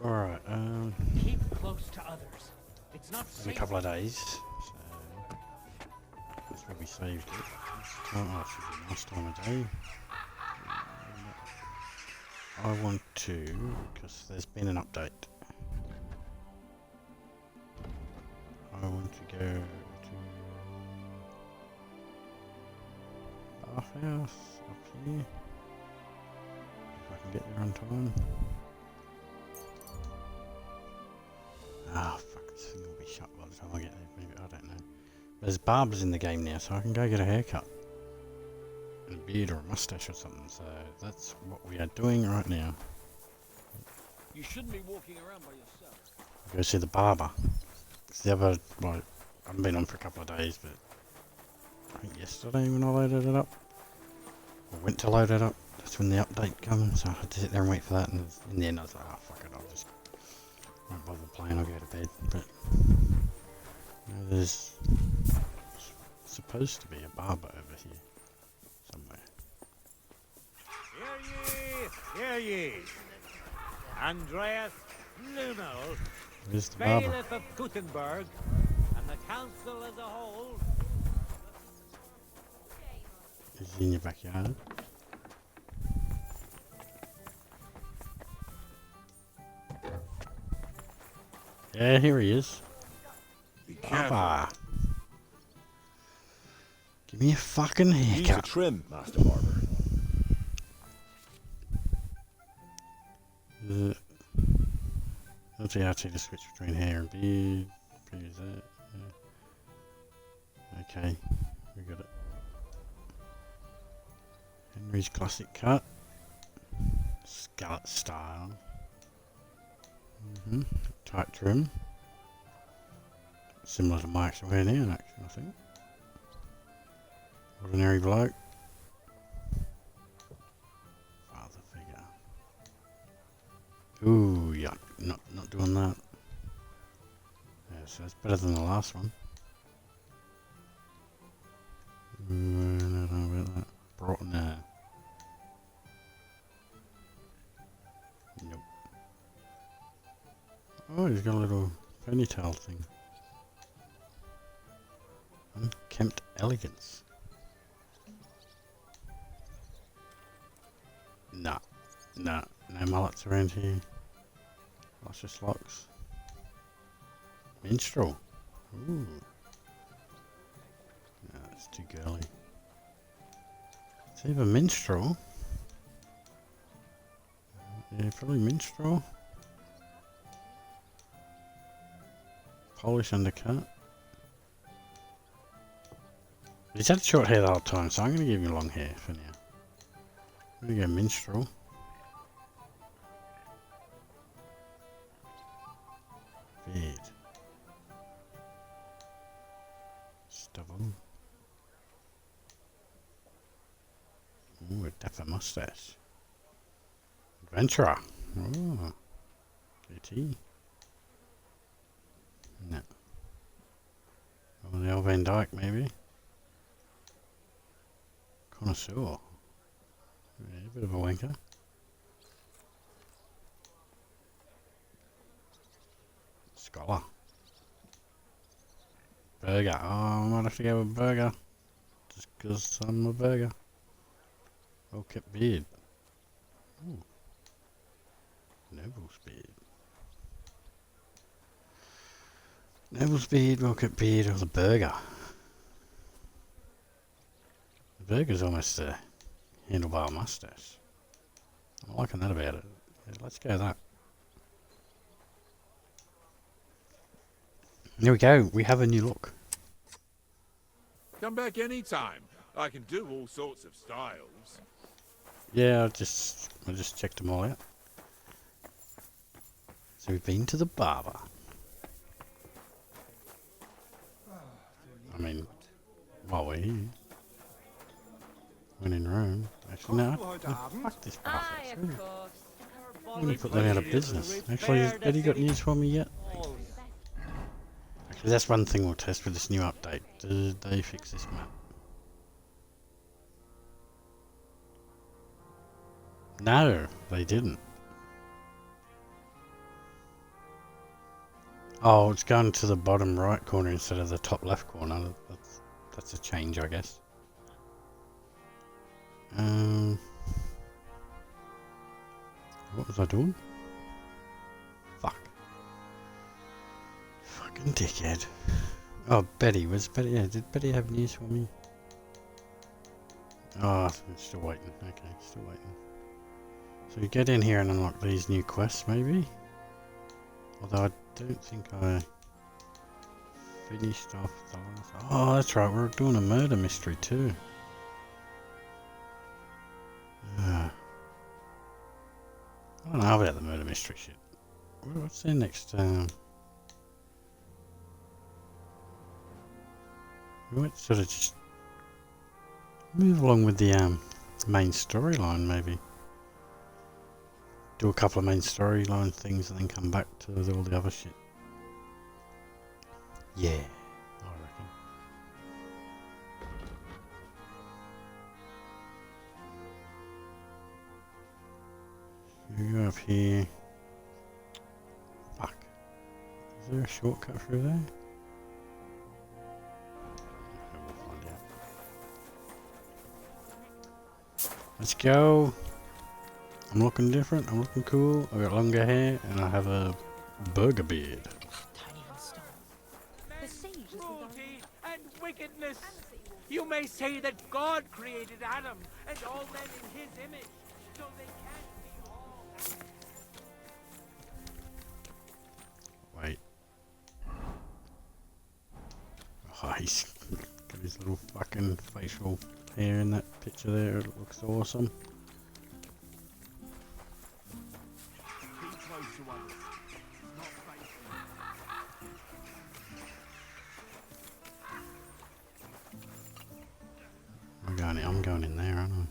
Alright, Keep close to others. It's not in a safe. couple of days, so that's where we saved it. This time, oh, it should be last time of day. I want to, because there's been an update. I want to go to bathhouse up here. If I can get there on time. Ah, fuck, this thing will be shut by the time I get there. Maybe, I don't know. There's barbers in the game now, so I can go get a haircut. And a beard or a mustache or something, so that's what we are doing right now. You shouldn't be walking around by yourself. Go see the barber. It's the other, well, I haven't been on for a couple of days, but I think yesterday when I loaded it up, or went to load it up, that's when the update comes, so I had to sit there and wait for that, and in the end I was like, oh fuck it, I'll just, won't bother playing, I'll go to bed, but, you know, there's supposed to be a barber over here, somewhere. Hear ye! Andreas Luno, Where's the barber? bailiff of Gutenberg, and the council as a whole. Is he in your backyard? Yeah, here he is. Be careful. Barber! Give me a fucking Use a haircut. trim, Master Barber. Let's see how to switch between hair and beard. Use that. Yeah. Okay, we got it. Henry's classic cut. Scarlet style. Tight trim. Similar to Mike's wear now, actually, I think. Ordinary bloke. Father figure. Ooh, yuck. Not doing that. Yeah, so it's better than the last one. I don't know about that. Brought in there. Nope. Oh, he's got a little ponytail thing. Unkempt elegance. Nah. No mullets around here. Luscious locks. Minstrel. Ooh. No, it's too girly. It's either minstrel. Yeah, probably minstrel. Polish undercut. He's had short hair the whole time, so I'm going to give him long hair for now. I'm going to go minstrel. Beard. Stubble. Ooh, a dapper mustache. Adventurer. Oh. GT. No. Oh, the old Van Dyke, maybe. Connoisseur. Yeah, a bit of a wanker. Scholar. Burger. Oh, I might have to go with burger. Just because I'm a burger. Well kept beard. Ooh. Noble's beard. Noble's beard, well kept beard, or the burger. The burger's almost a handlebar mustache. I'm liking that about it. Yeah, let's go with that. There we go. We have a new look. Come back anytime. I can do all sorts of styles. Yeah, I just checked them all out. So we've been to the barber. I mean, while we're here. When in Rome. Actually, no. Fuck this bastard. I'm going to put them out of business. Actually, has Eddie got news for me yet? Actually, that's one thing we'll test with this new update. Did they fix this map? No, they didn't. Oh, it's going to the bottom right corner instead of the top left corner. That's a change, I guess. What was I doing? Fuck. Fucking dickhead. Oh, Betty. Yeah, did Betty have news for me? Oh, I'm still waiting. Okay, still waiting. So you get in here and unlock these new quests, maybe? Although I don't think I finished off the last... Oh, that's right, we're doing a murder mystery too. I don't know about the murder mystery shit. What's their next... We might sort of just move along with the main storyline, maybe. Do a couple of main storyline things and then come back to all the other shit. Yeah, I reckon. We go up here. Fuck. Is there a shortcut through there? We'll find out. Let's go. I'm looking different, I'm looking cool, I've got longer hair, and I have a burger beard. Cruelty and wickedness. You may say that God created Adam and all men in his image, so they can't be all. Wait. Oh, he's got his little fucking facial hair in that picture there, it looks awesome. I'm going in there, aren't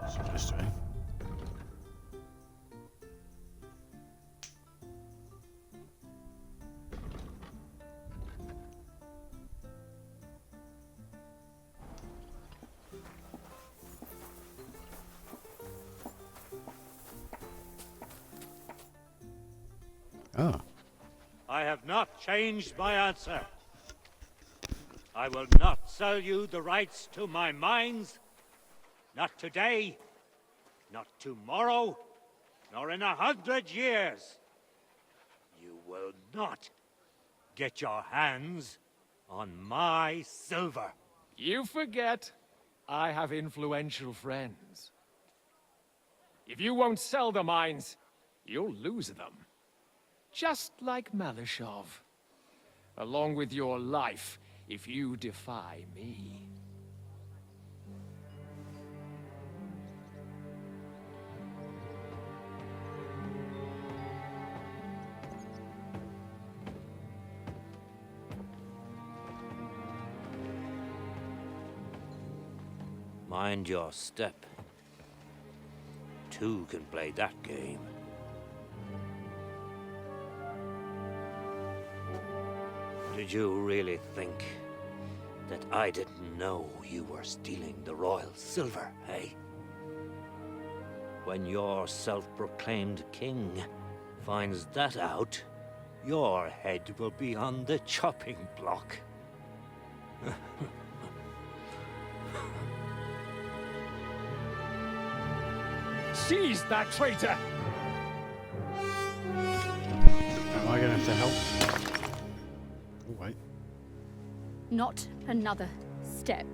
I? Supposed to be. Oh. I have not changed my answer. I will not sell you the rights to my mines. Not today, not tomorrow, nor in 100 years. You will not get your hands on my silver. You forget I have influential friends. If you won't sell the mines, you'll lose them. Just like Malishov. Along with your life, if you defy me. Mind your step. Two can play that game. Did you really think that I didn't know you were stealing the royal silver, eh? When your self-proclaimed king finds that out, your head will be on the chopping block. Seize that traitor! Am I going to have to help? Oh, wait. Not another step.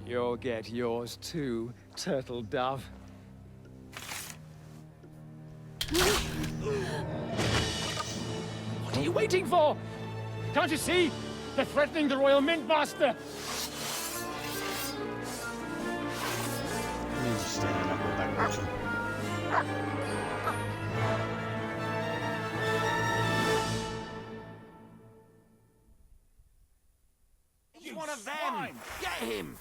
You'll get yours too, turtle dove. What are you waiting for? Can't you see? They're threatening the Royal Mint Master! He's just standing up and back watching. He's one of them! Get him!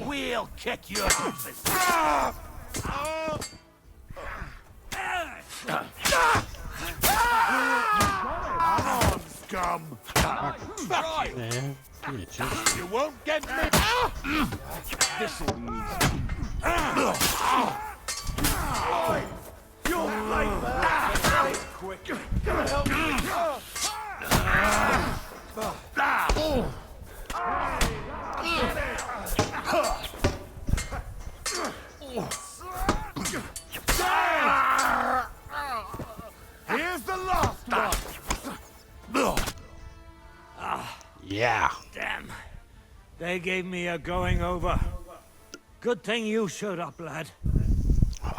We'll kick your asses! Come on, scum! Right! Yeah, give me a chance. You won't get me. This'll be easy. They gave me a going over. Good thing you showed up, lad.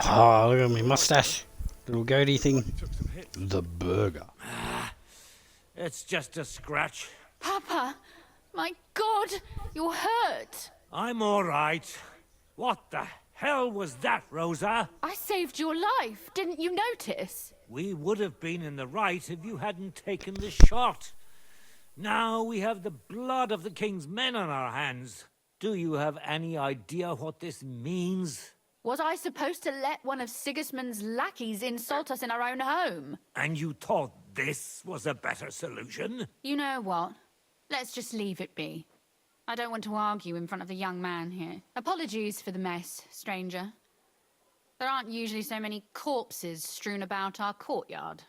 Oh, look at me mustache. Little goatee thing. Took some hits. The burger. It's just a scratch. Papa! My God! You're hurt! I'm all right. What the hell was that, Rosa? I saved your life. Didn't you notice? We would have been in the right if you hadn't taken the shot. Now we have the blood of the king's men on our hands. Do you have any idea what this means? Was I supposed to let one of Sigismund's lackeys insult us in our own home? And you thought this was a better solution? You know what? Let's just leave it be. I don't want to argue in front of the young man here. Apologies for the mess, stranger. There aren't usually so many corpses strewn about our courtyard.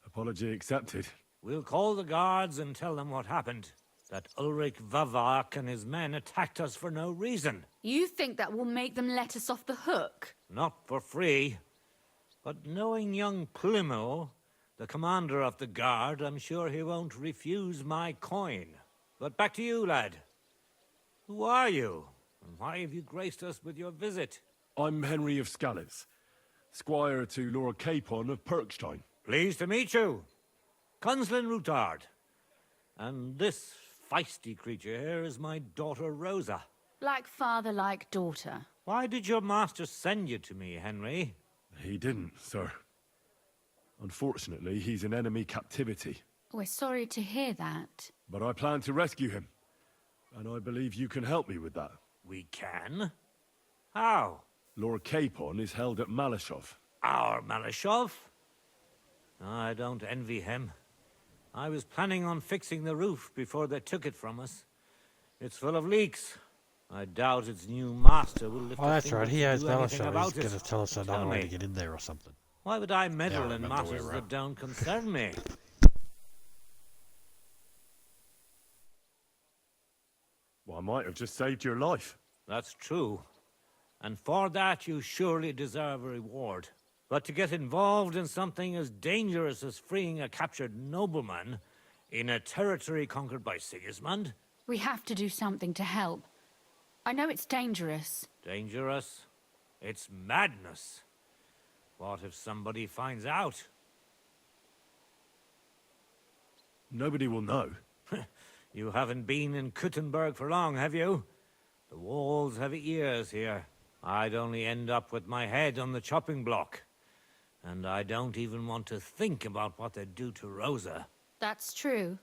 Apology accepted. We'll call the guards and tell them what happened. That Ulrich Vavak and his men attacked us for no reason. You think that will make them let us off the hook? Not for free. But knowing young Plimo, the commander of the guard, I'm sure he won't refuse my coin. But back to you, lad. Who are you? And why have you graced us with your visit? I'm Henry of Scales, squire to Lord Capon of Perkstein. Pleased to meet you. Conslin Routard. And this feisty creature here is my daughter Rosa. Like father, like daughter. Why did your master send you to me, Henry? He didn't, sir. Unfortunately, he's in enemy captivity. We're sorry to hear that. But I plan to rescue him. And I believe you can help me with that. We can? How? Lord Capon is held at Malashov. Our Malashov? I don't envy him. I was planning on fixing the roof before they took it from us. It's full of leaks. I doubt its new master will lift Oh, a that's finger right. He to has do anything Barbershop. about He's it. going to tell us I Tell don't know how me, to get in there or something. why would I meddle Yeah, I in remember matters we're that don't concern me? Well, I might have just saved your life. That's true. And for that you surely deserve a reward. But to get involved in something as dangerous as freeing a captured nobleman in a territory conquered by Sigismund? We have to do something to help. I know it's dangerous. Dangerous? It's madness. What if somebody finds out? Nobody will know. You haven't been in Kuttenberg for long, have you? The walls have ears here. I'd only end up with my head on the chopping block. And I don't even want to think about what they'd do to Rosa. That's true.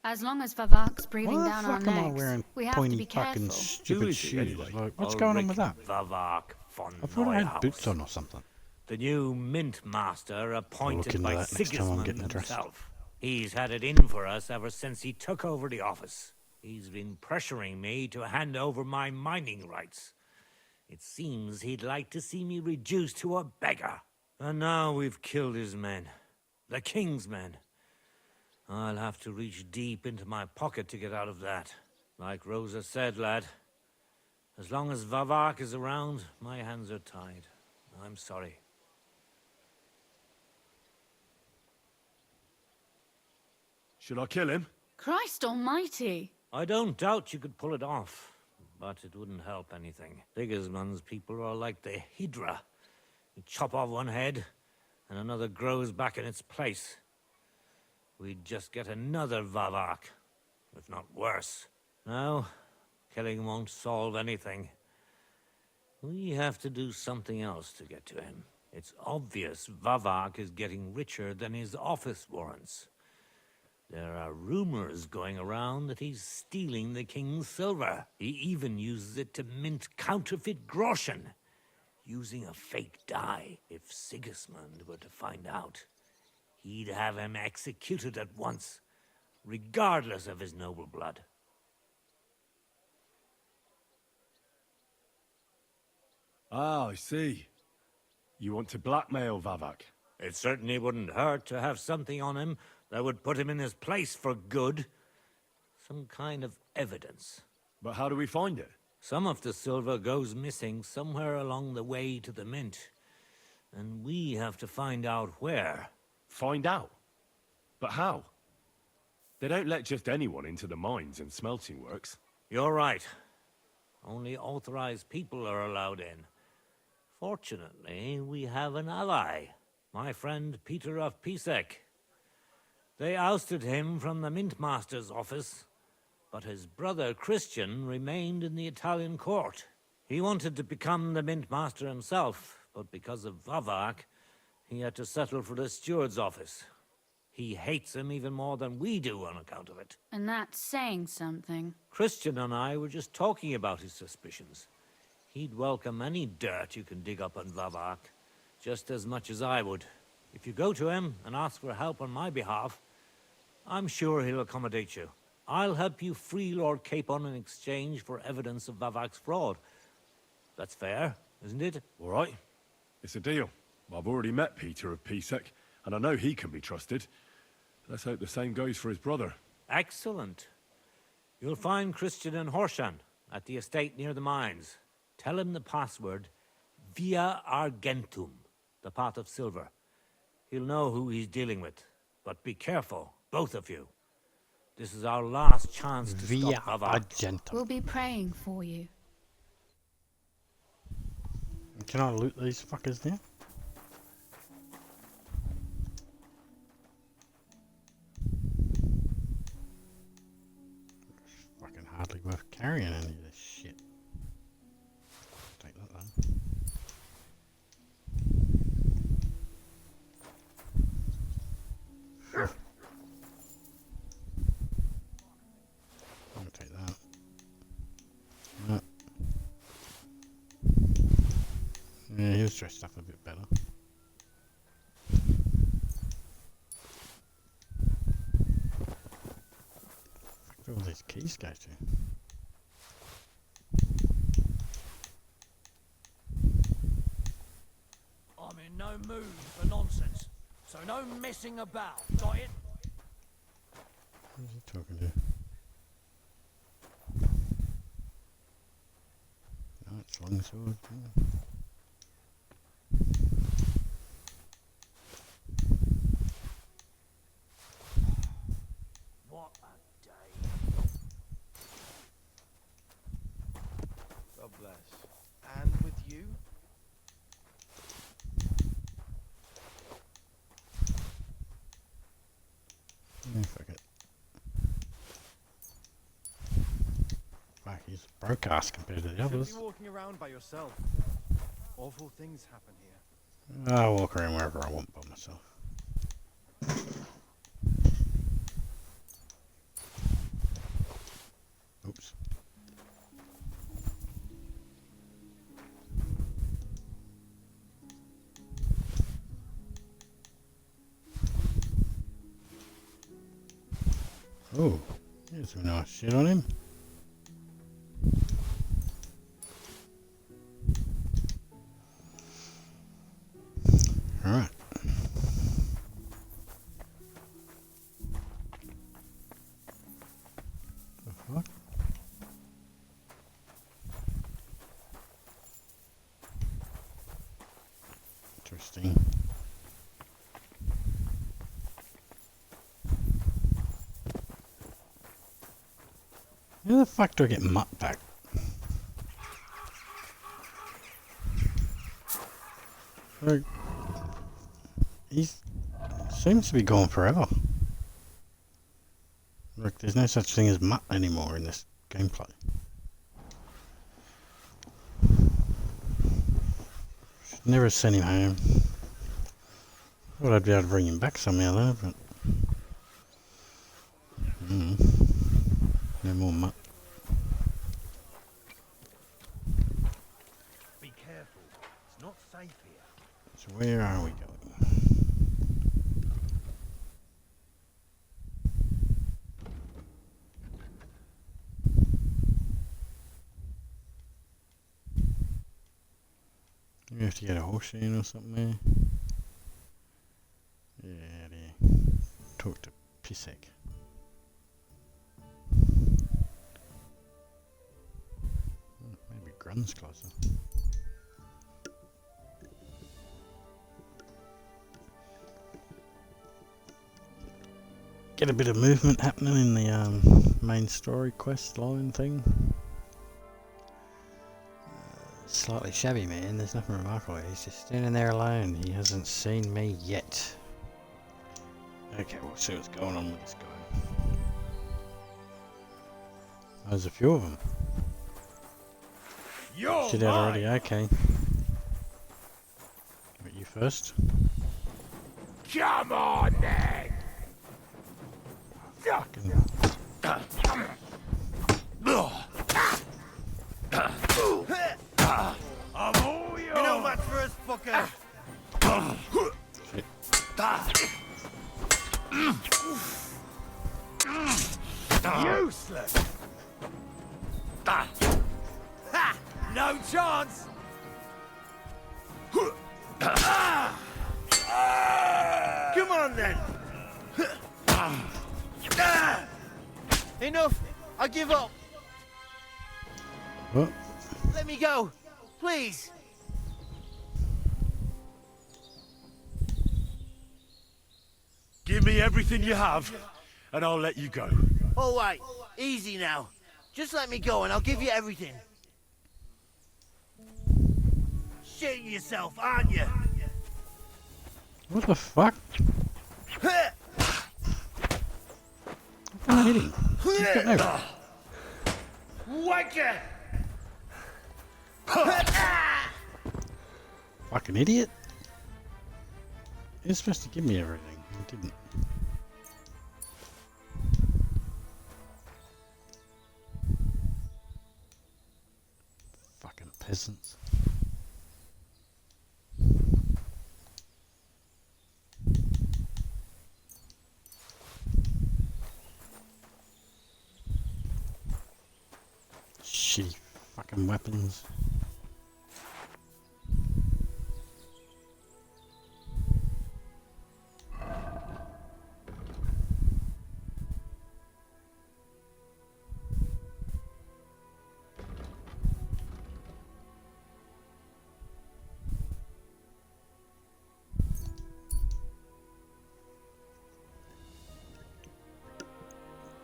As long as Vavak's breathing Why the down our fuck am I necks, wearing we have to pointy be fucking careful. stupid is he, shoes? anyway? Like, what's going on with that? Vavak von I thought I had Neuhaus. boots on or something. The new mint master appointed into by that next time I'm Sigismund getting dressed. himself. He's had it in for us ever since he took over the office. He's been pressuring me to hand over my mining rights. It seems he'd like to see me reduced to a beggar. And now we've killed his men. The king's men. I'll have to reach deep into my pocket to get out of that. Like Rosa said, lad, as long as Vavak is around, my hands are tied. I'm sorry. Should I kill him? Christ almighty! I don't doubt you could pull it off, but it wouldn't help anything. Sigismund's people are like the Hydra. You chop off one head, and another grows back in its place. We'd just get another Vavak, if not worse. No, killing won't solve anything. We have to do something else to get to him. It's obvious Vavak is getting richer than his office warrants. There are rumors going around that he's stealing the king's silver. He even uses it to mint counterfeit groschen, using a fake die. If Sigismund were to find out, he'd have him executed at once, regardless of his noble blood. Ah, I see. You want to blackmail Vavak? It certainly wouldn't hurt to have something on him that would put him in his place for good. Some kind of evidence. But how do we find it? Some of the silver goes missing somewhere along the way to the mint. And we have to find out where. Find out. But how? They don't let just anyone into the mines and smelting works. You're right. Only authorized people are allowed in. Fortunately, we have an ally. My friend Peter of Pisek. They ousted him from the Mintmaster's office, but his brother Christian remained in the Italian court. He wanted to become the Mintmaster himself, but because of Vavak, he had to settle for the steward's office. He hates him even more than we do on account of it. And that's saying something. Christian and I were just talking about his suspicions. He'd welcome any dirt you can dig up on Vavak, just as much as I would. If you go to him and ask for help on my behalf, I'm sure he'll accommodate you. I'll help you free Lord Capon in exchange for evidence of Vavak's fraud. That's fair, isn't it? All right. It's a deal. I've already met Peter of Pisek, and I know he can be trusted. Let's hope the same goes for his brother. Excellent. You'll find Christian and Horshan at the estate near the mines. Tell him the password, Via Argentum, the path of silver. He'll know who he's dealing with. But be careful, both of you. This is our last chance to Via stop Vavak. Argentum. We'll be praying for you. Can I loot these fuckers now? It's fucking hardly worth carrying any of this shit. Take that then. I'm gonna take that. That. Yeah, he was dressed up a bit better. Where do all these keys go to? I'm in no mood for nonsense, so no messing about. Got it? Who's he talking to? No, it's longsword. Yeah. What a day. God bless. And with you? Yeah, fuck it. Fuck, he's broke ass compared to the Shouldn't others. be walking around by yourself. Awful things happen here. I'll walk around wherever I want by myself. Oops. Oh, here's some nice shit on him. Alright. The fuck? Interesting. How the fuck do I get Mutt back? Like, he seems to be gone forever. Like, there's no such thing as Mutt anymore in this gameplay. Never sent him home. Thought I'd be able to bring him back somehow though, but... No more Mutt. Be careful. It's not safe here. So where are we going? You have to get a horse in or something there. Yeah, there. Talk to Pisek. Maybe Grun's closer. Get a bit of movement happening in the main story quest line thing. Slightly shabby man, there's nothing remarkable. He's just standing there alone. He hasn't seen me yet. Okay, we'll see what's going on with this guy. There's a few of them. Shit out already, okay. But you first. Come on, then! Fucking... I'm all yours! You know much for us, fucker! Shit. Useless! Ha! No chance! Come on then! Enough! I give up! What? Let me go! Please! Give me everything you have, and I'll let you go. Alright, easy now. Just let me go and I'll give you everything. Shitting yourself, aren't you? What the fuck? I'm hitting. He's got no... Wanker! Fucking idiot. He was supposed to give me everything. He didn't. Fucking peasants. Shitty fucking weapons.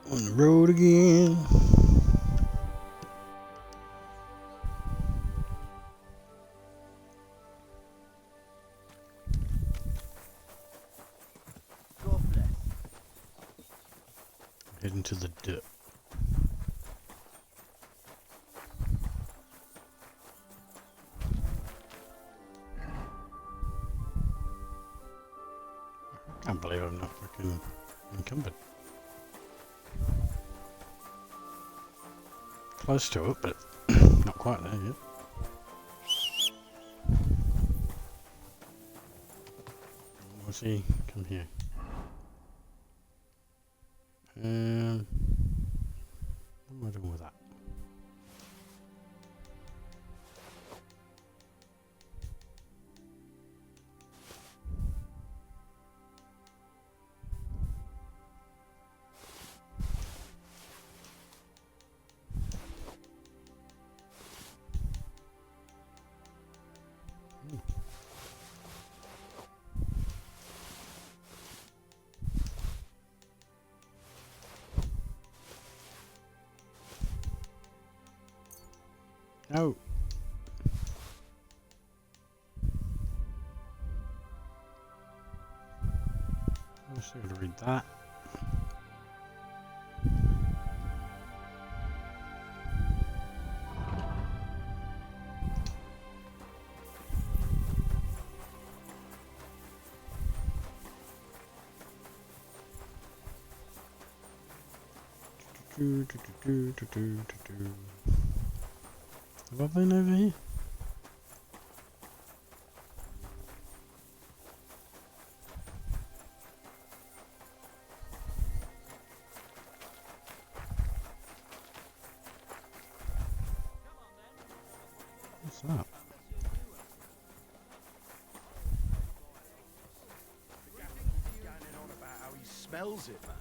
On the road again. God bless. Heading to the dirt. I can't believe I'm not fucking encumbered. Close to it, but not quite there yet. What's he? Come here. What am I doing with that? No. I'm still gonna read that. Lovely over here. What's that? Going on about how he smells it, man.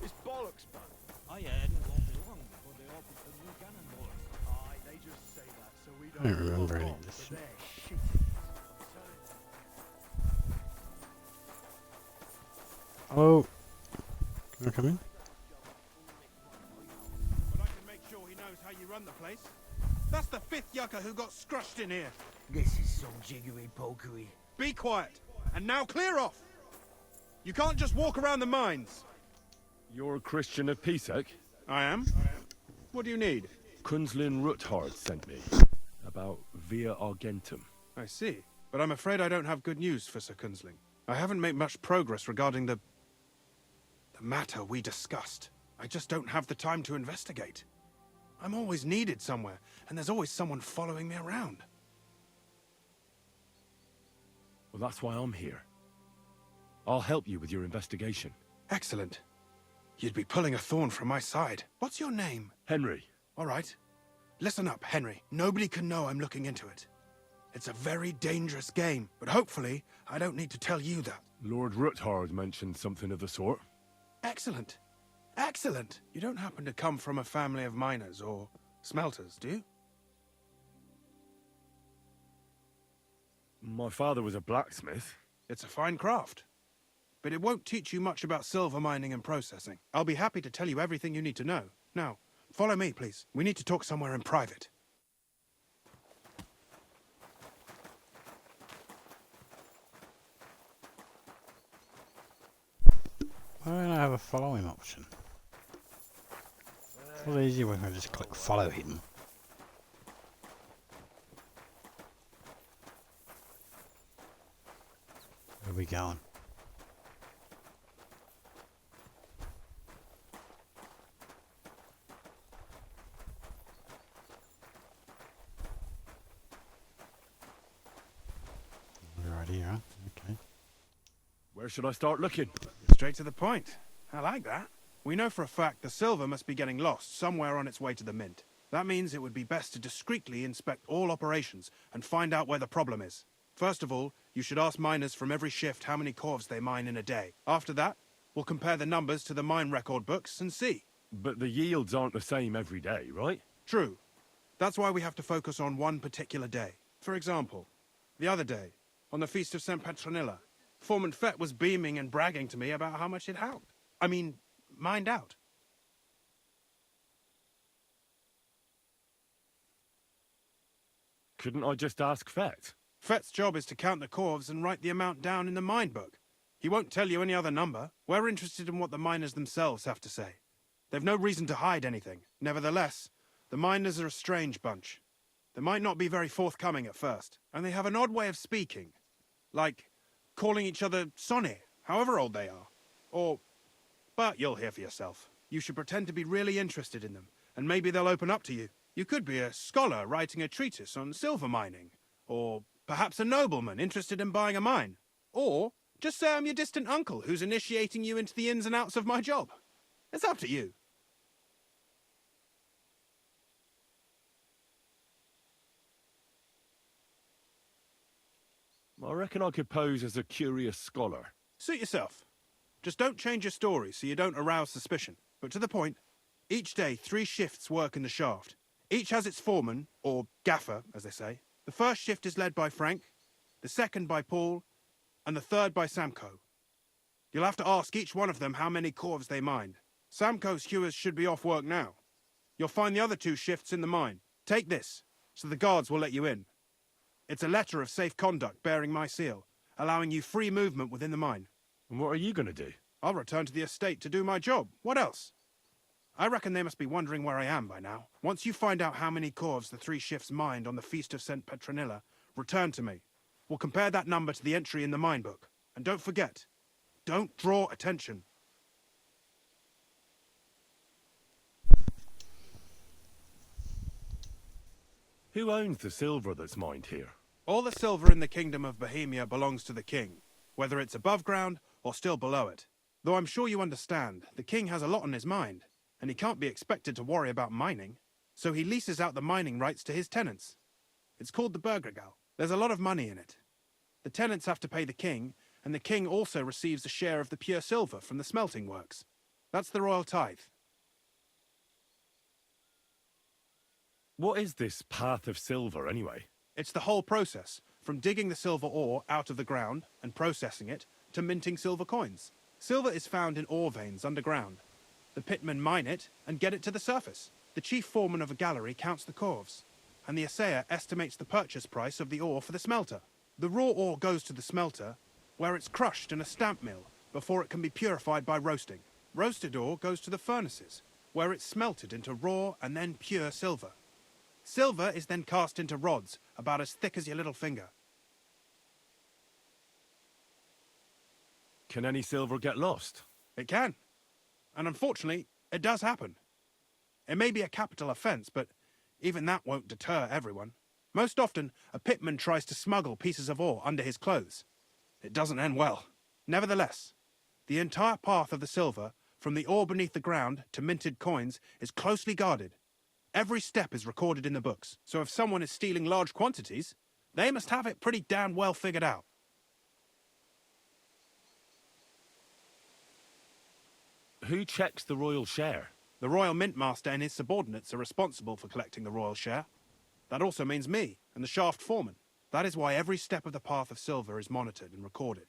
It's bollocks, man. Oh yeah, it won't be long before they open the new cannonball. Aye, they just say that so we I don't remember any of this but shit. they're shitty. Hello. Wanna come in? But I can make sure he knows how you run the place. That's the 5th yucca who got scrushed in here. This is some jiggery-pokery. Be quiet. And now clear off. You can't just walk around the mines. You're a Christian of Pisek? I am. What do you need? Kunzlin Ruthard sent me. About Via Argentum. I see. But I'm afraid I don't have good news for Sir Kunzling. I haven't made much progress regarding the matter we discussed. I just don't have the time to investigate. I'm always needed somewhere, and there's always someone following me around. Well, that's why I'm here. I'll help you with your investigation. Excellent. You'd be pulling a thorn from my side. What's your name? Henry. All right. Listen up, Henry. Nobody can know I'm looking into it. It's a very dangerous game, but hopefully I don't need to tell you that. Lord Ruthard mentioned something of the sort. Excellent. Excellent. You don't happen to come from a family of miners or smelters, do you? My father was a blacksmith. It's a fine craft. But it won't teach you much about silver mining and processing. I'll be happy to tell you everything you need to know. Now, follow me, please. We need to talk somewhere in private. Why don't I have a follow him option? It's a lot easier when I just click follow him. Where are we going? We're right here, huh? Okay. Where should I start looking? Straight to the point. I like that. We know for a fact the silver must be getting lost somewhere on its way to the mint. That means it would be best to discreetly inspect all operations and find out where the problem is. First of all, you should ask miners from every shift how many corves they mine in a day. After that, we'll compare the numbers to the mine record books and see. But the yields aren't the same every day, right? True. That's why we have to focus on one particular day. For example, the other day, on the Feast of St. Petronilla, Foreman Fett was beaming and bragging to me about how much it helped. Mined out. Couldn't I just ask Fett? Fett's job is to count the corves and write the amount down in the mine book. He won't tell you any other number. We're interested in what the miners themselves have to say. They've no reason to hide anything. Nevertheless, the miners are a strange bunch. They might not be very forthcoming at first, and they have an odd way of speaking. Like calling each other Sonny, however old they are. But you'll hear for yourself. You should pretend to be really interested in them, and maybe they'll open up to you. You could be a scholar writing a treatise on silver mining, or perhaps a nobleman interested in buying a mine. Or just say I'm your distant uncle who's initiating you into the ins and outs of my job. It's up to you. I reckon I could pose as a curious scholar. Suit yourself. Just don't change your story so you don't arouse suspicion. But to the point, each day 3 shifts work in the shaft. Each has its foreman, or gaffer, as they say. The first shift is led by Frank, the second by Paul, and the third by Samko. You'll have to ask each one of them how many corves they mine. Samko's hewers should be off work now. You'll find the other 2 shifts in the mine. Take this, so the guards will let you in. It's a letter of safe conduct bearing my seal, allowing you free movement within the mine. And what are you going to do? I'll return to the estate to do my job. What else? I reckon they must be wondering where I am by now. Once you find out how many corves the 3 shifts mined on the Feast of St. Petronilla, return to me. We'll compare that number to the entry in the mine book. And don't forget, don't draw attention. Who owns the silver that's mined here? All the silver in the Kingdom of Bohemia belongs to the king, whether it's above ground or still below it. Though I'm sure you understand, the king has a lot on his mind, and he can't be expected to worry about mining, so he leases out the mining rights to his tenants. It's called the Burgergal. There's a lot of money in it. The tenants have to pay the king, and the king also receives a share of the pure silver from the smelting works. That's the royal tithe. What is this path of silver, anyway? It's the whole process, from digging the silver ore out of the ground and processing it, to minting silver coins. Silver is found in ore veins underground. The pitmen mine it and get it to the surface. The chief foreman of a gallery counts the corves, and the assayer estimates the purchase price of the ore for the smelter. The raw ore goes to the smelter, where it's crushed in a stamp mill before it can be purified by roasting. Roasted ore goes to the furnaces, where it's smelted into raw and then pure silver. Silver is then cast into rods about as thick as your little finger. Can any silver get lost? It can. And unfortunately, it does happen. It may be a capital offence, but even that won't deter everyone. Most often, a pitman tries to smuggle pieces of ore under his clothes. It doesn't end well. Nevertheless, the entire path of the silver, from the ore beneath the ground to minted coins, is closely guarded. Every step is recorded in the books, so if someone is stealing large quantities, they must have it pretty damn well figured out. Who checks the royal share? The royal mint master and his subordinates are responsible for collecting the royal share. That also means me and the shaft foreman. That is why every step of the path of silver is monitored and recorded,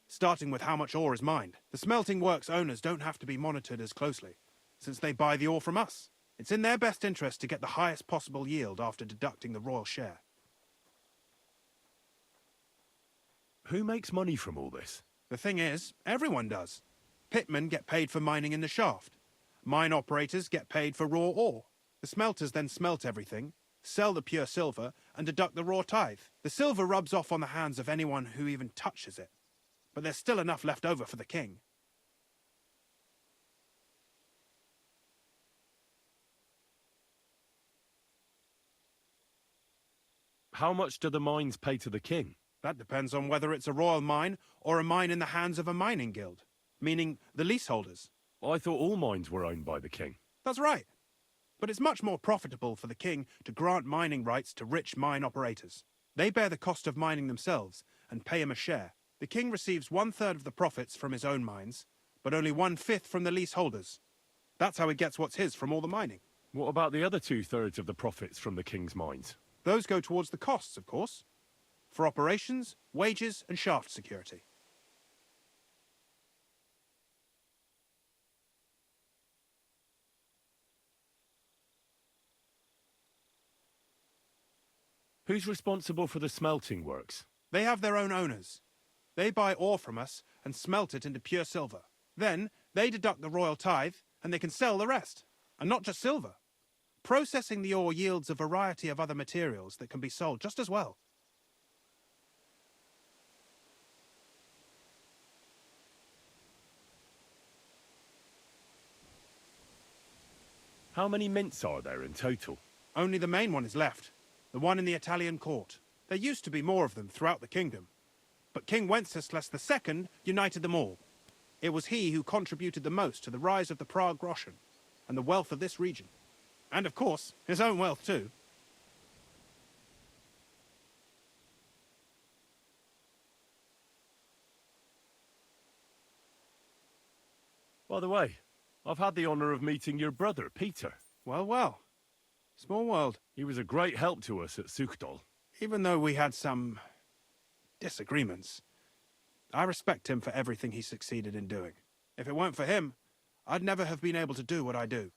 starting with how much ore is mined. The smelting works owners don't have to be monitored as closely, since they buy the ore from us. It's in their best interest to get the highest possible yield after deducting the royal share. Who makes money from all this? The thing is, everyone does. Pitmen get paid for mining in the shaft. Mine operators get paid for raw ore. The smelters then smelt everything, sell the pure silver, and deduct the raw tithe. The silver rubs off on the hands of anyone who even touches it. But there's still enough left over for the king. How much do the mines pay to the king? That depends on whether it's a royal mine or a mine in the hands of a mining guild, meaning the leaseholders. I thought all mines were owned by the king. That's right. But it's much more profitable for the king to grant mining rights to rich mine operators. They bear the cost of mining themselves and pay him a share. The king receives 1/3 of the profits from his own mines, but only 1/5 from the leaseholders. That's how he gets what's his from all the mining. What about the other 2/3 of the profits from the king's mines? Those go towards the costs, of course, for operations, wages, and shaft security. Who's responsible for the smelting works? They have their own owners. They buy ore from us and smelt it into pure silver. Then they deduct the royal tithe and they can sell the rest. And not just silver. Processing the ore yields a variety of other materials that can be sold just as well. How many mints are there in total? Only the main one is left, the one in the Italian court. There used to be more of them throughout the kingdom, but King Wenceslas II united them all. It was he who contributed the most to the rise of the Prague groschen and the wealth of this region. And of course, his own wealth too. By the way, I've had the honour of meeting your brother, Peter. Well, well. Small world. He was a great help to us at Suchdol. Even though we had some disagreements, I respect him for everything he succeeded in doing. If it weren't for him, I'd never have been able to do what I do.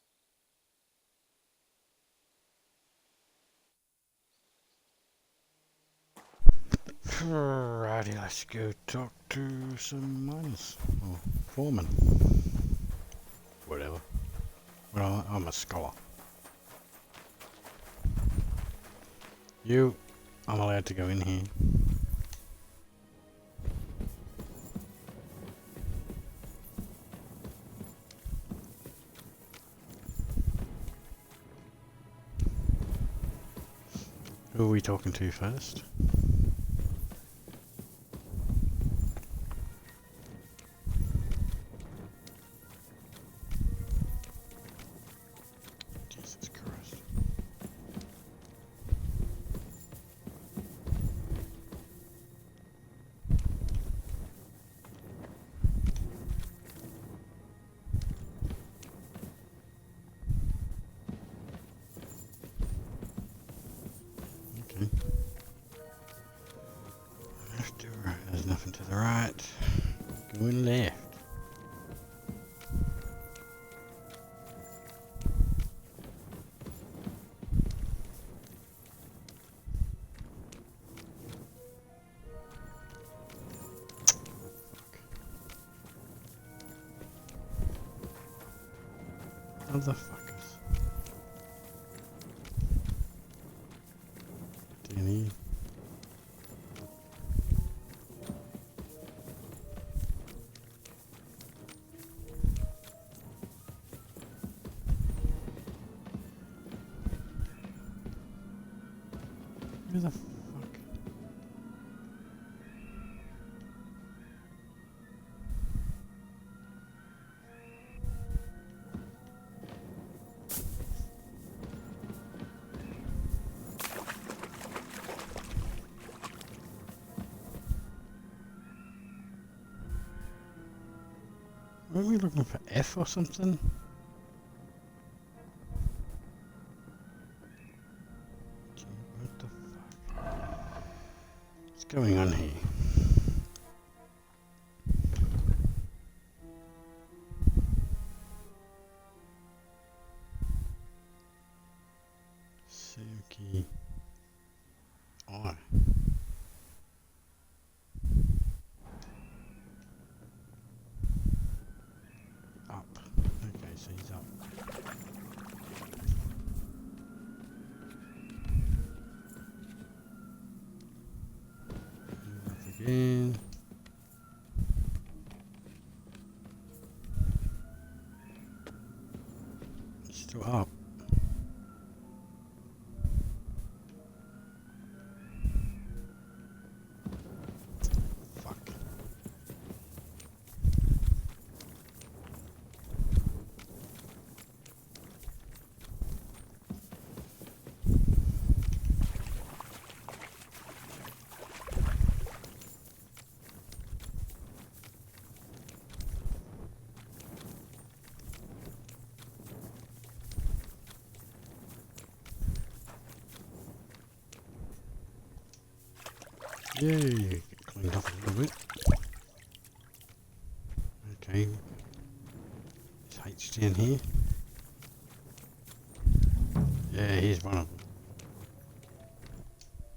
Alrighty, let's go talk to some miners. Or foremen. Whatever. Well, I'm a scholar. I'm allowed to go in here. Who are we talking to first? Jesus Christ. Okay. Left door. There's nothing to the right. Going left. Motherfuckers. DNA. Where the fuck? Were we looking for F or something? Gee, what the fuck? What's going on here? Suki. Oh. Up. Okay, so he's up. Move up again. He's still up. Fuck. Yay, get cleaned up a little bit. Okay. Is HG in here? Yeah, here's one of them.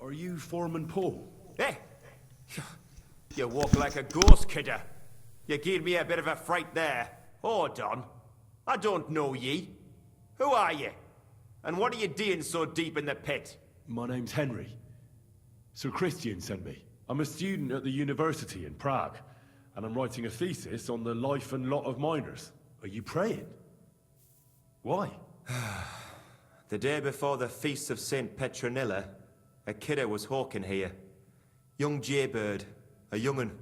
Are you Foreman Paul? Hey! You walk like a ghost, kidder. You gave me a bit of a fright there. Hold on. I don't know ye. Who are you? And what are you doing so deep in the pit? My name's Henry. Sir Christian sent me. I'm a student at the university in Prague, and I'm writing a thesis on the life and lot of miners. Are you praying? Why? The day before the feast of St. Petronilla, a kidder was hawking here. Young jaybird, a young'un,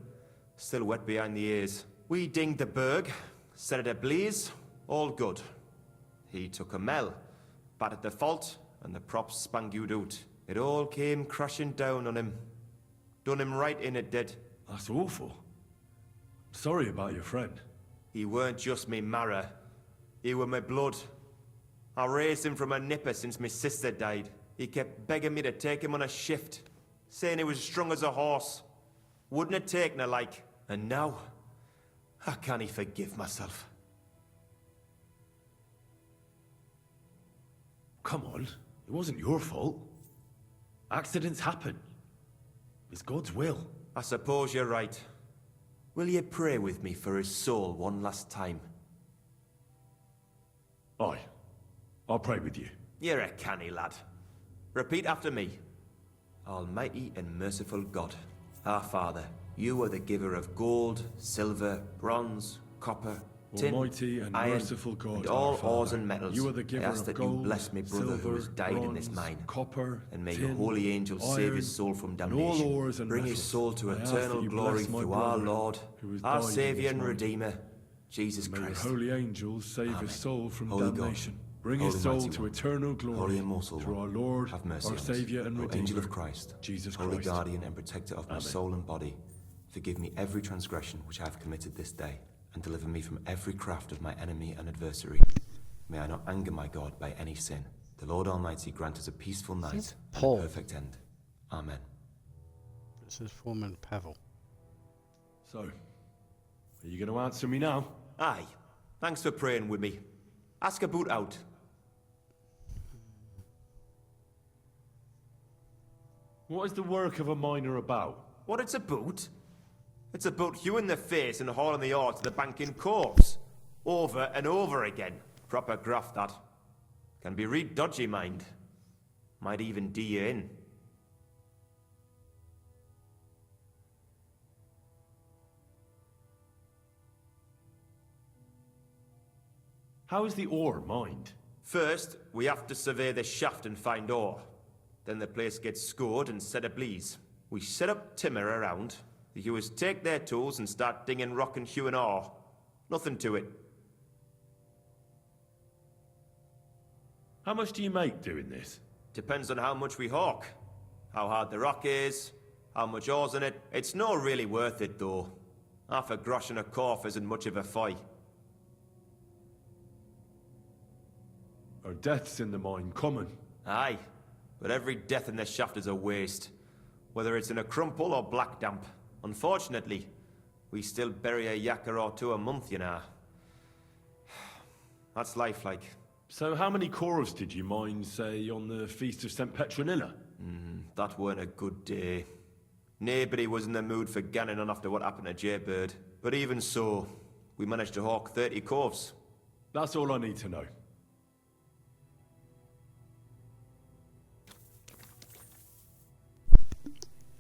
still wet behind the ears. We dinged the berg, set it ablaze, all good. He took a mell, battered the fault, and the props spangued out. It all came crashing down on him. Done him right in, it did. That's awful. Sorry about your friend. He weren't just me marrow. He were my blood. I raised him from a nipper since my sister died. He kept begging me to take him on a shift, saying he was strong as a horse. Wouldn't have taken her like. And now, I can't forgive myself. Come on, it wasn't your fault. Accidents happen. It's God's will. I suppose you're right. Will you pray with me for his soul one last time? Aye. I'll pray with you. You're a canny lad. Repeat after me. Almighty and merciful God, our Father, you are the giver of gold, silver, bronze, copper, tin, Almighty and iron, merciful God, and our all Father, ores and metals. you are the giver I ask of that gold, you bless me brother who has silver, died in this bronze, mine. copper, And may tin, your holy angels save iron, his soul from and damnation. all ores and Bring his metals. soul to I ask eternal that you glory bless my through our brother, Lord, who has our died in Saviour this and mine. Redeemer, Jesus May your Christ. holy angels save Amen. his soul from Holy God, damnation. Bring Holy his soul Mighty to One, eternal glory Holy and Merciful through our One, Lord, have mercy our on us. Saviour and O Redeemer, Angel of Christ, Jesus Holy Christ. Guardian and Protector of my Amen. soul and body, forgive me every transgression which I have committed this day, and deliver me from every craft of my enemy and adversary. May I not anger my God by any sin. The Lord Almighty grant us a peaceful night and Paul. a perfect end. Amen. This is Foreman Pavel. So, are you going to answer me now? Aye. Thanks for praying with me. Ask a boot out. What is the work of a miner about? What it's about? It's about you in the face and hauling the ore to the banking corpse. Over and over again. Proper graft, that. Can be real dodgy, mind. Might even D you in. How is the ore mined? First, we have to survey the shaft and find ore. Then the place gets scored and set ablaze. We set up timber around. The hewers take their tools and start dinging rock and hewing ore. Nothing to it. How much do you make doing this? Depends on how much we hawk. How hard the rock is, how much ore's in it. It's not really worth it, though. Half a grosh and a corf isn't much of a fight. Are deaths in the mine common? Aye, but every death in the shaft is a waste. Whether it's in a crumple or black damp. Unfortunately, we still bury a yakker or two a month, you know. That's life, like. So how many corves did you mine, say, on the Feast of St. Petronilla? That weren't a good day. Nobody was in the mood for ganning on after what happened to Jaybird. But even so, we managed to hawk 30 corves. That's all I need to know.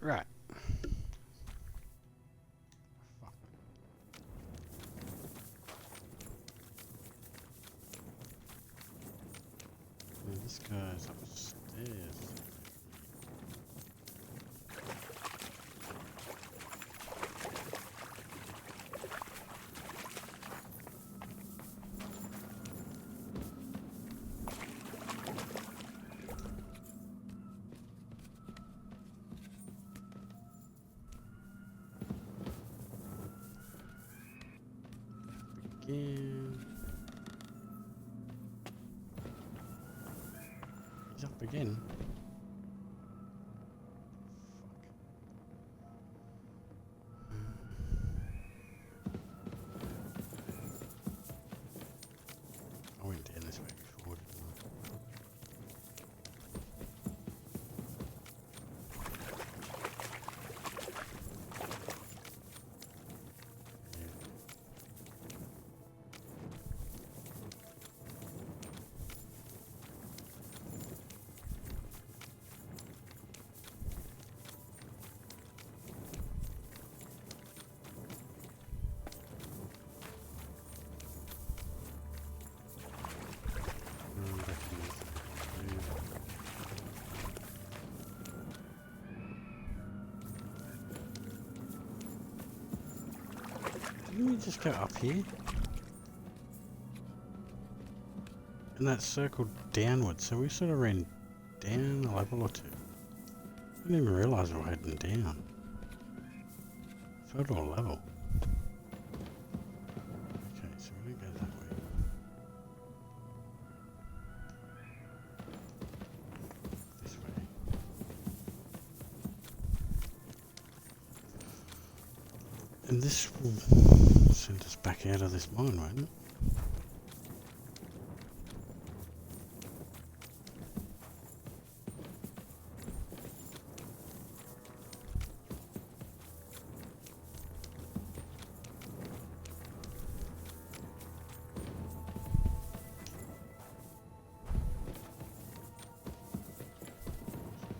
Right. Yeah, this guy's upstairs. Again. He's up again. I went down this way before, didn't I? Didn't we just go up here? And that circled downwards, so we sort of ran down a level or two. I didn't even realise we were heading down. Felt all level. Okay, so we're gonna go that way. This way. And this will send us back out of this mine, won't it?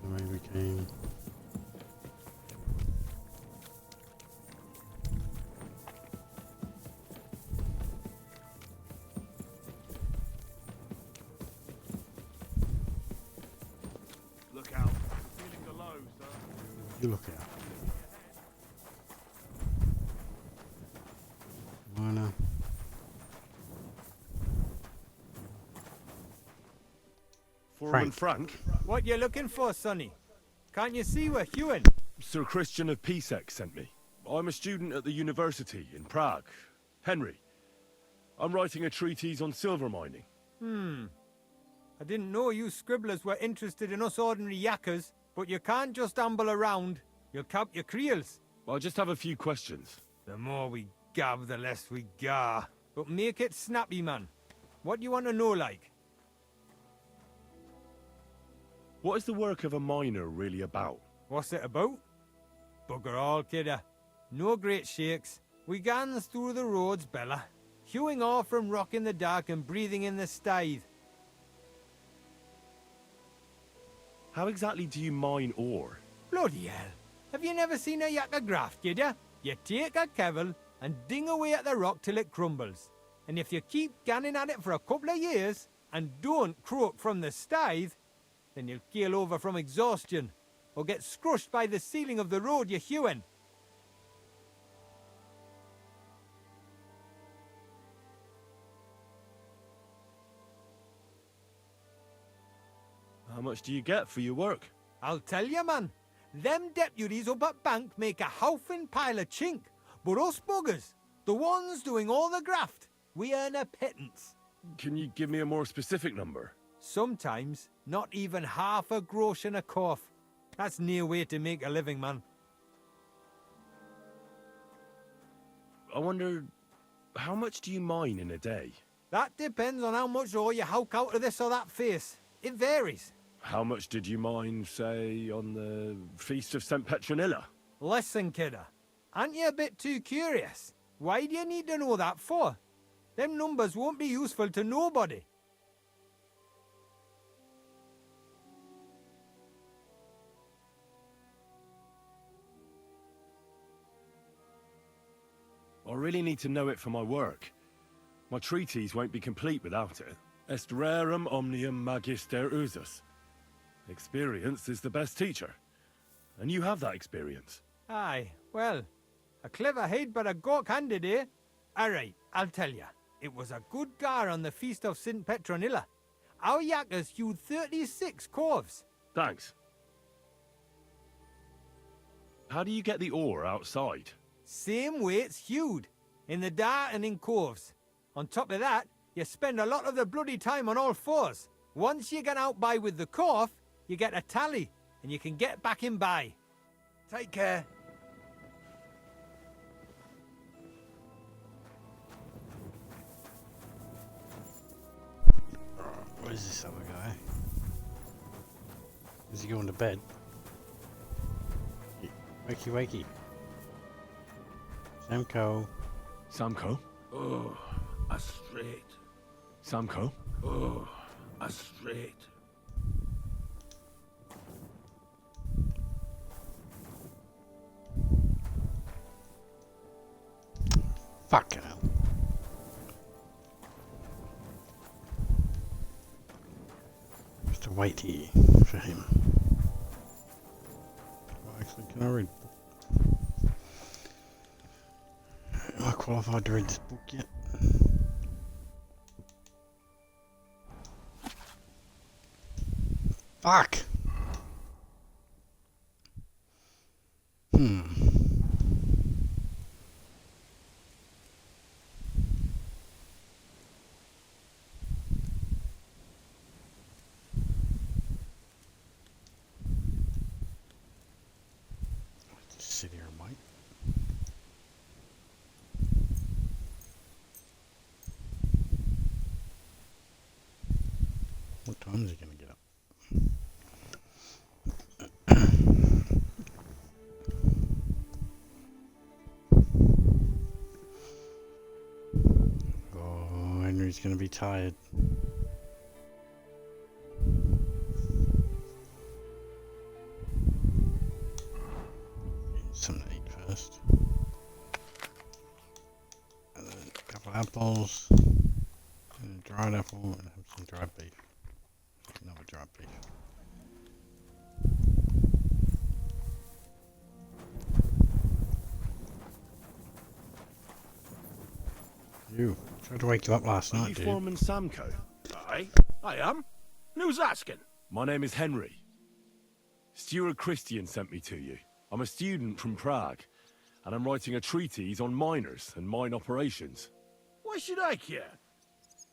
The way we came. Look out. Feeling the low, sir. You look out. Miner. Foreman Frank? What you looking for, Sonny? Can't you see we're hewing? Sir Christian of Pisek sent me. I'm a student at the university in Prague. Henry. I'm writing a treatise on silver mining. I didn't know you scribblers were interested in us ordinary yakkers, but you can't just amble around. You'll count your creels. I just have a few questions. The more we gab, the less we gar. But make it snappy, man. What do you want to know, like? What is the work of a miner really about? What's it about? Bugger all, kidder. No great shakes. We gans through the roads, Bella. hewing ore from rock in the dark and breathing in the stithe. How exactly do you mine ore? Bloody hell. Have you never seen a yakka graft, did ya? You take a kevel and ding away at the rock till it crumbles. And if you keep ganning at it for a couple of years and don't croak from the stithe, then you'll keel over from exhaustion or get scrushed by the ceiling of the road you're hewing. How much do you get for your work? I'll tell you, man. Them deputies up at bank make a howfing pile of chink. But us buggers, the ones doing all the graft, we earn a pittance. Can you give me a more specific number? Sometimes, not even half a grosh and a cough. That's near way to make a living, man. I wonder, how much do you mine in a day? That depends on how much ore you howk out of this or that face. It varies. How much did you mine, say, on the Feast of St. Petronilla? Listen, kidder. Aren't you a bit too curious? Why do you need to know that for? Them numbers won't be useful to nobody. I really need to know it for my work. My treatise won't be complete without it. Est rerum omnium magister usus. Experience is the best teacher. And you have that experience. Aye, well, a clever head but a gawk-handed, eh? Alright, I'll tell ya. It was a good gar on the Feast of St. Petronilla. Our yakkers hewed 36 corves. Thanks. How do you get the ore outside? Same way it's hewed, in the dark and in corves. On top of that, you spend a lot of the bloody time on all fours. Once you get out by with the corf, you get a tally, and you can get back in by. Take care. Where's this other guy? Is he going to bed? Wakey wakey. Samco. Samco? Oh, a straight. Samco? Oh, a straight. Fucking hell. Just to wait here for him. Well, actually, can I read? Am I qualified to read this book yet? Fuck! Just sit here and wait. What time is he going to get up? Oh, Henry's going to be tired. Something to eat first. And then a couple of apples. And a dried apple and have some dried beef. Another dried beef. You tried to wake you up last Are night, you dude. Foreman Samco? Aye, I am. Who's asking? My name is Henry. Steward Christian sent me to you. I'm a student from Prague, and I'm writing a treatise on miners and mine operations. Why should I care?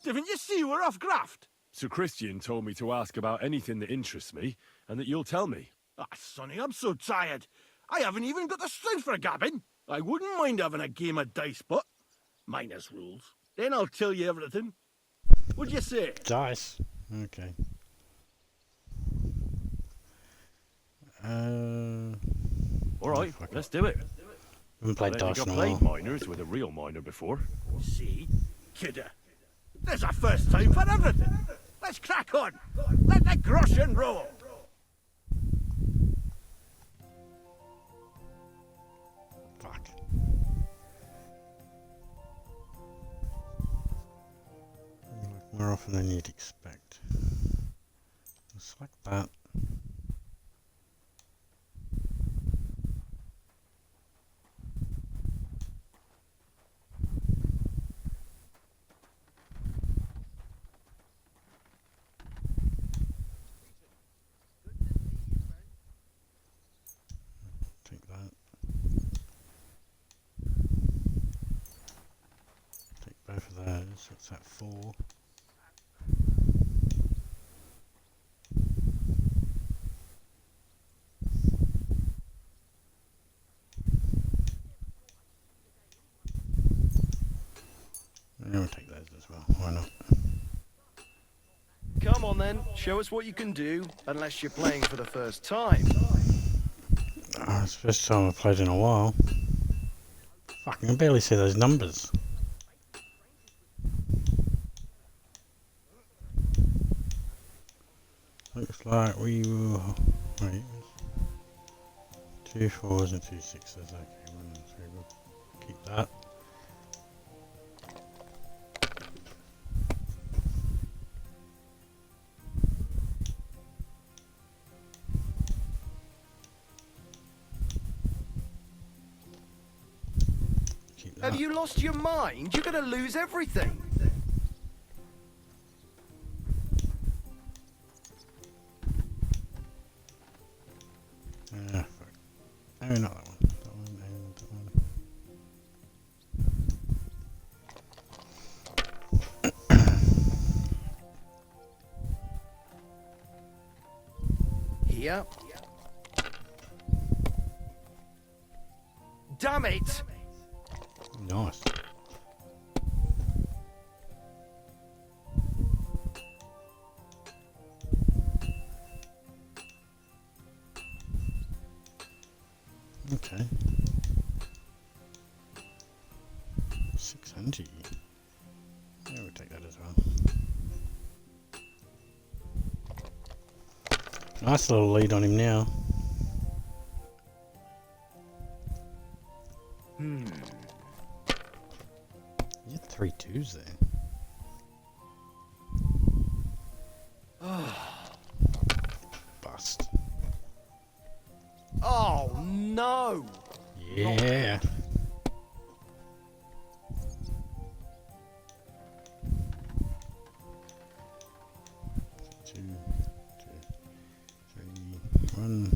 Didn't you see we're off graft? Sir Christian told me to ask about anything that interests me, and that you'll tell me. Ah, Sonny, I'm so tired. I haven't even got the strength for gabbing. I wouldn't mind having a game of dice, but minus rules. Then I'll tell you everything. What'd you say? Dice. Okay. All right, fuck it. let's do it. We haven't played I don't dice think in I've a played while. miners with a real miner before. See? kidder. There's a first time for everything. Let's crack on. Let the groschen roll. Fuck. More often than you'd expect. Select that. Take that. Take both of those. What's that for? I'm going to take those as well. Why not? Come on then, show us what you can do, unless you're playing for the first time. Oh, it's the first time I've played in a while. Fuck, I can barely see those numbers. Looks like we will... Wait. 2 4s and 2 6s. Okay, 1 and 3. We'll keep that. Have you lost your mind? You're gonna lose everything. Fuck. Oh, not that one. That one and that one. Here. Damn it! Nice. Okay. 600. Yeah, we'll take that as well. Nice little lead on him now. You had 3 2s there. Bust. Oh no! Yeah. Two, 3, 1.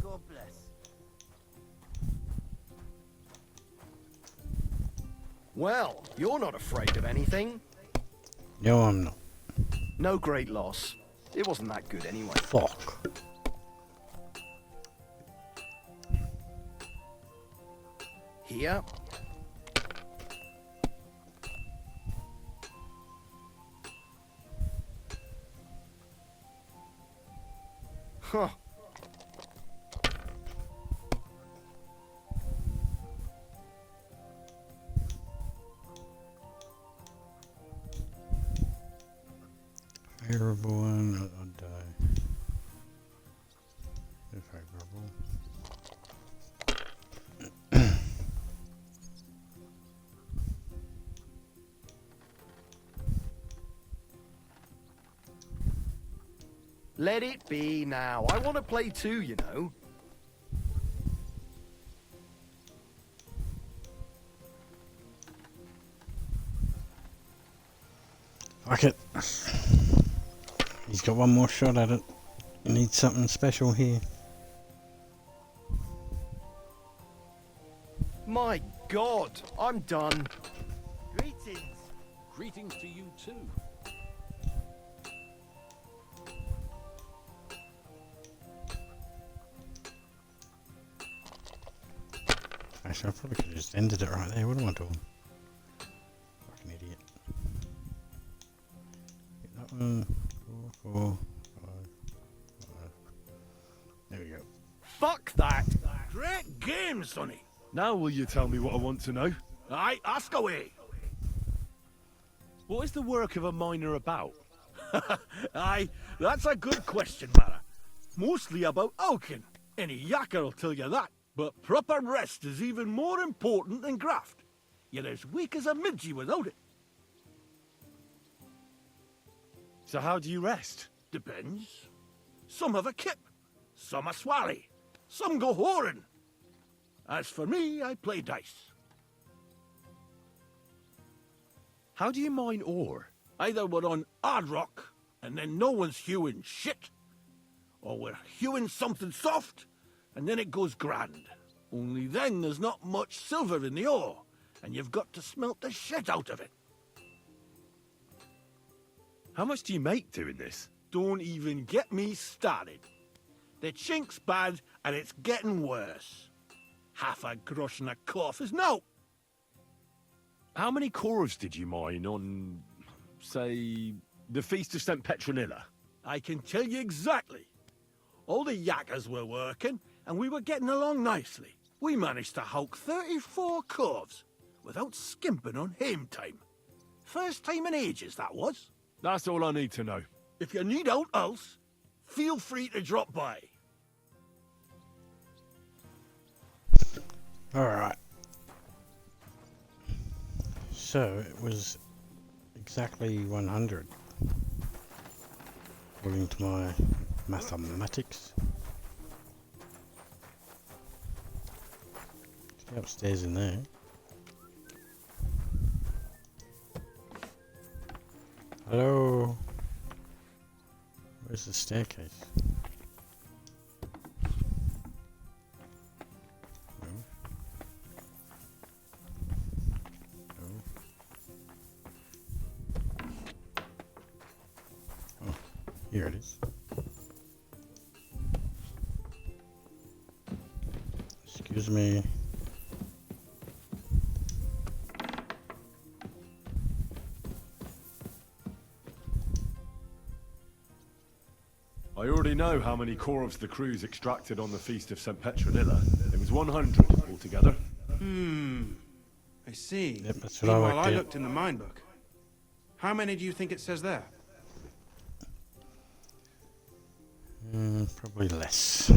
God bless. Well, you're not afraid of anything. No, I'm not. No great loss. It wasn't that good anyway. Fuck. Here. Huh. Favorable one, I'll die. Favorable. Let it be now. I want to play too, you know. Fuck it. He's got one more shot at it. He needs something special here. My God, I'm done. Greetings. Greetings to you too. Actually, I probably could have just ended it right there. What am I doing? Fucking idiot. Get that one. 4, 4. that? Great game, sonny. Now will you tell me what I want to know? Aye, ask away. What is the work of a miner about? Aye, that's a good question, Mara. Mostly about Alkin. Any yakker'll tell you that. But proper rest is even more important than graft. You're as weak as a midgie without it. So how do you rest? Depends. Some have a kip, some a swally, some go whoring. As for me, I play dice. How do you mine ore? Either we're on hard rock, and then no one's hewing shit, or we're hewing something soft, and then it goes grand. Only then there's not much silver in the ore, and you've got to smelt the shit out of it. How much do you make doing this? Don't even get me started. The chink's bad, and it's getting worse. Half a grosh and a cough is no. How many corves did you mine on, say, the Feast of St. Petronilla? I can tell you exactly. All the yakkers were working, and we were getting along nicely. We managed to hulk 34 corves, without skimping on hame time. First time in ages, that was. That's all I need to know. If you need out else, feel free to drop by. Alright. So, it was exactly 100. According to my mathematics. Let's go upstairs in there. Hello? Where's the staircase? No. No. Oh, here it is. Excuse me. I already know how many corves the crews extracted on the Feast of St. Petronilla. It was 100 altogether. I see. Yep, that's what I Meanwhile, worked I out. looked in the mine book. How many do you think it says there? Probably less.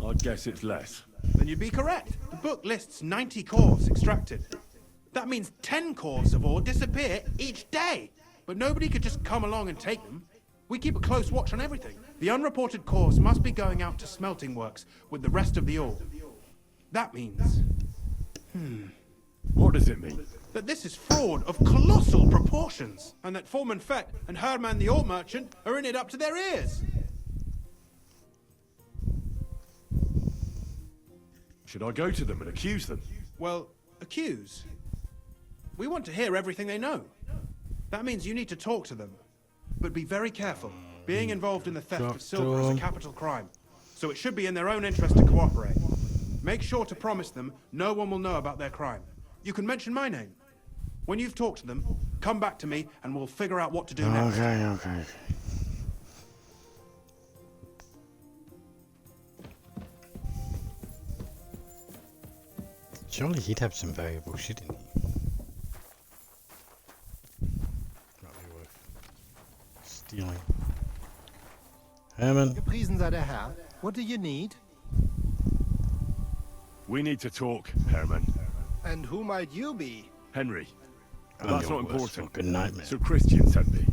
I'd guess it's less. Then you'd be correct. The book lists 90 corves extracted. That means 10 corves of ore disappear each day. But nobody could just come along and take them. We keep a close watch on everything. The unreported corves must be going out to smelting works with the rest of the ore. That means What does it mean? that this is fraud of colossal proportions, and that Foreman Fett and Herman the ore merchant are in it up to their ears. Should I go to them and accuse them? Well, accuse. We want to hear everything they know. That means you need to talk to them. But be very careful. Being involved in the theft of silver is a capital crime, so it should be in their own interest to cooperate. Make sure to promise them no one will know about their crime. You can mention my name. When you've talked to them, come back to me and we'll figure out what to do next. Okay. Surely he'd have some valuable shit in here. Might be worth stealing. Herman, Gepriesen sei der Herr. What do you need? We need to talk, Herman. And who might you be? Henry. But I'm that's your not worst important. fucking nightmare. Sir Christian sent me.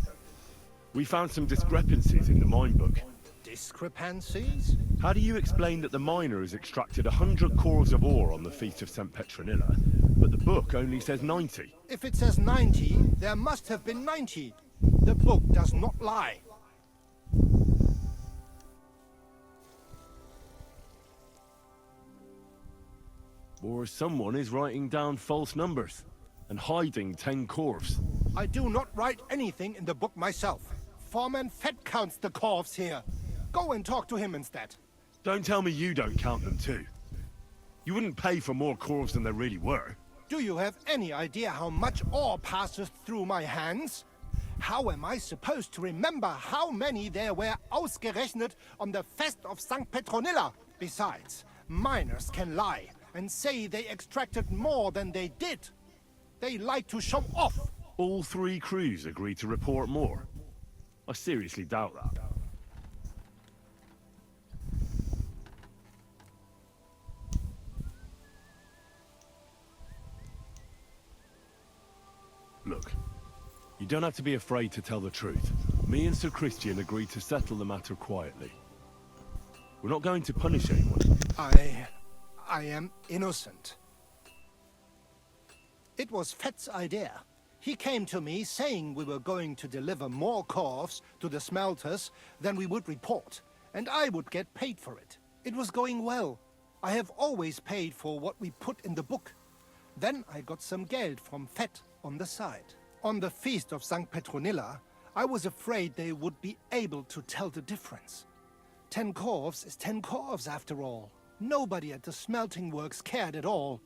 We found some discrepancies in the mine book. Discrepancies? How do you explain that the miner has extracted 100 cores of ore on the Feast of St. Petronilla, but the book only says 90? If it says 90, there must have been 90. The book does not lie. Or someone is writing down false numbers and hiding 10 corves. I do not write anything in the book myself. Foreman Fett counts the corves here. Go and talk to him instead. Don't tell me you don't count them too. You wouldn't pay for more corves than there really were. Do you have any idea how much ore passes through my hands? How am I supposed to remember how many there were ausgerechnet on the Fest of St. Petronilla? Besides, Miners can lie and say they extracted more than they did. They like to show off. All 3 crews agreed to report more. I seriously doubt that. Look, you don't have to be afraid to tell the truth. Me and Sir Christian agreed to settle the matter quietly. We're not going to punish anyone. I am innocent. It was Fett's idea. He came to me saying we were going to deliver more corves to the smelters than we would report, and I would get paid for it. It was going well. I have always paid for what we put in the book. Then I got some geld from Fett on the side. On the feast of St. Petronilla, I was afraid they would be able to tell the difference. 10 corves is 10 corves after all. Nobody at the smelting works cared at all.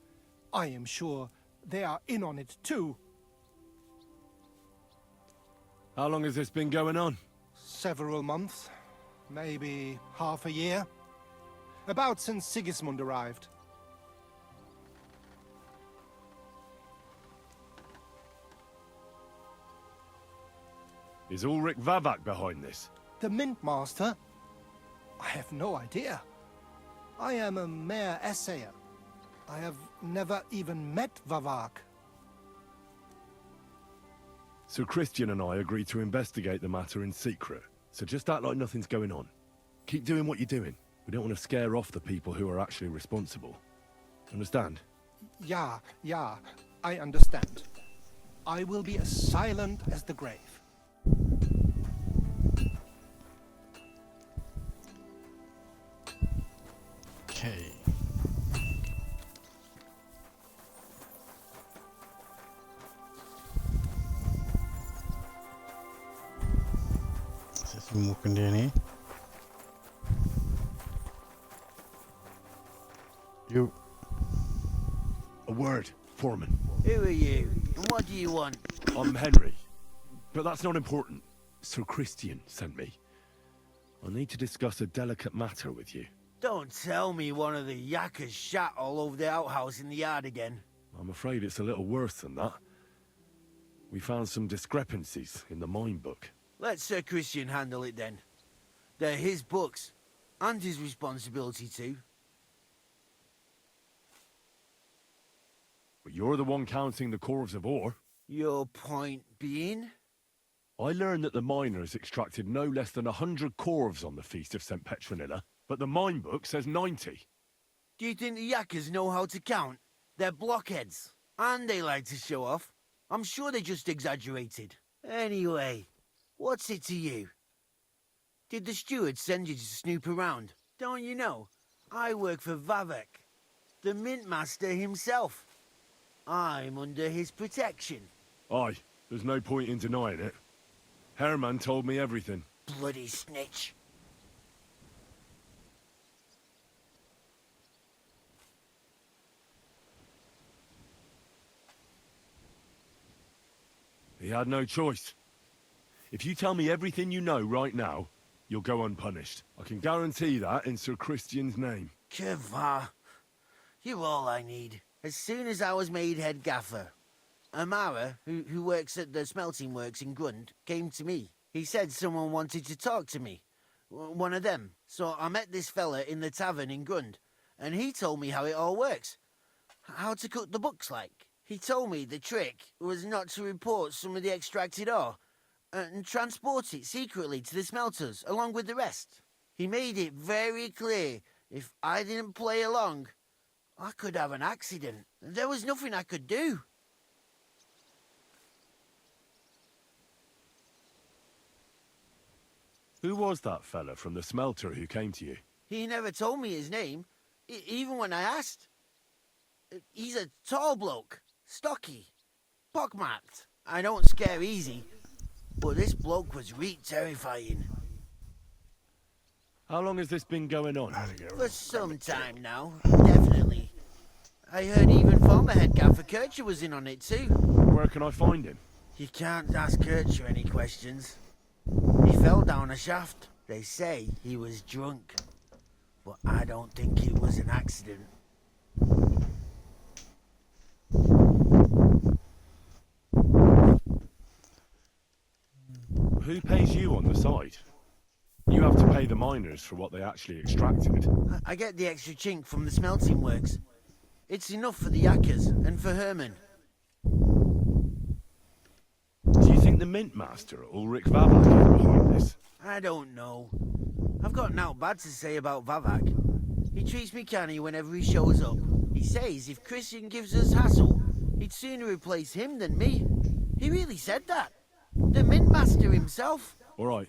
I am sure they are in on it too. How long has this been going on? Several months. Maybe half a year. About since Sigismund arrived. Is Ulrich Vavak behind this? The Mint Master? I have no idea. I am a mere assayer. I have never even met Vavak. Sir Christian and I agreed to investigate the matter in secret, so just act like nothing's going on. Keep doing what you're doing. We don't want to scare off the people who are actually responsible. Understand? Yeah, I understand. I will be as silent as the grave. Okay. There's some walking down here. You. A word, Foreman. Who are you? And what do you want? I'm Henry. But that's not important. Sir Christian sent me. I need to discuss a delicate matter with you. Don't tell me one of the yakkers shat all over the outhouse in the yard again. I'm afraid it's a little worse than that. We found some discrepancies in the mine book. Let Sir Christian handle it then. They're his books, and his responsibility too. But you're the one counting the corves of ore. Your point being? I learned that the miners extracted no less than 100 corves on the Feast of St. Petronilla, but the mine book says 90. Do you think the yakkers know how to count? They're blockheads, and they like to show off. I'm sure they just exaggerated. Anyway, what's it to you? Did the steward send you to snoop around? Don't you know? I work for Vavek, the mint master himself. I'm under his protection. Aye, there's no point in denying it. Herman told me everything. Bloody snitch. He had no choice. If you tell me everything you know right now, you'll go unpunished. I can guarantee that in Sir Christian's name. Keva, you're all I need. As soon as I was made head gaffer, Amara, who works at the smelting works in Grund, came to me. He said someone wanted to talk to me. One of them. So I met this fella in the tavern in Grund, and he told me how it all works. How to cut the books like. He told me the trick was not to report some of the extracted ore, and transport it secretly to the smelters, along with the rest. He made it very clear if I didn't play along, I could have an accident. There was nothing I could do. Who was that fella from the smelter who came to you? He never told me his name, even when I asked. He's a tall bloke, stocky, pockmarked. I don't scare easy, but this bloke was terrifying. How long has this been going on? For some time now, definitely. I heard even former head gaffer Kircher was in on it too. Where can I find him? You can't ask Kircher any questions. He fell down a shaft. They say he was drunk. but I don't think it was an accident. Who pays you on the side? You have to pay the miners for what they actually extracted. I get the extra chink from the smelting works. It's enough for the Yakkers and for Herman. Do you think the Mint Master, Ulrich Vavak, is behind this? I don't know. I've got naught bad to say about Vavak. He treats me canny whenever he shows up. He says if Christian gives us hassle, he'd sooner replace him than me. He really said that. The Mint Master himself. All right.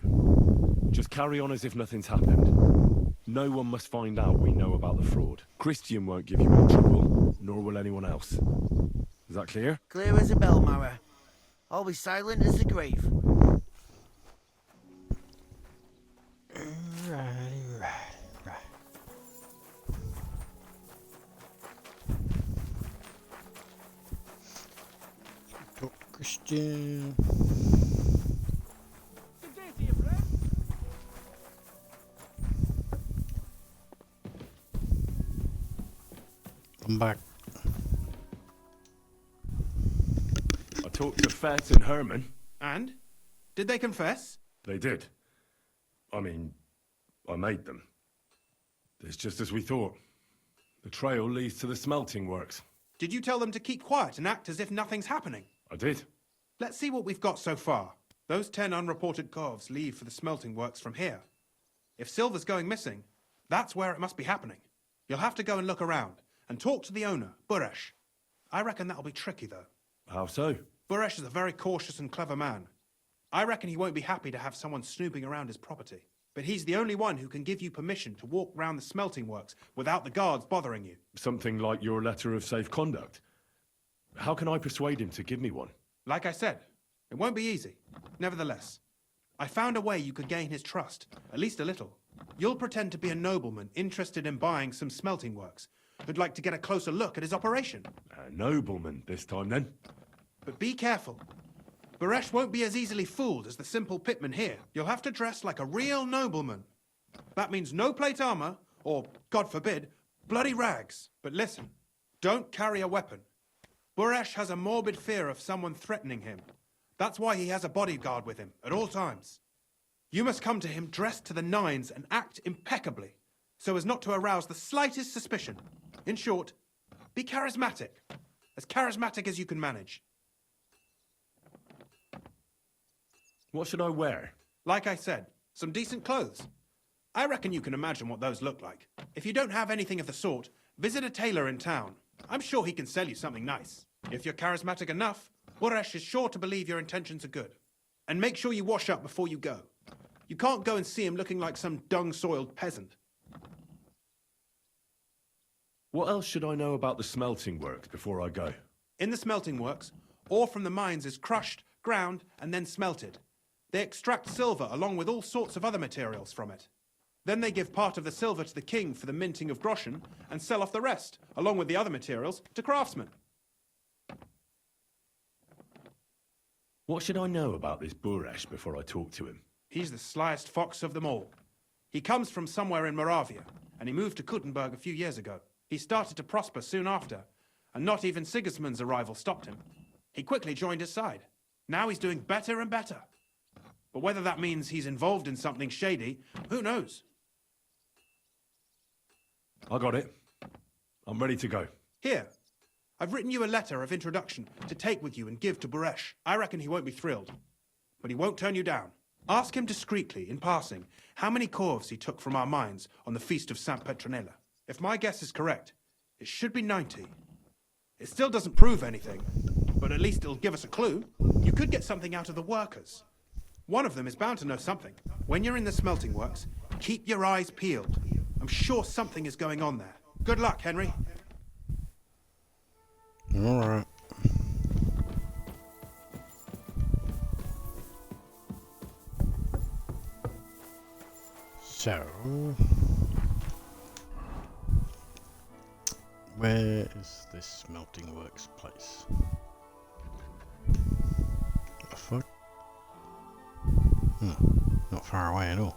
Just carry on as if nothing's happened. No one must find out we know about the fraud. Christian won't give you any trouble, nor will anyone else. Is that clear? Clear as a bell, Mara. I'll be silent as the grave. Right. Talk to Christian. Good day to you, friend. I'm back. I talked to Fett and Herman. And? Did they confess? They did. I mean, I made them. It's just as we thought. The trail leads to the smelting works. Did you tell them to keep quiet and act as if nothing's happening? I did. Let's see what we've got so far. Those 10 unreported corves leave for the smelting works from here. If silver's going missing, that's where it must be happening. You'll have to go and look around and talk to the owner, Buresh. I reckon that'll be tricky, though. How so? Buresh is a very cautious and clever man. I reckon he won't be happy to have someone snooping around his property. But he's the only one who can give you permission to walk round the smelting works without the guards bothering you. Something like your letter of safe conduct. How can I persuade him to give me one? Like I said, it won't be easy. Nevertheless, I found a way you could gain his trust, at least a little. You'll pretend to be a nobleman interested in buying some smelting works, who'd like to get a closer look at his operation. A nobleman this time, then? But be careful. Buresh won't be as easily fooled as the simple pitman here. You'll have to dress like a real nobleman. That means no plate armor, or, God forbid, bloody rags. But listen, don't carry a weapon. Buresh has a morbid fear of someone threatening him. That's why he has a bodyguard with him at all times. You must come to him dressed to the nines and act impeccably, so as not to arouse the slightest suspicion. In short, be charismatic as you can manage. What should I wear? Like I said, some decent clothes. I reckon you can imagine what those look like. If you don't have anything of the sort, visit a tailor in town. I'm sure he can sell you something nice. If you're charismatic enough, Buresh is sure to believe your intentions are good. And make sure you wash up before you go. You can't go and see him looking like some dung-soiled peasant. What else should I know about the smelting works before I go? In the smelting works, ore from the mines is crushed, ground, and then smelted. They extract silver along with all sorts of other materials from it. Then they give part of the silver to the king for the minting of groschen and sell off the rest, along with the other materials, to craftsmen. What should I know about this Buresh before I talk to him? He's the slyest fox of them all. He comes from somewhere in Moravia, and he moved to Kuttenberg a few years ago. He started to prosper soon after, and not even Sigismund's arrival stopped him. He quickly joined his side. Now he's doing better and better. But whether that means he's involved in something shady, who knows? I got it. I'm ready to go. Here, I've written you a letter of introduction to take with you and give to Buresh. I reckon he won't be thrilled, but he won't turn you down. Ask him discreetly, in passing, how many corves he took from our mines on the feast of Saint Petronilla. If my guess is correct, it should be 90. It still doesn't prove anything, but at least it'll give us a clue. You could get something out of the workers. One of them is bound to know something. When you're in the smelting works, keep your eyes peeled. I'm sure something is going on there. Good luck, Henry. All right. So, where is this smelting works place? What the fuck? Not far away at all.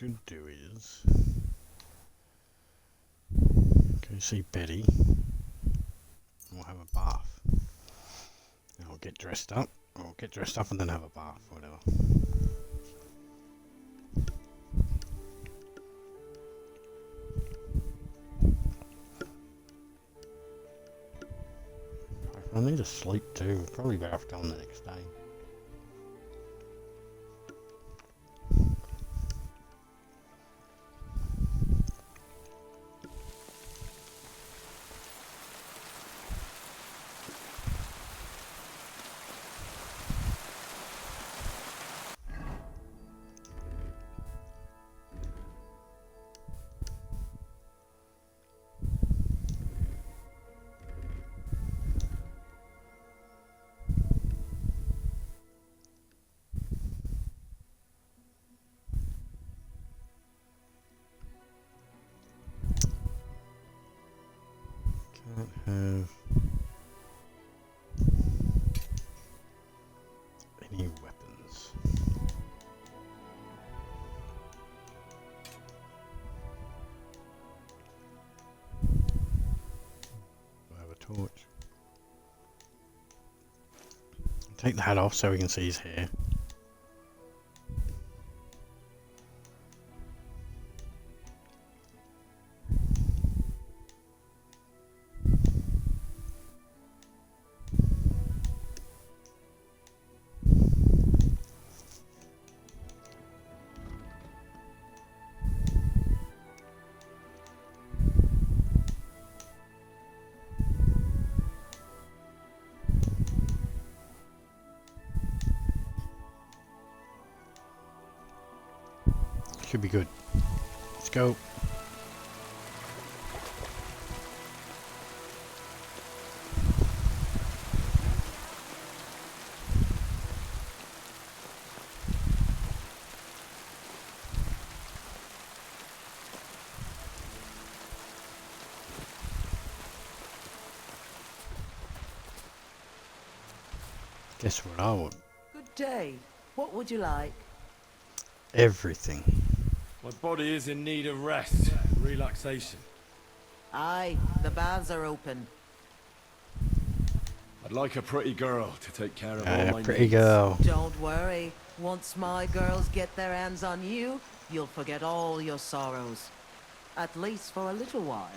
should do is go see Betty. We'll have a bath. And I'll get dressed up. Or get dressed up and then have a bath, whatever. I need to sleep too. Probably better off going the next day. Can't have any weapons. I have a torch. Take the hat off so we can see his hair. Should be good. Let's go. Guess what I want? Good day. What would you like? Everything. My body is in need of rest, relaxation. Aye, the baths are open. I'd like a pretty girl to take care of all my Pretty needs. girl. Don't worry. Once my girls get their hands on you, you'll forget all your sorrows. At least for a little while.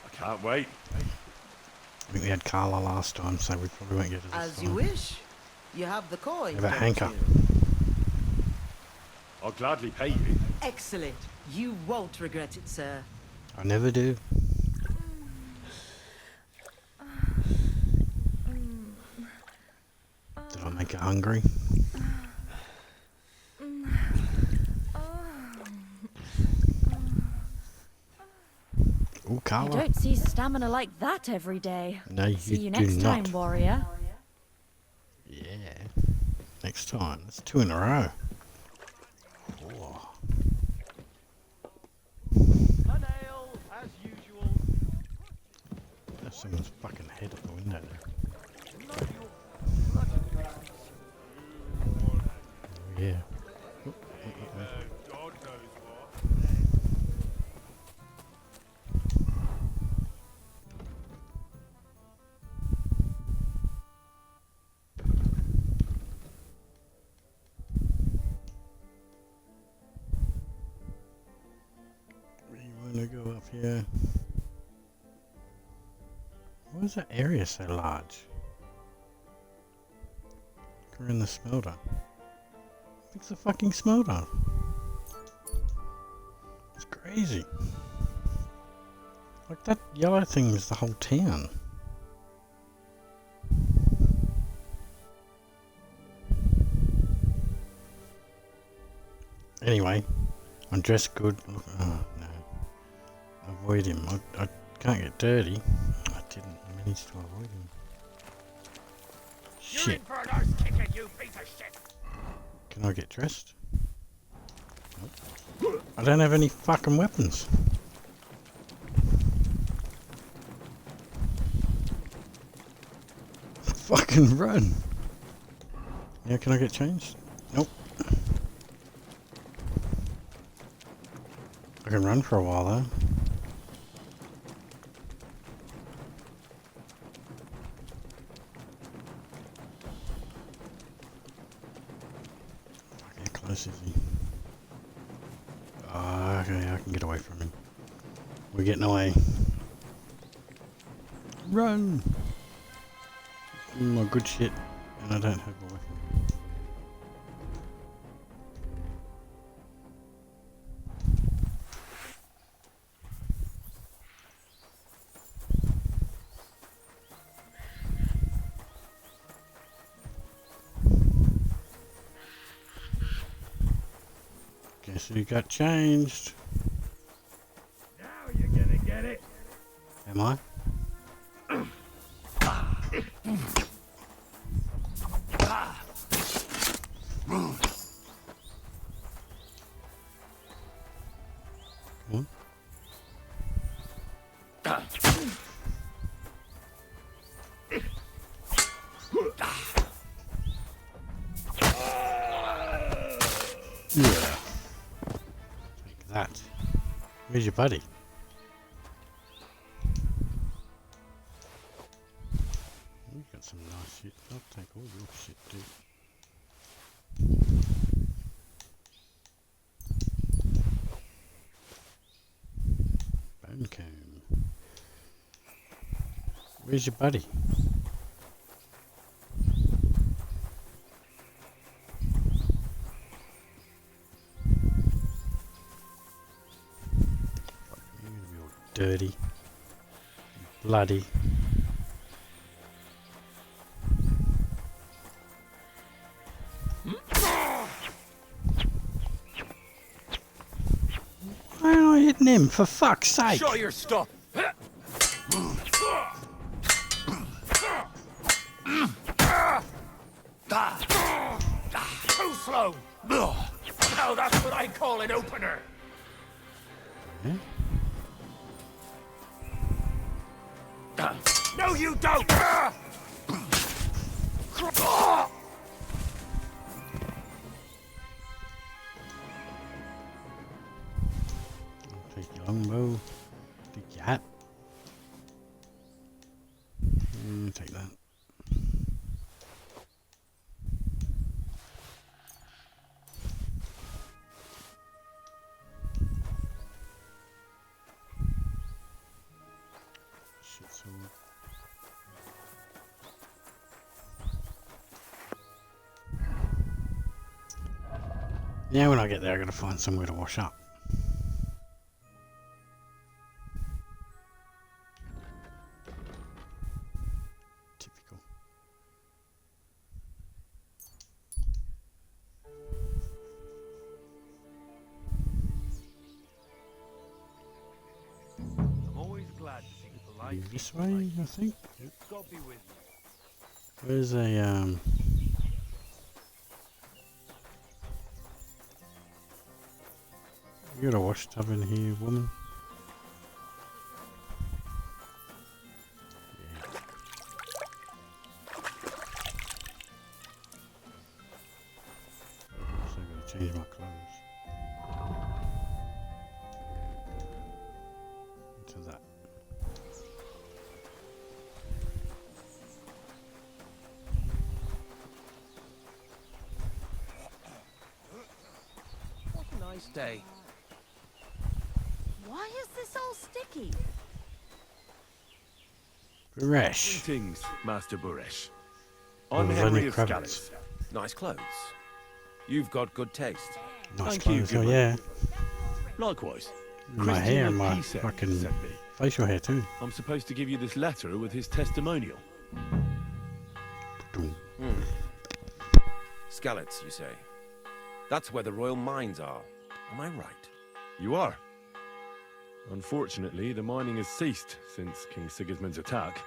I can't wait. I think we had Carla last time, so we probably won't get it this As time. you wish. You have the coin. Have a don't hanker. you? I'll gladly pay you. Excellent. You won't regret it, sir. I never do. Did I make her hungry? Oh, You Carla. don't see stamina like that every day. No, See you you do next not. time, warrior. Yeah. Next time. That's 2 in a row. Oh. As usual. There's someone's fucking head at the window there. Oh, yeah. We want to go up here. Why is that area so large? We're in the smelter. Fix the fucking smelter. It's crazy. Like that yellow thing is the whole town. Anyway, I'm dressed good. Look, oh no. Avoid him. I can't get dirty. I didn't manage to avoid him. You're Shit. in for an arse kicking, you piece of shit! Can I get dressed? Nope. I don't have any fucking weapons. Fucking run. Yeah, can I get changed? Nope. I can run for a while though. Fuck, how close is he? Oh, okay, I can get away from him. We're getting away. Run! Good shit. And I don't have a weapon. Guess who got changed? Now you're gonna get it. Am I? Come on. Yeah. Take that. Where's your buddy? You've got some nice shit. I'll take all your shit, dude. Bone comb. Where's your buddy? You're gonna be all dirty, bloody. Why am I hitting him? For fuck's sake! Show your stuff. Too slow! Now that's what I call an opener! Yeah? No, you don't! Take your longbow. Take your hat. Take that. Shit sword. Yeah, when I get there, I gotta find somewhere to wash up. Typical. I'm always glad to see people like This way, I think. God be with you. Where's a You got a wash tub in here, woman? Yeah. So I gotta change my clothes. Into that. What a nice day. Why is this all sticky? Fresh. Greetings, Master Buresh. Oh, I'm there's Henry only of credits. Scallis. Nice clothes. You've got good taste. Nice Thank you, clothes, oh good yeah. Likewise. My Christian hair, of my Pisek fucking sent me. facial hair too. I'm supposed to give you this letter with his testimonial. Boom. Skallets, you say? That's where the royal mines are. Am I right? You are. Unfortunately, the mining has ceased since King Sigismund's attack.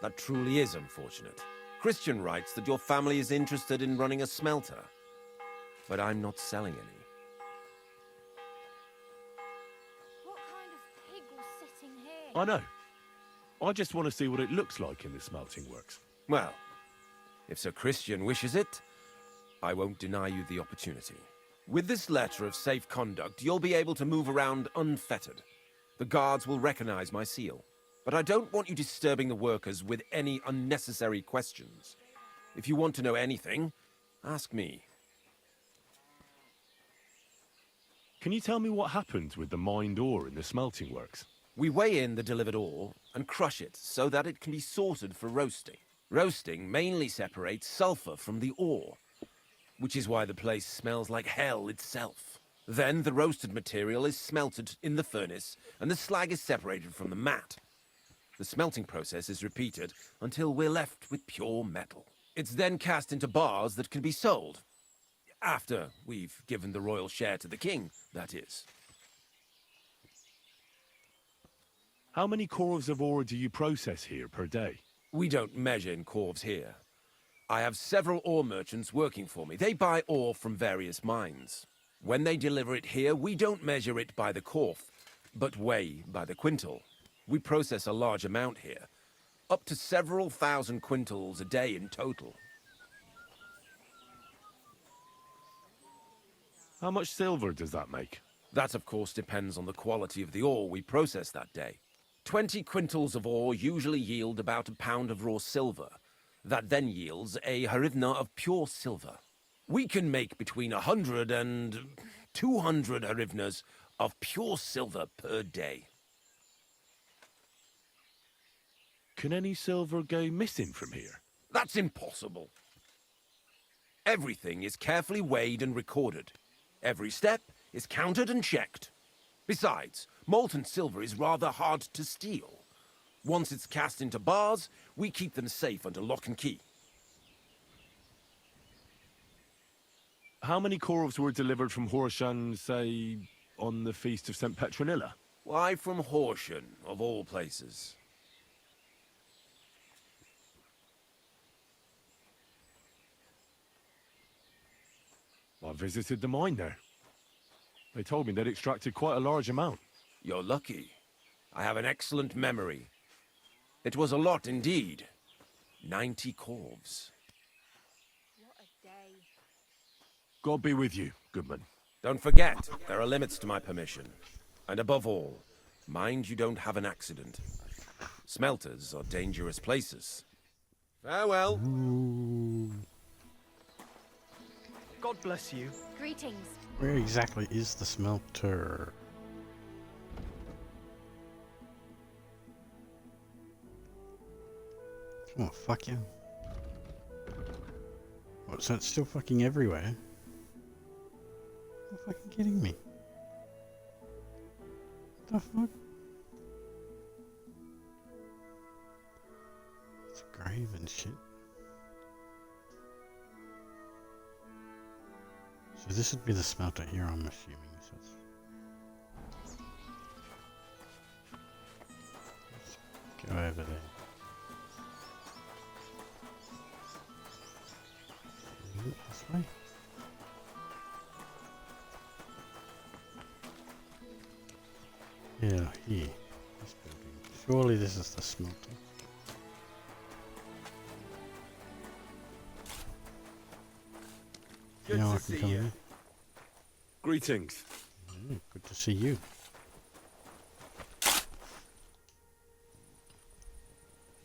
That truly is unfortunate. Christian writes that your family is interested in running a smelter. But I'm not selling any. What kind of pig was sitting here? I know. I just want to see what it looks like in the smelting works. Well, if Sir Christian wishes it, I won't deny you the opportunity. With this letter of safe conduct, you'll be able to move around unfettered. The guards will recognize my seal. But I don't want you disturbing the workers with any unnecessary questions. If you want to know anything, ask me. Can you tell me what happens with the mined ore in the smelting works? We weigh in the delivered ore and crush it so that it can be sorted for roasting. Roasting mainly separates sulfur from the ore, which is why the place smells like hell itself. Then the roasted material is smelted in the furnace and the slag is separated from the matte. The smelting process is repeated until we're left with pure metal. It's then cast into bars that can be sold. After we've given the royal share to the king, that is. How many corves of ore do you process here per day? We don't measure in corves here. I have several ore merchants working for me. They buy ore from various mines. When they deliver it here, we don't measure it by the corf, but weigh by the quintal. We process a large amount here, up to several thousand quintals a day in total. How much silver does that make? That, of course, depends on the quality of the ore we process that day. 20 quintals of ore usually yield about a pound of raw silver. That then yields a hryvnia of pure silver. We can make between 100 and 200 hryvnias of pure silver per day. Can any silver go missing from here? That's impossible. Everything is carefully weighed and recorded. Every step is counted and checked. Besides, molten silver is rather hard to steal. Once it's cast into bars, we keep them safe under lock and key. How many corves were delivered from Horsham, say, on the Feast of St. Petronilla? Why from Horsham, of all places? I visited the mine there. They told me they'd extracted quite a large amount. You're lucky. I have an excellent memory. It was a lot indeed. 90 corves. What a day. God be with you, Goodman. Don't forget, there are limits to my permission. And above all, mind you don't have an accident. Smelters are dangerous places. Farewell. God bless you. Greetings. Where exactly is the smelter? Oh, fuck yeah. What, so it's still fucking everywhere? You're fucking kidding me. What the fuck? It's a grave and shit. So this would be the smelter here, I'm assuming. So let's go over there. This way. Yeah, here. This building. Surely this is the smelter. Good Now to I can see come you. in. Greetings. Good to see you.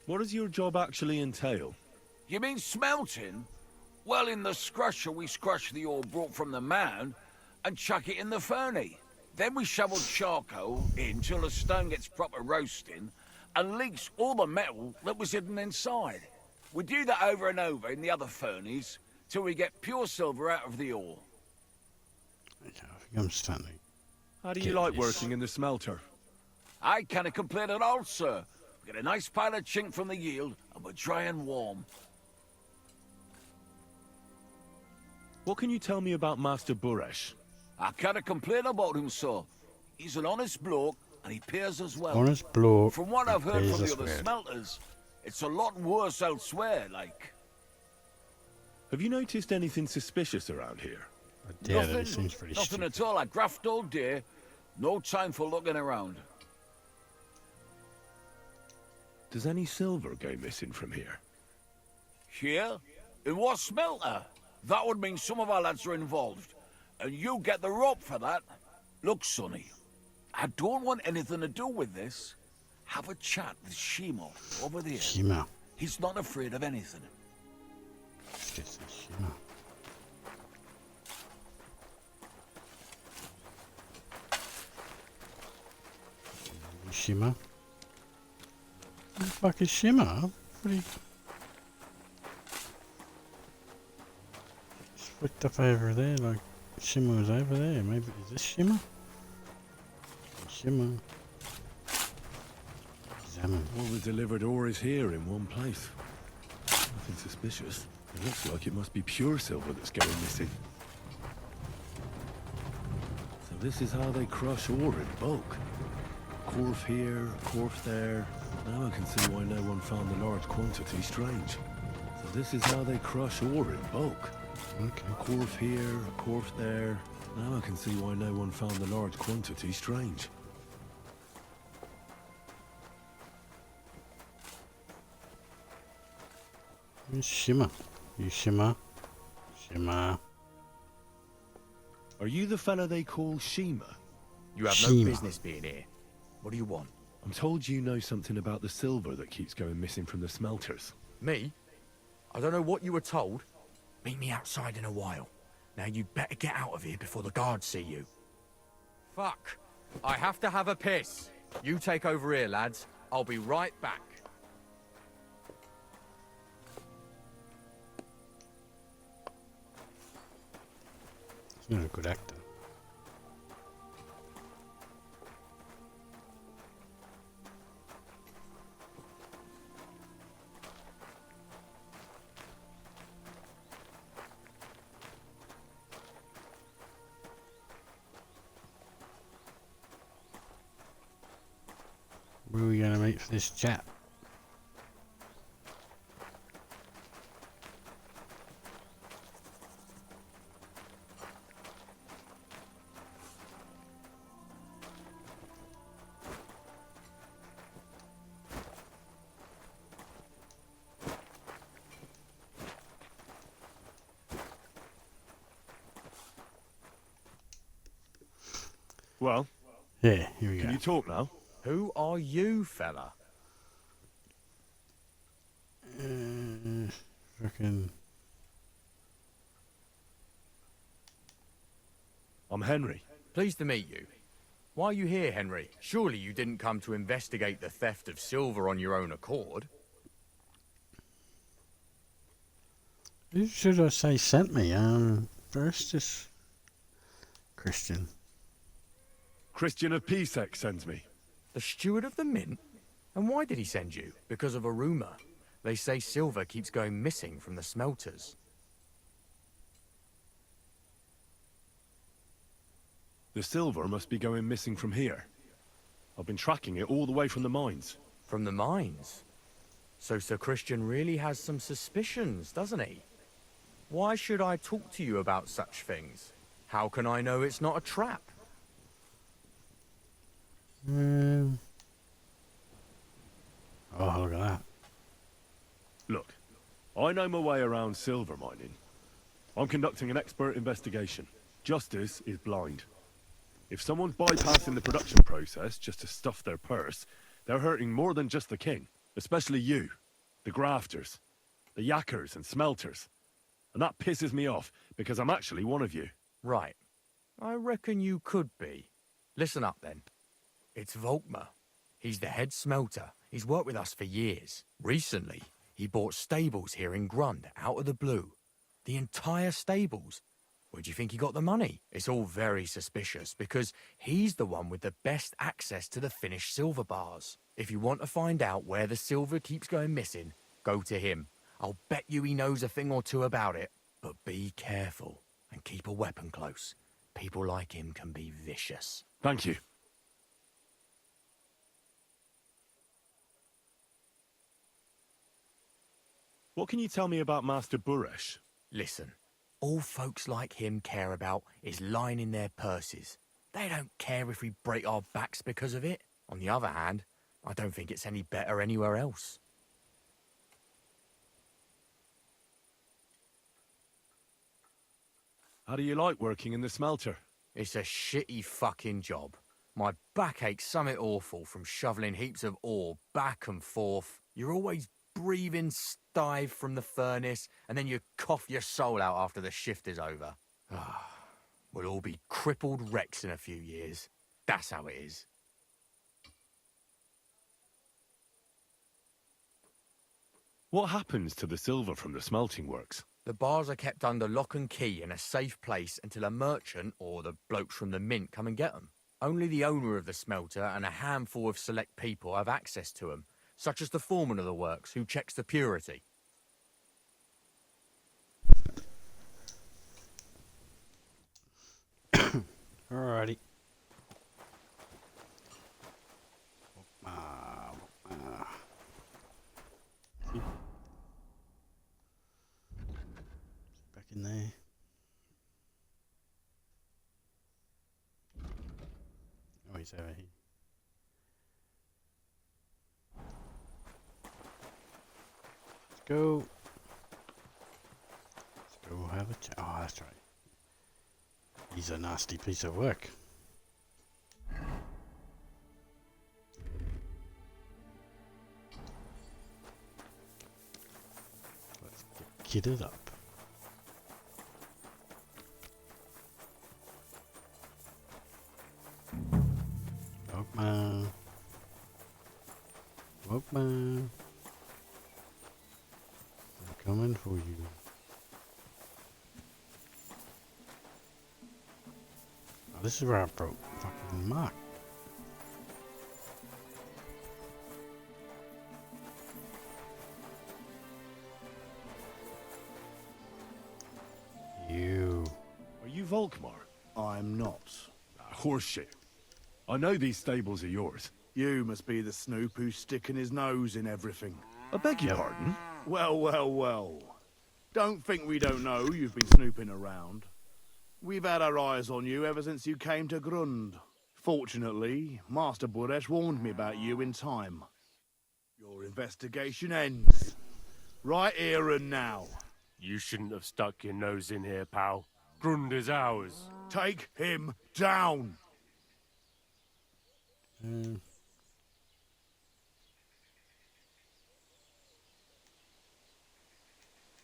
What does your job actually entail? You mean smelting? Well, in the scrusher, we scrush the ore brought from the mound and chuck it in the furnace. Then we shovel charcoal in till the stone gets proper roasting and leaks all the metal that was hidden inside. We do that over and over in the other furnace till we get pure silver out of the ore. Okay, I think I'm standing. How do you like working in the smelter? I can't complain at all, sir. We get a nice pile of chink from the yield and we're dry and warm. What can you tell me about Master Buresh? I can't complain about him, sir. He's an honest bloke and he pays us well. Honest bloke. From what I've heard pays from the us other well. smelters, it's a lot worse elsewhere, like. Have you noticed anything suspicious around here? I doubt it. It seems pretty Nothing stupid. at all. I graft all day. No time for looking around. Does any silver go missing from here? Here? In what smelter? That would mean some of our lads are involved. and you get the rope for that. Look, Sonny, I don't want anything to do with this. Have a chat with Shimo over there. Shimo. He's not afraid of anything. Shimo. Shimo? Who the fuck is Shimo? What are you... It's flicked up over there, like Shimo's over there. Maybe, is this Shimo? Shimo. Examine. All the delivered ore is here in one place. Nothing suspicious. It looks like it must be pure silver that's going missing. So this is how they crush ore in bulk. Corf here, corf there. Now I can see why no one found the large quantity strange. So this is how they crush ore in bulk. Okay. Corf here, corf there. Now I can see why no one found the large quantity strange. Where's Shima? You Shima? Shima. Are you the fella they call Shima? You have Shima. no business being here. What do you want? I'm told you know something about the silver that keeps going missing from the smelters. Me? I don't know what you were told. Meet me outside in a while. Now you better get out of here before the guards see you. Fuck. I have to have a piss. You take over here, lads. I'll be right back. He's not a good actor. Where are we going to meet for this chat? Well, yeah, here we go. Can you talk now? Who are you, fella? Fucking. I'm Henry. Pleased to meet you. Why are you here, Henry? Surely you didn't come to investigate the theft of silver on your own accord. Who should I say sent me? First is Christian. Christian of Pisek sends me. The steward of the mint? And why did he send you? Because of a rumor. They say silver keeps going missing from the smelters. The silver must be going missing from here. I've been tracking it all the way from the mines. From the mines? So Sir Christian really has some suspicions, doesn't he? Why should I talk to you about such things? How can I know it's not a trap? Oh, look at that. Look, I know my way around silver mining. I'm conducting an expert investigation. Justice is blind. If someone's bypassing the production process just to stuff their purse, they're hurting more than just the king. Especially you, the grafters, the yackers and smelters. And that pisses me off, because I'm actually one of you. Right. I reckon you could be. Listen up, then. It's Volkmar. He's the head smelter. He's worked with us for years. Recently, he bought stables here in Grund, out of the blue. The entire stables. Where do you think he got the money? It's all very suspicious, because he's the one with the best access to the finished silver bars. If you want to find out where the silver keeps going missing, go to him. I'll bet you he knows a thing or two about it. But be careful, and keep a weapon close. People like him can be vicious. Thank you. What can you tell me about Master Buresh? Listen, all folks like him care about is lining their purses. They don't care if we break our backs because of it. On the other hand, I don't think it's any better anywhere else. How do you like working in the smelter? It's a shitty fucking job. My back aches something awful from shoveling heaps of ore back and forth. You're always breathing stive from the furnace, and then you cough your soul out after the shift is over. We'll all be crippled wrecks in a few years. That's how it is. What happens to the silver from the smelting works? The bars are kept under lock and key in a safe place until a merchant or the blokes from the mint come and get them. Only the owner of the smelter and a handful of select people have access to them, such as the foreman of the works, who checks the purity. Alrighty. Back in there. Oh, he's over here. Let's go. Let's go have a chat. Oh, that's right. He's a nasty piece of work. Let's get kitted up. Walkman. Walkman. I'm coming for you. Oh, this is where I broke fucking Mark. You. Are you Volkmar? I'm not. Horseshit. I know these stables are yours. You must be the snoop who's sticking his nose in everything. I beg your pardon? Well, well, well. Don't think we don't know you've been snooping around. We've had our eyes on you ever since you came to Grund. Fortunately, Master Buresh warned me about you in time. Your investigation ends. Right here and now. You shouldn't have stuck your nose in here, pal. Grund is ours. Take him down!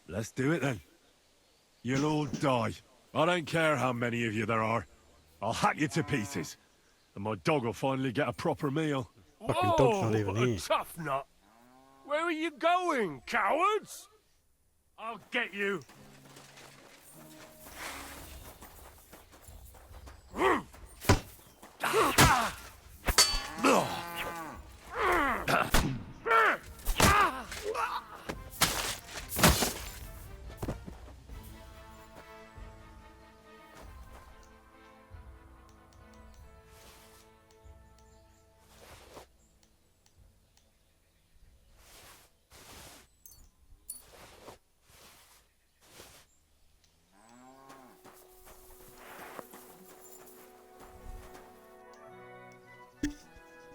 Let's do it then. You'll all die. I don't care how many of you there are. I'll hack you to pieces. And my dog will finally get a proper meal. Fucking dog's not even a here. tough nut. Where are you going, cowards? I'll get you.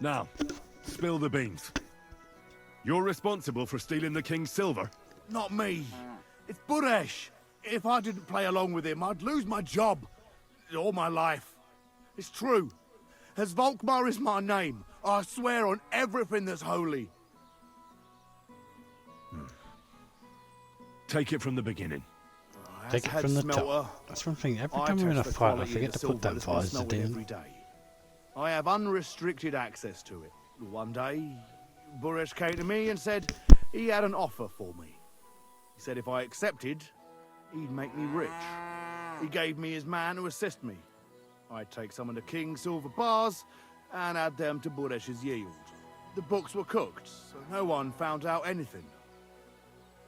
Now, spill the beans. You're responsible for stealing the king's silver? Not me. It's Buresh. If I didn't play along with him, I'd lose my job. All my life. It's true. As Volkmar is my name, I swear on everything that's holy. Take it from the beginning. Take it from the top. That's one thing. Every time we're in a fight, I forget to put that fires to down. I have unrestricted access to it. One day, Buresh came to me and said he had an offer for me. He said if I accepted, he'd make me rich. He gave me his man to assist me. I'd take some of the king's silver bars and add them to Buresh's yield. The books were cooked, so no one found out anything.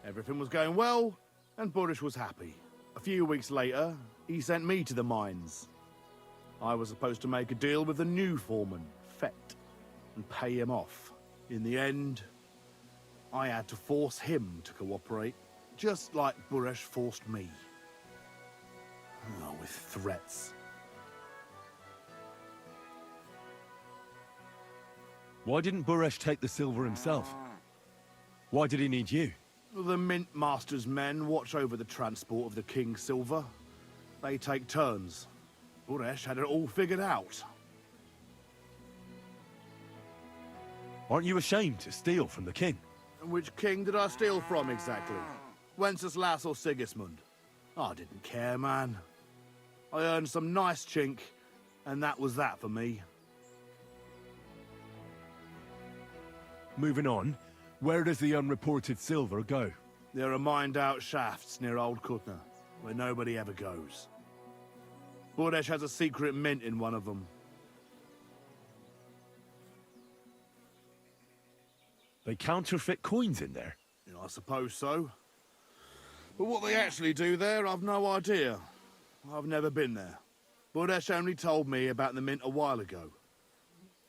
Everything was going well, and Buresh was happy. A few weeks later, he sent me to the mines. I was supposed to make a deal with the new foreman, Fett, and pay him off. In the end, I had to force him to cooperate, just like Buresh forced me. Oh, with threats. Why didn't Buresh take the silver himself? Why did he need you? The Mint Master's men watch over the transport of the king's silver. They take turns. Buresh had it all figured out. Aren't you ashamed to steal from the king? And which king did I steal from exactly? Wenceslas or Sigismund? I didn't care, man. I earned some nice chink, and that was that for me. Moving on, where does the unreported silver go? There are mined-out shafts near Old Kutna, where nobody ever goes. Buresh has a secret mint in one of them. They counterfeit coins in there? I suppose so. But what they actually do there, I've no idea. I've never been there. Buresh only told me about the mint a while ago.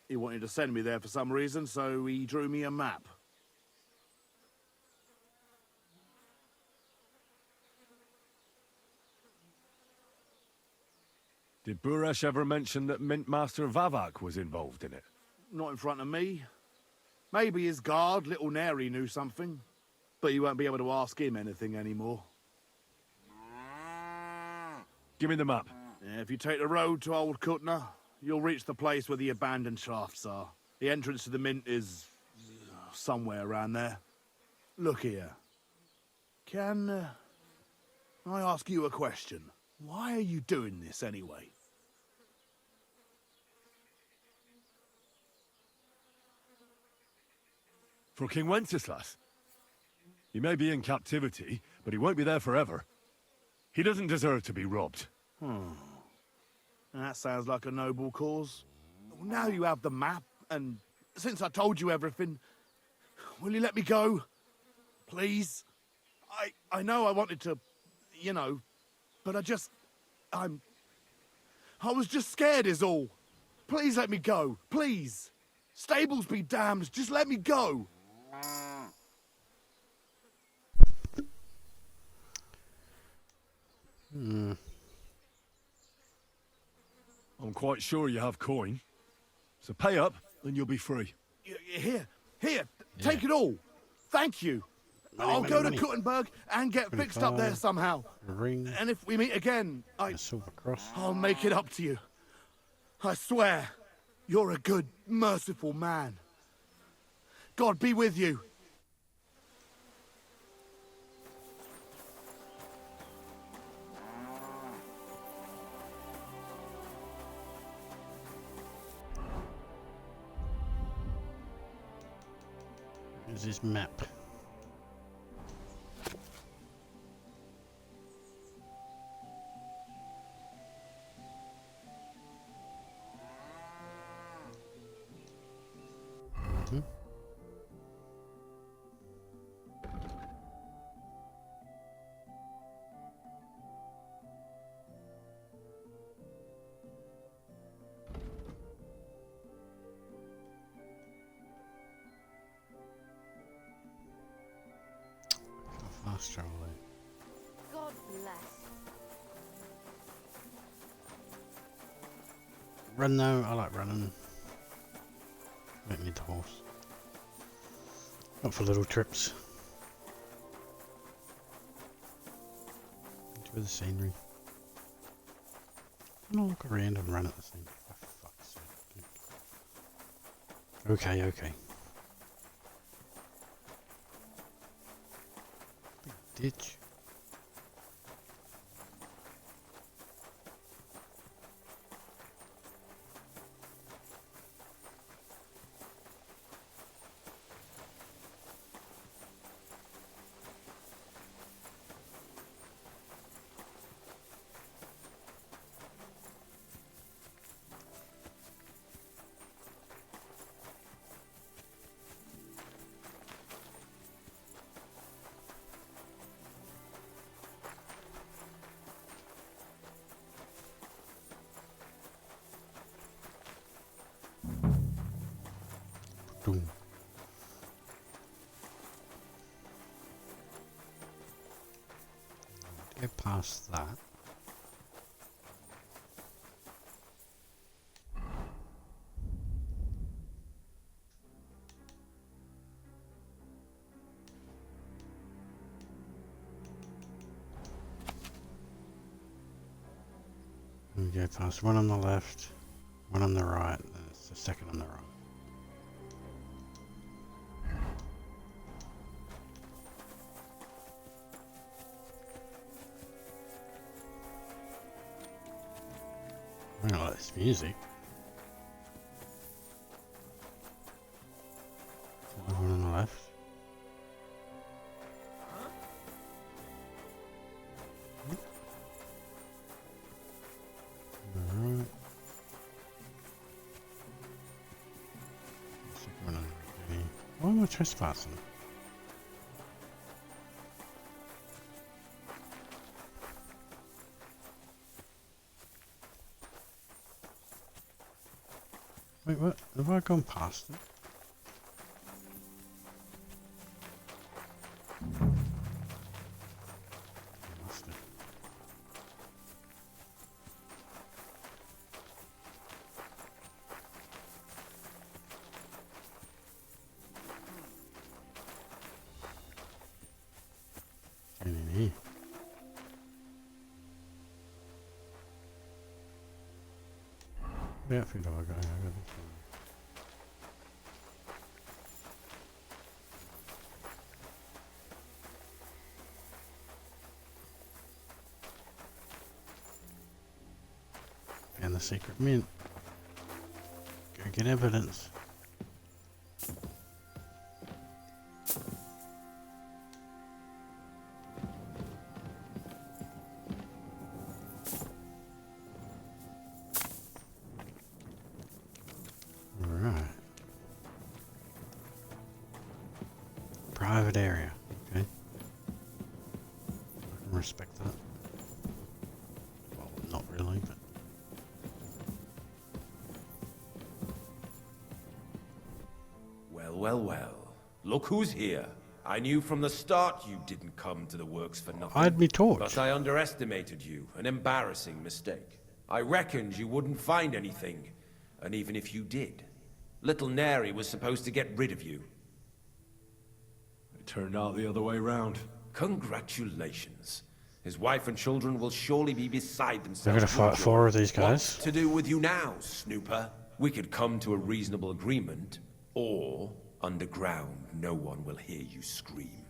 He wanted to send me there for some reason, so he drew me a map. Did Buresh ever mention that Mint Master Vavak was involved in it? Not in front of me. Maybe his guard, Little Neri, knew something. But you won't be able to ask him anything anymore. Give me the map. Yeah, if you take the road to Old Kutna, you'll reach the place where the abandoned shafts are. The entrance to the mint is somewhere around there. Look here. Can I ask you a question? Why are you doing this anyway? For King Wenceslas? He may be in captivity, but he won't be there forever. He doesn't deserve to be robbed. That sounds like a noble cause. Well, now you have the map, and since I told you everything, will you let me go? Please? I know I wanted to, you know, but I was just scared is all. Please let me go, please. Stables be damned, just let me go. I'm quite sure you have coin. So pay up, and you'll be free. Here, take it all. Thank you. I'll go to Kuttenberg and get fixed up there somehow. Ring. And if we meet again, A silver cross. I'll make it up to you. I swear, you're a good, merciful man. God be with you. Here's his map. Fast travel there. God bless. Run though, I like running. Don't need the horse. Not for little trips. Enjoy the scenery. I'll look around and run at the same time. For fuck's sake. Okay. Big ditch. Boom. Go past that. You go past one on the left, one on the right, and it's the second on the right. I don't like this music. One on the left. Alright. Why am I trespassing? Wait, what? Have I gone past it? Lost it. Get in here. What outfit have I got? I got this one. And the secret mint. Go get evidence. Alright. Private area. Okay. I can respect that. Well, not really, but. Well. Look who's here. I knew from the start you didn't come to the works for nothing. I had me torch. But I underestimated you. An embarrassing mistake. I reckoned you wouldn't find anything. And even if you did, little Neri was supposed to get rid of you. It turned out the other way round. Congratulations. His wife and children will surely be beside themselves. They're gonna fight with joy. 4 of these guys. What's to do with you now, snooper? We could come to a reasonable agreement, or underground, no one will hear you scream.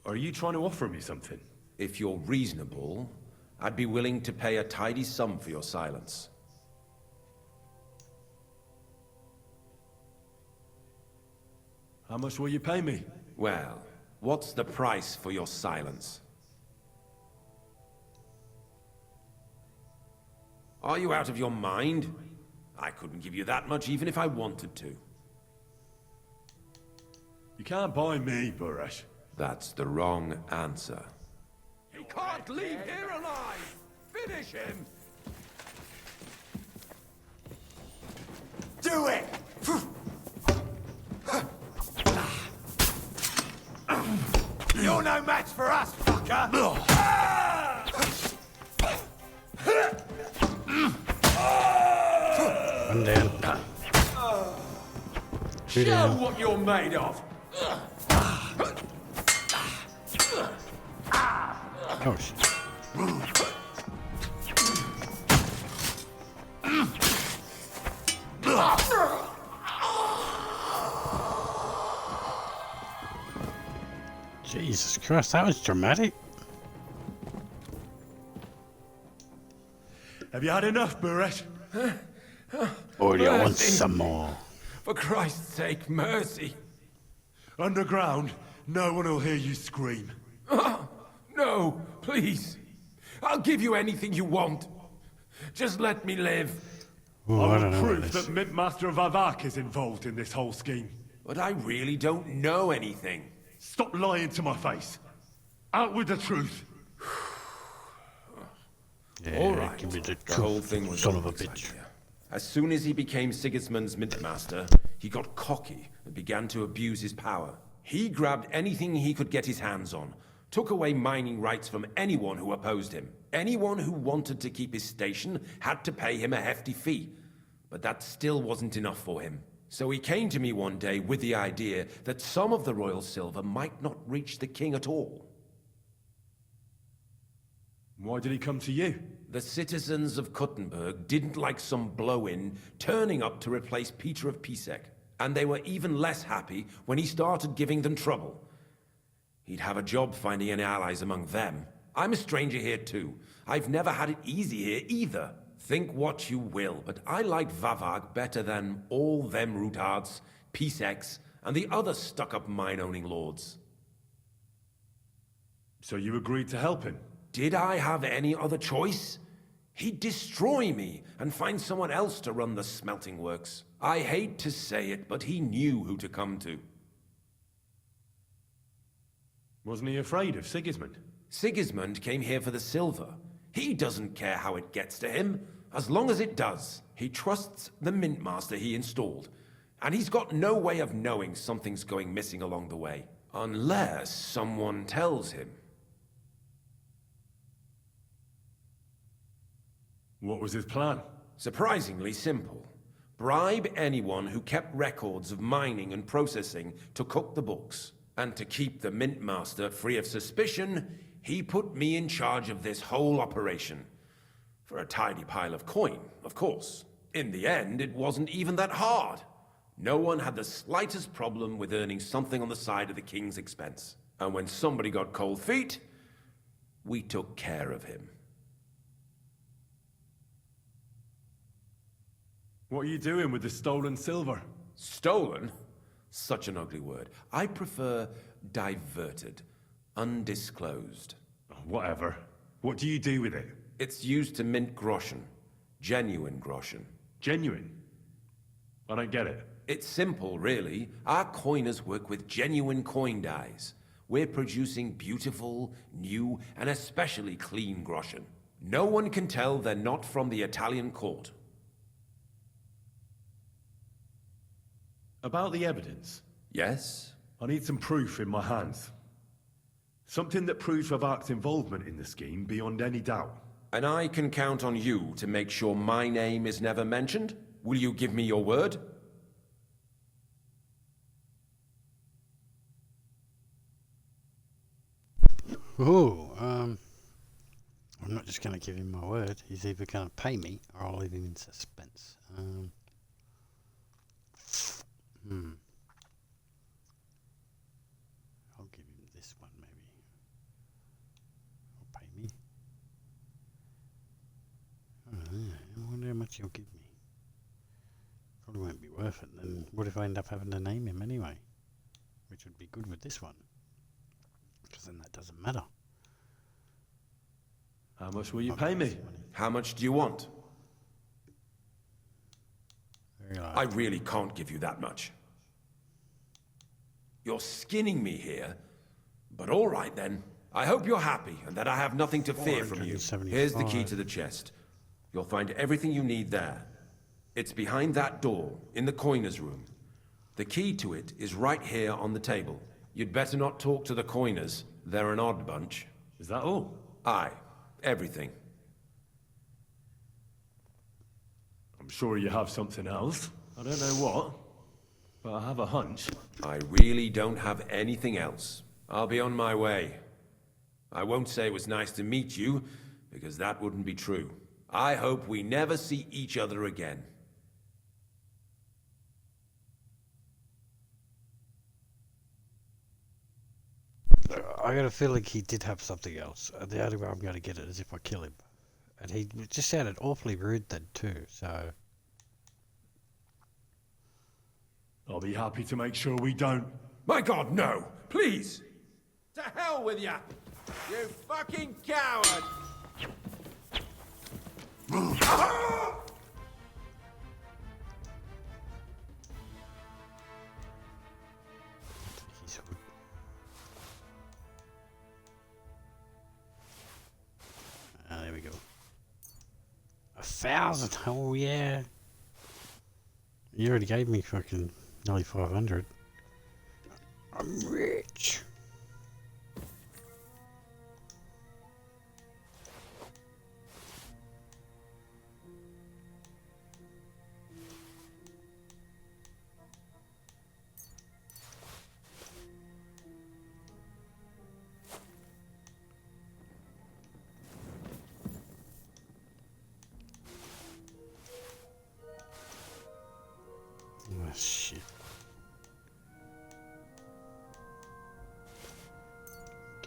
Are you trying to offer me something? If you're reasonable, I'd be willing to pay a tidy sum for your silence. How much will you pay me? Well, what's the price for your silence? Are you out of your mind? I couldn't give you that much even if I wanted to. You can't buy me, Buresh. That's the wrong answer. He can't leave here alive! Finish him! Do it! You're no match for us, fucker! One down. Two Show down. what you're made of! Oh shit. Jesus Christ, that was dramatic. Have you had enough, Buresh? Or do you want Mercy. some more? For Christ's sake, mercy! Underground, no one will hear you scream. No, please. I'll give you anything you want. Just let me live. Ooh, I I don't will know what prove this. that Mint Master Vavak is involved in this whole scheme. But I really don't know anything. Stop lying to my face. Out with the truth. Yeah, All right. give me the The whole truth, thing was son of a exactly bitch. clear. As soon as he became Sigismund's Mint Master, he got cocky and began to abuse his power. He grabbed anything he could get his hands on, took away mining rights from anyone who opposed him. Anyone who wanted to keep his station had to pay him a hefty fee. But that still wasn't enough for him. So he came to me one day with the idea that some of the royal silver might not reach the king at all. Why did he come to you? The citizens of Kuttenberg didn't like some blow-in turning up to replace Peter of Pisek, and they were even less happy when he started giving them trouble. He'd have a job finding any allies among them. I'm a stranger here too. I've never had it easy here either. Think what you will, but I like Vavag better than all them Rutards, Piseks, and the other stuck-up mine-owning lords. So you agreed to help him? Did I have any other choice? He'd destroy me and find someone else to run the smelting works. I hate to say it, but he knew who to come to. Wasn't he afraid of Sigismund? Sigismund came here for the silver. He doesn't care how it gets to him, as long as it does. He trusts the mint master he installed, and he's got no way of knowing something's going missing along the way. Unless someone tells him. What was his plan? Surprisingly simple. Bribe anyone who kept records of mining and processing to cook the books. And to keep the mint master free of suspicion, he put me in charge of this whole operation. For a tidy pile of coin, of course. In the end, it wasn't even that hard. No one had the slightest problem with earning something on the side of the king's expense. And when somebody got cold feet, we took care of him. What are you doing with the stolen silver? Stolen? Such an ugly word. I prefer diverted, undisclosed. Whatever. What do you do with it? It's used to mint groschen. Genuine groschen. Genuine? I don't get it. It's simple, really. Our coiners work with genuine coin dyes. We're producing beautiful, new, and especially clean groschen. No one can tell they're not from the Italian court. About the evidence? Yes? I need some proof in my hands. Something that proves Vavak's involvement in the scheme beyond any doubt. And I can count on you to make sure my name is never mentioned? Will you give me your word? Oh, I'm not just going to give him my word. He's either going to pay me or I'll leave him in suspense. I'll give him this one, maybe. He'll pay me. I wonder how much he'll give me. Probably won't be worth it. Then what if I end up having to name him anyway? Which would be good with this one. Because then that doesn't matter. How much will you pay me? How much do you want? I really can't give you that much. You're skinning me here, but all right then. I hope you're happy and that I have nothing to fear from you. Here's the key to the chest. You'll find everything you need there. It's behind that door, in the coiner's room. The key to it is right here on the table. You'd better not talk to the coiners. They're an odd bunch. Is that all? Aye. Everything. I'm sure you have something else. I don't know what, but I have a hunch. I really don't have anything else. I'll be on my way. I won't say it was nice to meet you, because that wouldn't be true. I hope we never see each other again. I got a feeling he did have something else. The only way I'm going to get it is if I kill him. And he just sounded awfully rude then too, so... I'll be happy to make sure we don't. My God, no! Please! To hell with ya! You fucking coward! There we go. 1,000. Oh yeah. You already gave me fucking nearly 500. I'm rich.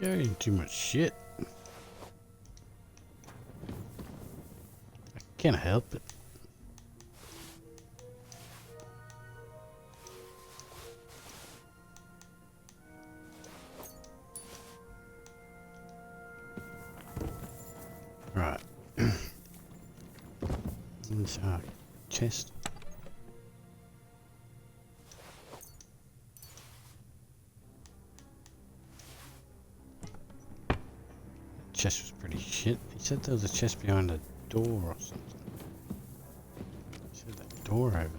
Carrying too much shit. I can't help it. Right. This chest. Chest was pretty shit. He said there was a chest behind a door or something. He said that door over there.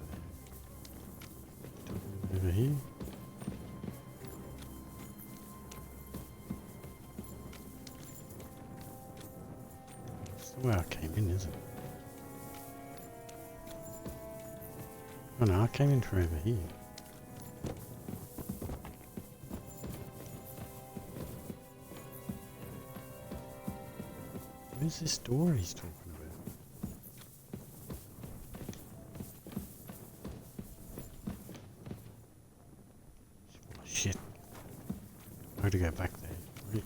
Door over here. That's the way I came in, isn't it? Oh no, I came in from over here. Where's this door he's talking about? Oh, shit. I have to go back there. Wait.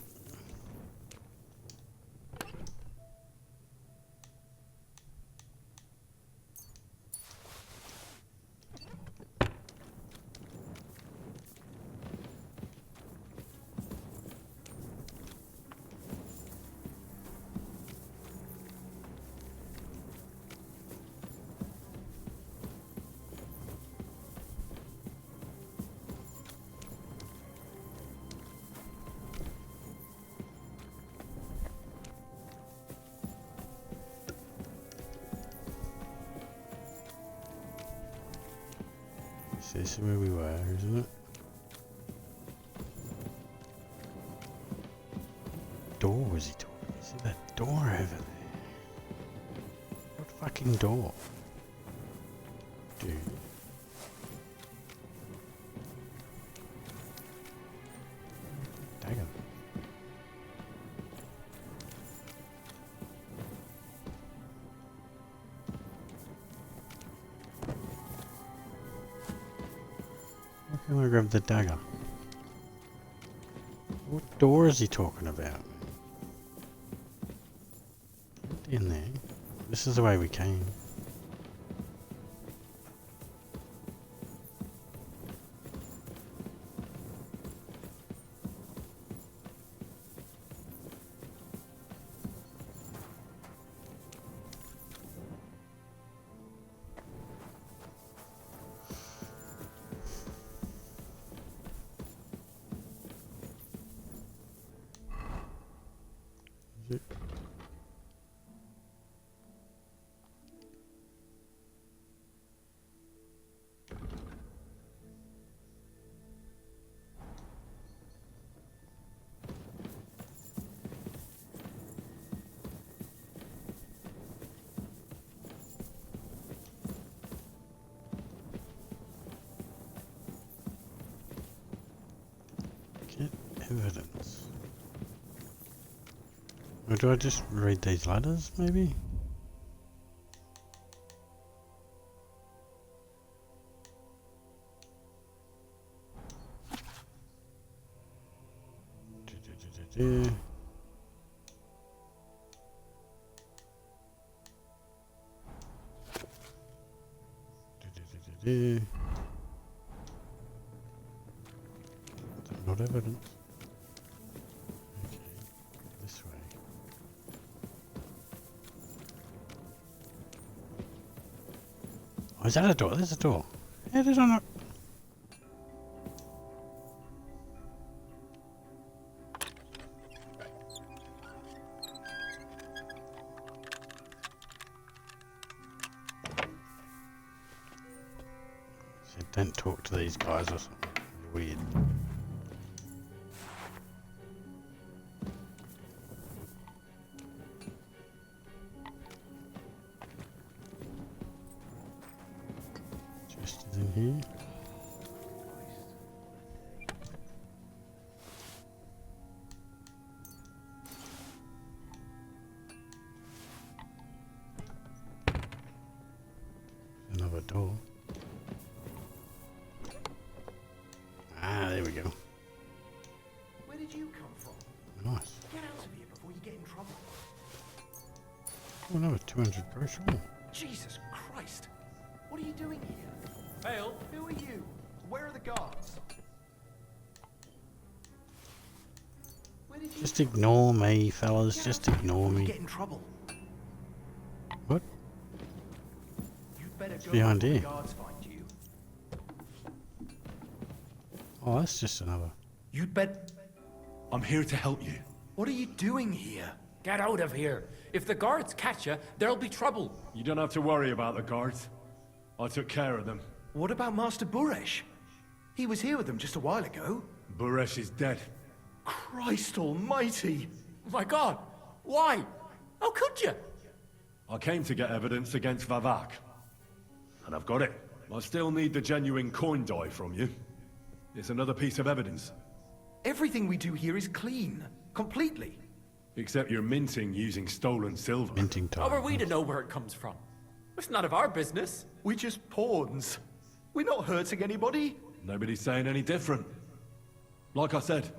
This is where we were, isn't it? Door was he talking? See that door over there? What fucking door? Dude. Dagger. I'm gonna grab the dagger. What door is he talking about? Get in there. This is the way we came. Get evidence. Or do I just read these letters, maybe? Okay. Not evidence. Okay, this way. Oh, is that a door? There's a door. How did I not? Said don't talk to these guys or something. Weird. Just in here. Another door. Ah, there we go. Where did you come from? another 200 gross. Oh. Jesus Christ! What are you doing here? Hale, who are you? Where are the guards? Where did you Just ignore me, fellas. Just ignore me. get in trouble? What? You'd better go behind before the here? guards find you. Oh, that's just another. You'd bet. I'm here to help you. What are you doing here? Get out of here. If the guards catch you, there'll be trouble. You don't have to worry about the guards. I took care of them. What about Master Buresh? He was here with them just a while ago. Buresh is dead. Christ almighty! My God, why? How could you? I came to get evidence against Vavak. And I've got it. I still need the genuine coin die from you. It's another piece of evidence. Everything we do here is clean. Completely. Except you're minting using stolen silver. Minting How are we to know where it comes from? It's none of our business. We're just pawns. We're not hurting anybody. Nobody's saying any different. Like I said,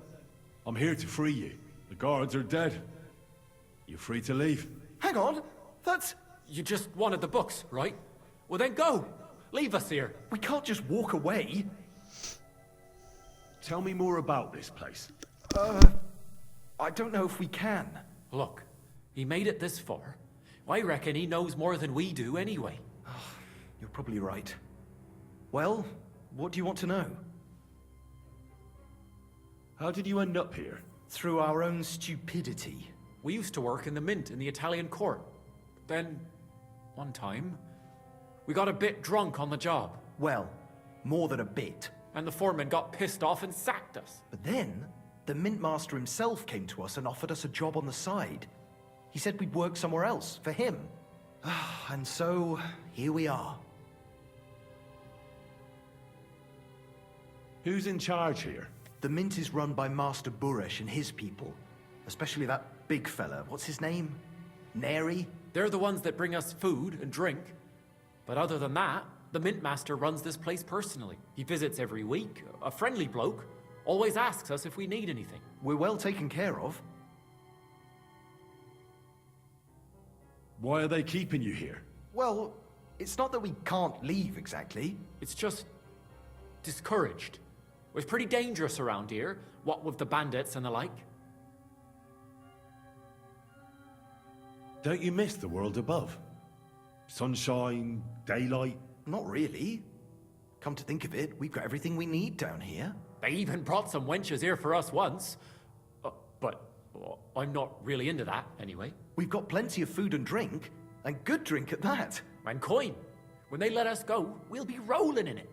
I'm here to free you. The guards are dead. You're free to leave. Hang on. That's... You just wanted the books, right? Well then go. Leave us here. We can't just walk away. Tell me more about this place. I don't know if we can. Look, he made it this far. I reckon he knows more than we do anyway. You're probably right. Well, what do you want to know? How did you end up here? Through our own stupidity. We used to work in the mint in the Italian court. Then, one time, we got a bit drunk on the job. Well, more than a bit. And the foreman got pissed off and sacked us. But then, the mint master himself came to us and offered us a job on the side. He said we'd work somewhere else, for him. And so, here we are. Who's in charge here? The mint is run by Master Buresh and his people. Especially that big fella. What's his name? Neri? They're the ones that bring us food and drink. But other than that, the mint master runs this place personally. He visits every week, a friendly bloke. Always asks us if we need anything. We're well taken care of. Why are they keeping you here? Well, it's not that we can't leave exactly. It's just discouraged. It's pretty dangerous around here, what with the bandits and the like. Don't you miss the world above? Sunshine, daylight? Not really. Come to think of it, we've got everything we need down here. They even brought some wenches here for us once. But I'm not really into that, anyway. We've got plenty of food and drink, and good drink at that. And coin. When they let us go, we'll be rolling in it.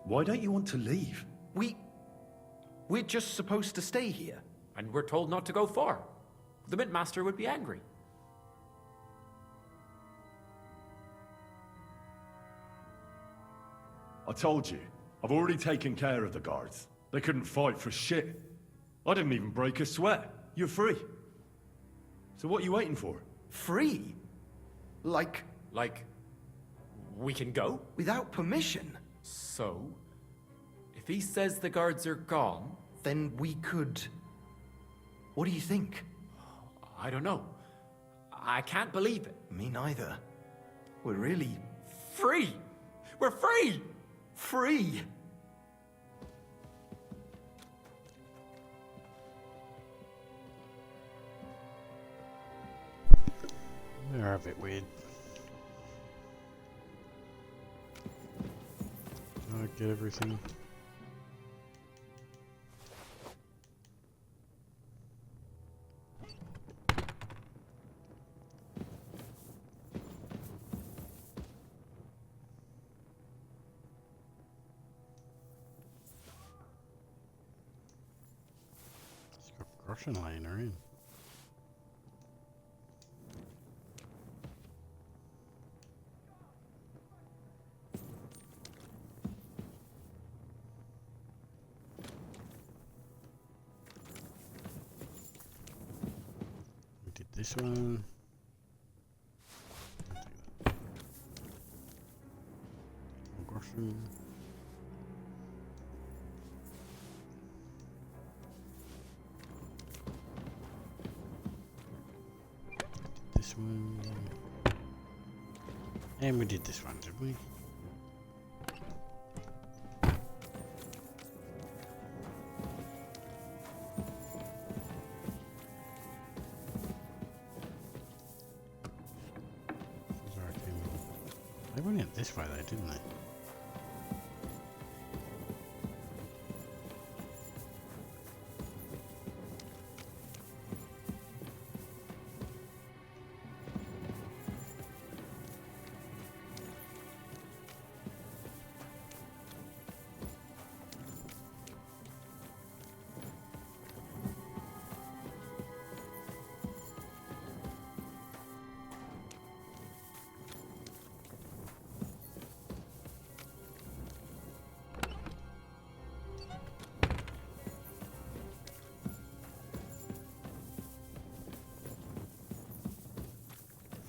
Why don't you want to leave? We're just supposed to stay here. And we're told not to go far. The mint master would be angry. I told you, I've already taken care of the guards. They couldn't fight for shit. I didn't even break a sweat. You're free. So what are you waiting for? Free? Like, we can go? without permission? So, if he says the guards are gone... Then we could... What do you think? I don't know. I can't believe it. Me neither. We're really... Free! We're free! Free! They're a bit weird. I get everything. It's got Russian laying around. This one. Grocery. this one. And we did this one, did we? They went it this way though, didn't they?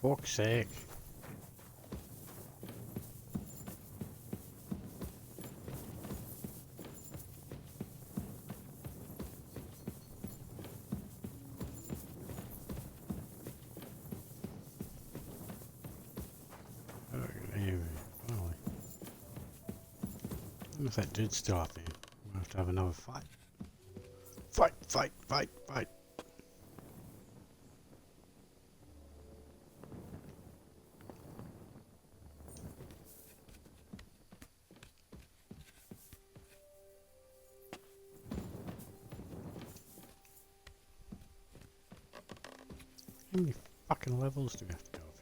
Fuck's sake. If that dude's still up here, we'll have to have another fight. Fight, fight, fight, fight. How many fucking levels do we have to go off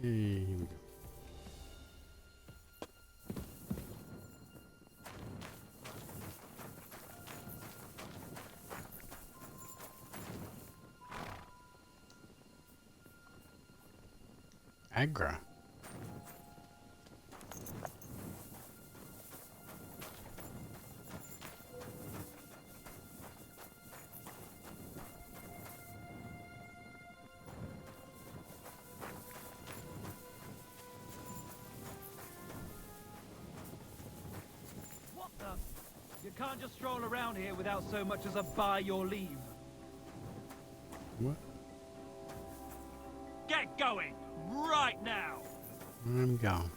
here? Here we go. Agra. What the? You can't just stroll around here without so much as a by your leave. What? Get going! Right now! I'm gone.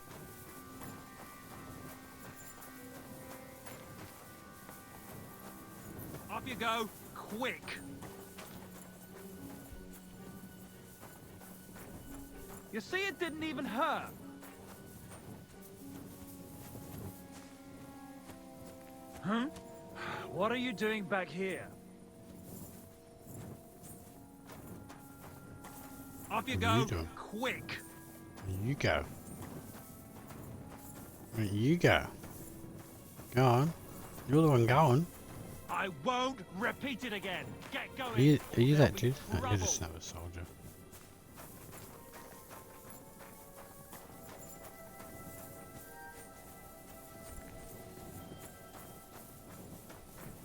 Off you go, quick! You see, it didn't even hurt. Huh? What are you doing back here? Off you go, quick! You go. Where you go. Go on. You're the one going. I won't repeat it again. Get going. Are you that dude? No, you're just another soldier.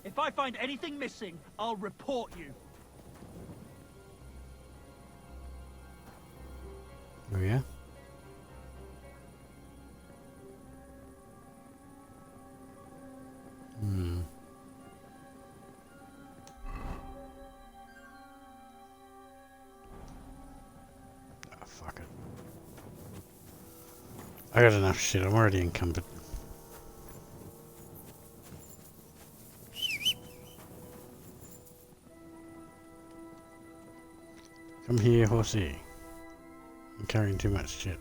If I find anything missing, I'll report you. Oh yeah? Oh, fuck it. I got enough shit, I'm already encumbered. Come here, horsey. I'm carrying too much shit.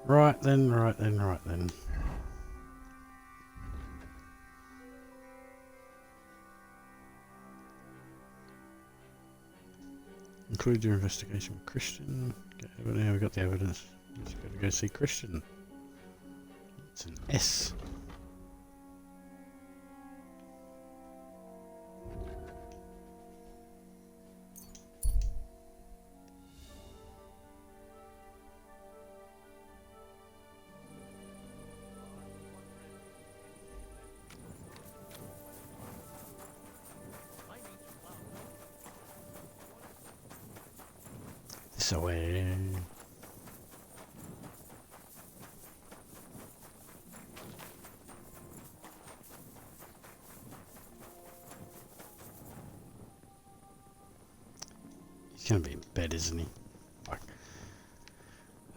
Right then, right then, right then. Include your investigation with Christian. Okay, well, now we got the evidence. Just got to go see Christian. It's an S. It's away. He's gonna be in bed, isn't he? Fuck.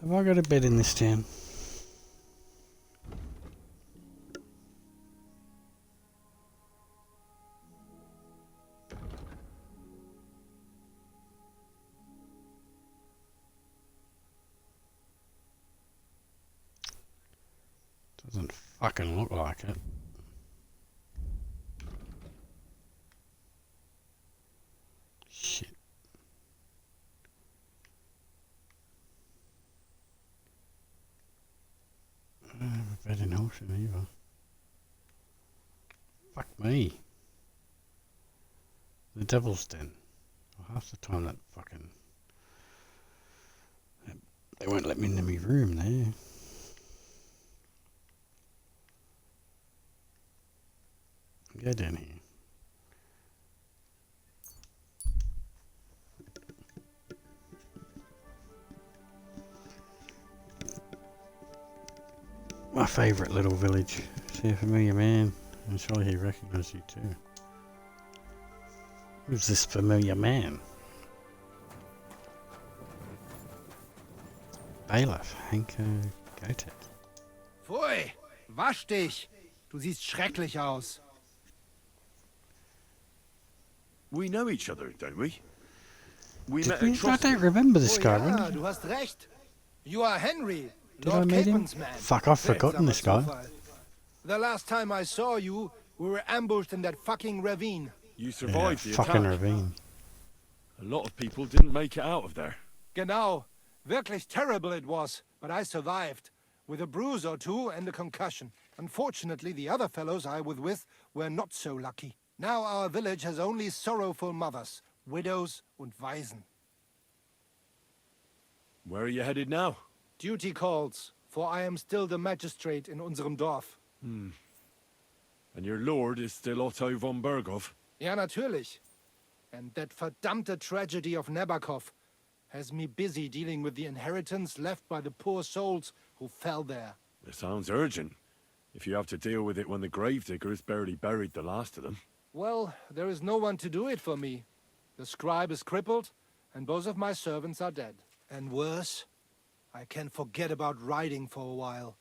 Have I got a bed in this town? Doesn't fucking look like it. Shit. I don't have a bed in Horsham either. Fuck me. The Devil's Den. Well, half the time that fucking... They won't let me into my room there. Go down here. My favourite little village. See a familiar man. I'm sure he recognised you too. Who's this familiar man? Bailiff, Henke Goethe. Pfui, wasch dich. Du siehst schrecklich aus. We know each other, don't we? We Did met we? at I don't remember this guy. When Ja, did du hast recht. You are Henry, I Lord meet him? Capen's man. Fuck, I've forgotten this guy. Zufall. The last time I saw you, we were ambushed in that fucking ravine. You survived the fucking attack. ravine. A lot of people didn't make it out of there. Genau. Wirklich terrible it was, but I survived. With a bruise or two and a concussion. Unfortunately, the other fellows I was with were not so lucky. Now our village has only sorrowful mothers, widows und Waisen. Where are you headed now? Duty calls, for I am still the magistrate in unserem Dorf. And your lord is still Otto von Berghoff? Ja, natürlich. And that verdammte tragedy of Nabokov has me busy dealing with the inheritance left by the poor souls who fell there. It sounds urgent. If you have to deal with it when the gravediggers barely buried the last of them. Well, there is no one to do it for me. The scribe is crippled, and both of my servants are dead. And worse, I can forget about riding for a while.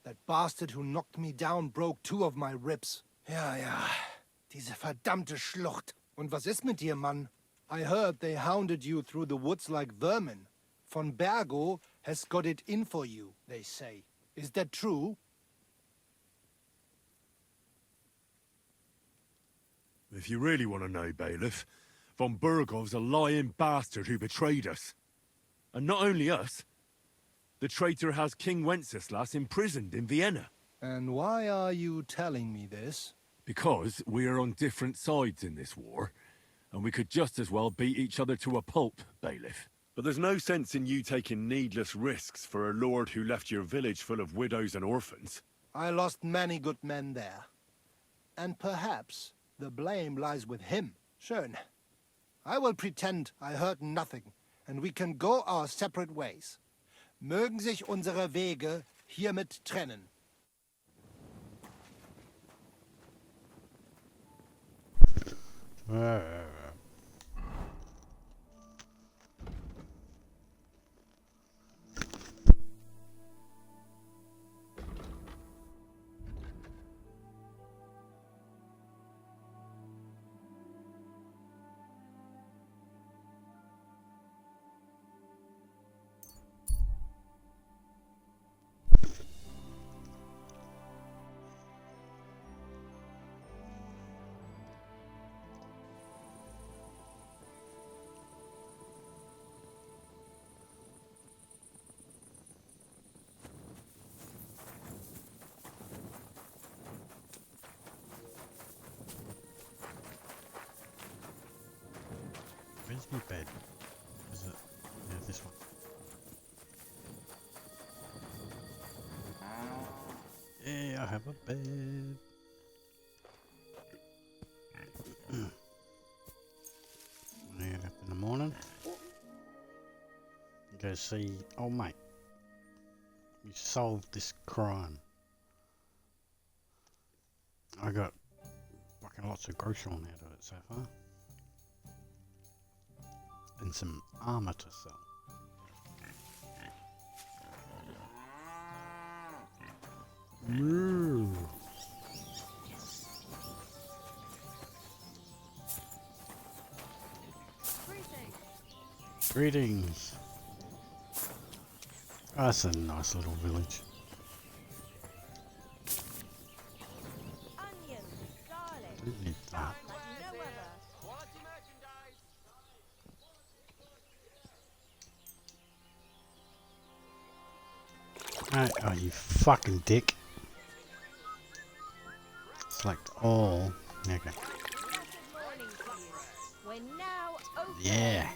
That bastard who knocked me down broke 2 of my ribs. Ja, diese verdammte Schlucht. Und was ist mit dir, Mann? I heard they hounded you through the woods like vermin. Von Bergo has got it in for you, they say. Is that true? If you really want to know, Bailiff, von Bergov's a lying bastard who betrayed us. And not only us, the traitor has King Wenceslas imprisoned in Vienna. And why are you telling me this? Because we are on different sides in this war, and we could just as well beat each other to a pulp, Bailiff. But there's no sense in you taking needless risks for a lord who left your village full of widows and orphans. I lost many good men there. And perhaps the blame lies with him. Schön. I will pretend I heard nothing, and we can go our separate ways. Mögen sich unsere Wege hiermit trennen. Where's my bed? Is it? Yeah, this one. Yeah, I have a bed. Get up in the morning. go see, oh mate, you solved this crime. I got fucking lots of grocery on out of it so far. And some armor to sell. Moo. Greetings. Oh, that's a nice little village. Don't need that. Oh, you fucking dick. Select all. Okay. Yeah.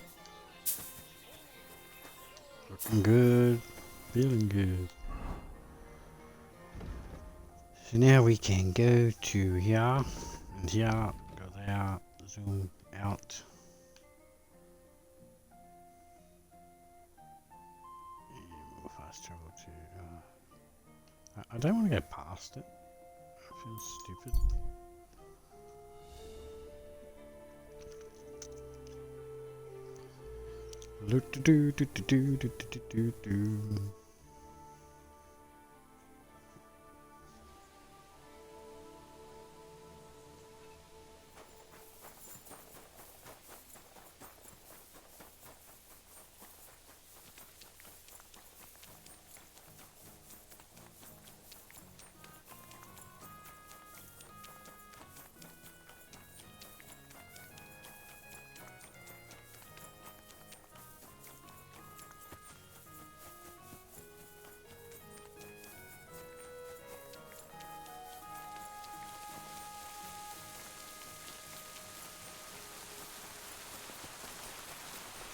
Looking good. Feeling good. So now we can go to here. And here. Go there. Zoom out. And fast travel to... I don't want to go past it. I feel stupid. Do do do do do do do do do.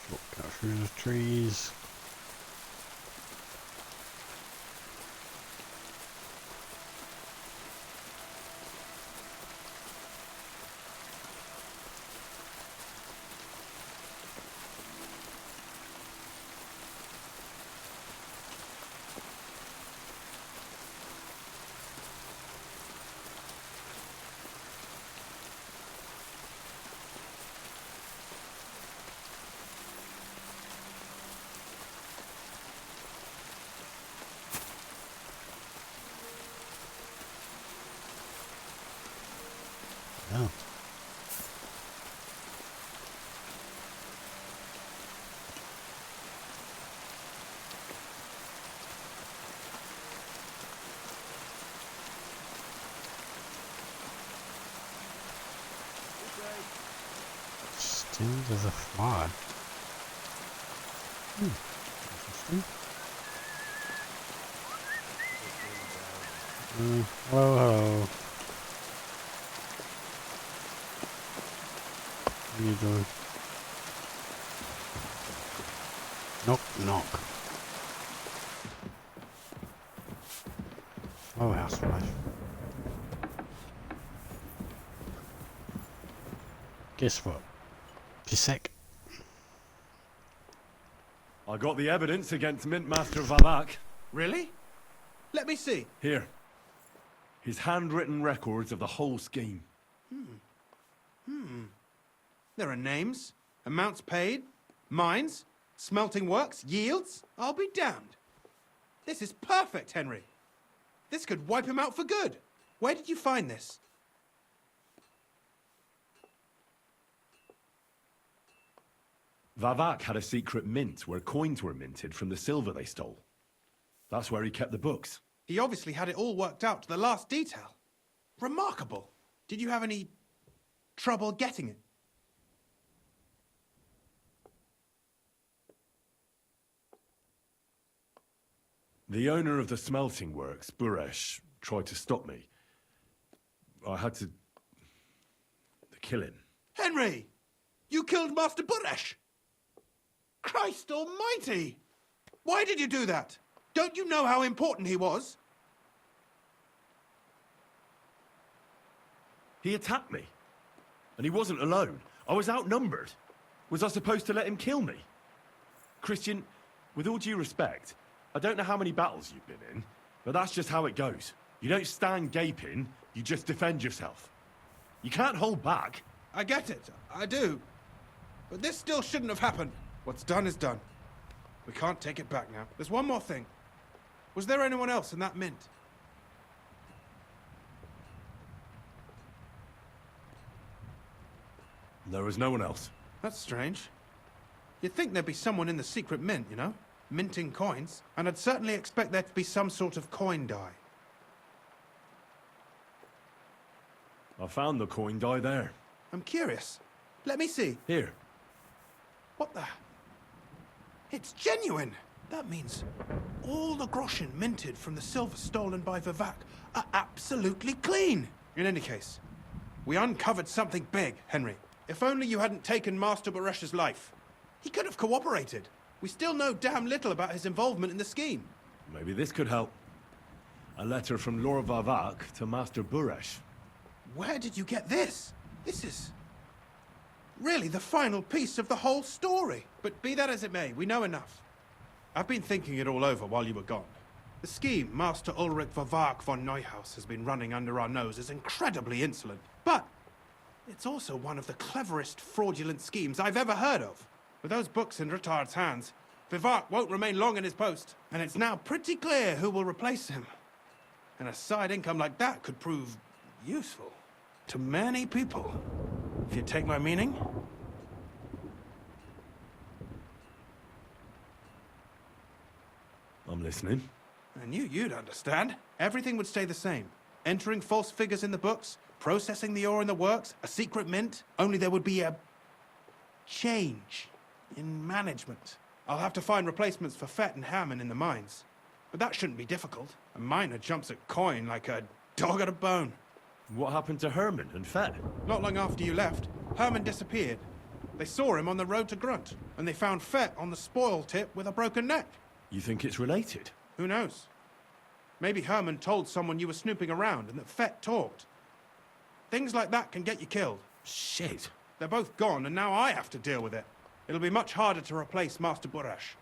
Shortcut through the trees. Oh. Still as a fly. Interesting. Hello, hello. What are you doing? Knock, knock. Oh, housewife. Guess what? You're sick. I got the evidence against Mint Master Vavak. Really? Let me see. Here. His handwritten records of the whole scheme. There are names, amounts paid, mines, smelting works, yields. I'll be damned. This is perfect, Henry. This could wipe him out for good. Where did you find this? Vavak had a secret mint where coins were minted from the silver they stole. That's where he kept the books. He obviously had it all worked out to the last detail. Remarkable. Did you have any trouble getting it? The owner of the smelting works, Buresh, tried to stop me. I had to kill him. Henry! You killed Master Buresh! Christ almighty! Why did you do that? Don't you know how important he was? He attacked me. And he wasn't alone. I was outnumbered. Was I supposed to let him kill me? Christian, With all due respect, I don't know how many battles you've been in, but that's just how it goes. You don't stand gaping, you just defend yourself. You can't hold back. I get it, I do. But this still shouldn't have happened. What's done is done. We can't take it back now. There's one more thing. Was there anyone else in that mint? There was no one else. That's strange. You'd think there'd be someone in the secret mint, you know? Minting coins. And I'd certainly expect there to be some sort of coin die. I found the coin die there. I'm curious. Let me see. Here. What the? It's genuine! That means all the groschen minted from the silver stolen by Vivek are absolutely clean! In any case, we uncovered something big, Henry. If only you hadn't taken Master Baresh's life. He could have cooperated. We still know damn little about his involvement in the scheme. Maybe this could help. A letter from Lord Vivek to Master Baresh. Where did you get this? This is really the final piece of the whole story. But be that as it may, we know enough. I've been thinking it all over while you were gone. The scheme Master Ulrich Vivek von Neuhaus has been running under our nose is incredibly insolent. But it's also one of the cleverest fraudulent schemes I've ever heard of. With those books in Rittard's hands, Vivek won't remain long in his post. And it's now pretty clear who will replace him. And a side income like that could prove useful to many people. If you take my meaning. I'm listening. I knew you'd understand. Everything would stay the same. Entering false figures in the books, processing the ore in the works, a secret mint. Only there would be a change in management. I'll have to find replacements for Fett and Hammond in the mines. But that shouldn't be difficult. A miner jumps at coin like a dog at a bone. What happened to Herman and Fett? Not long after you left, Herman disappeared. They saw him on the road to Grunt, and they found Fett on the spoil tip with a broken neck. You think it's related? Who knows? Maybe Herman told someone you were snooping around and that Fett talked. Things like that can get you killed. Shit. They're both gone, and now I have to deal with it. It'll be much harder to replace Master Baresh.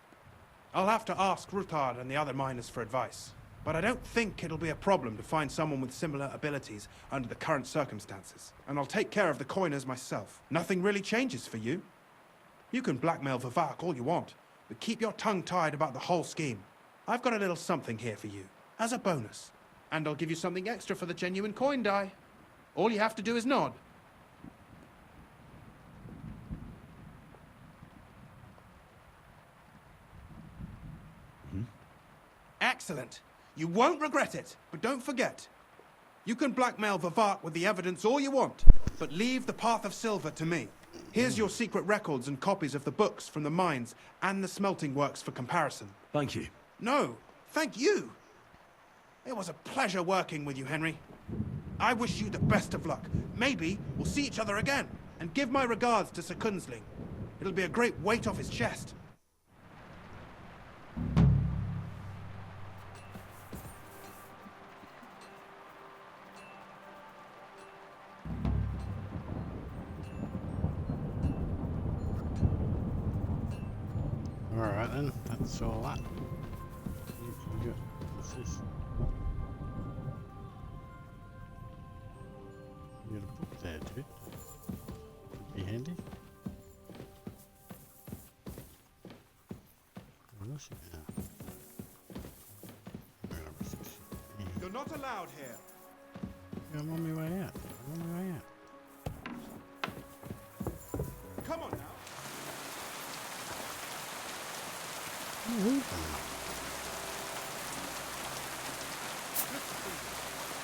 I'll have to ask Ruthard and the other miners for advice. But I don't think it'll be a problem to find someone with similar abilities under the current circumstances. And I'll take care of the coiners myself. Nothing really changes for you. You can blackmail Vivek all you want, but keep your tongue tied about the whole scheme. I've got a little something here for you, as a bonus. And I'll give you something extra for the genuine coin die. All you have to do is nod. Excellent. You won't regret it, but don't forget. You can blackmail Vivek with the evidence all you want, but leave the Path of Silver to me. Here's your secret records and copies of the books from the mines and the smelting works for comparison. Thank you. No, thank you. It was a pleasure working with you, Henry. I wish you the best of luck. Maybe we'll see each other again. And give my regards to Sir Kunzling. It'll be a great weight off his chest. Alright then, that's all that. What's this? You got a book there, dude. Could be handy. What else you got? I'm gonna risk this. You're not allowed here. Yeah, I'm on my way out. I'm on my way out. Come on now.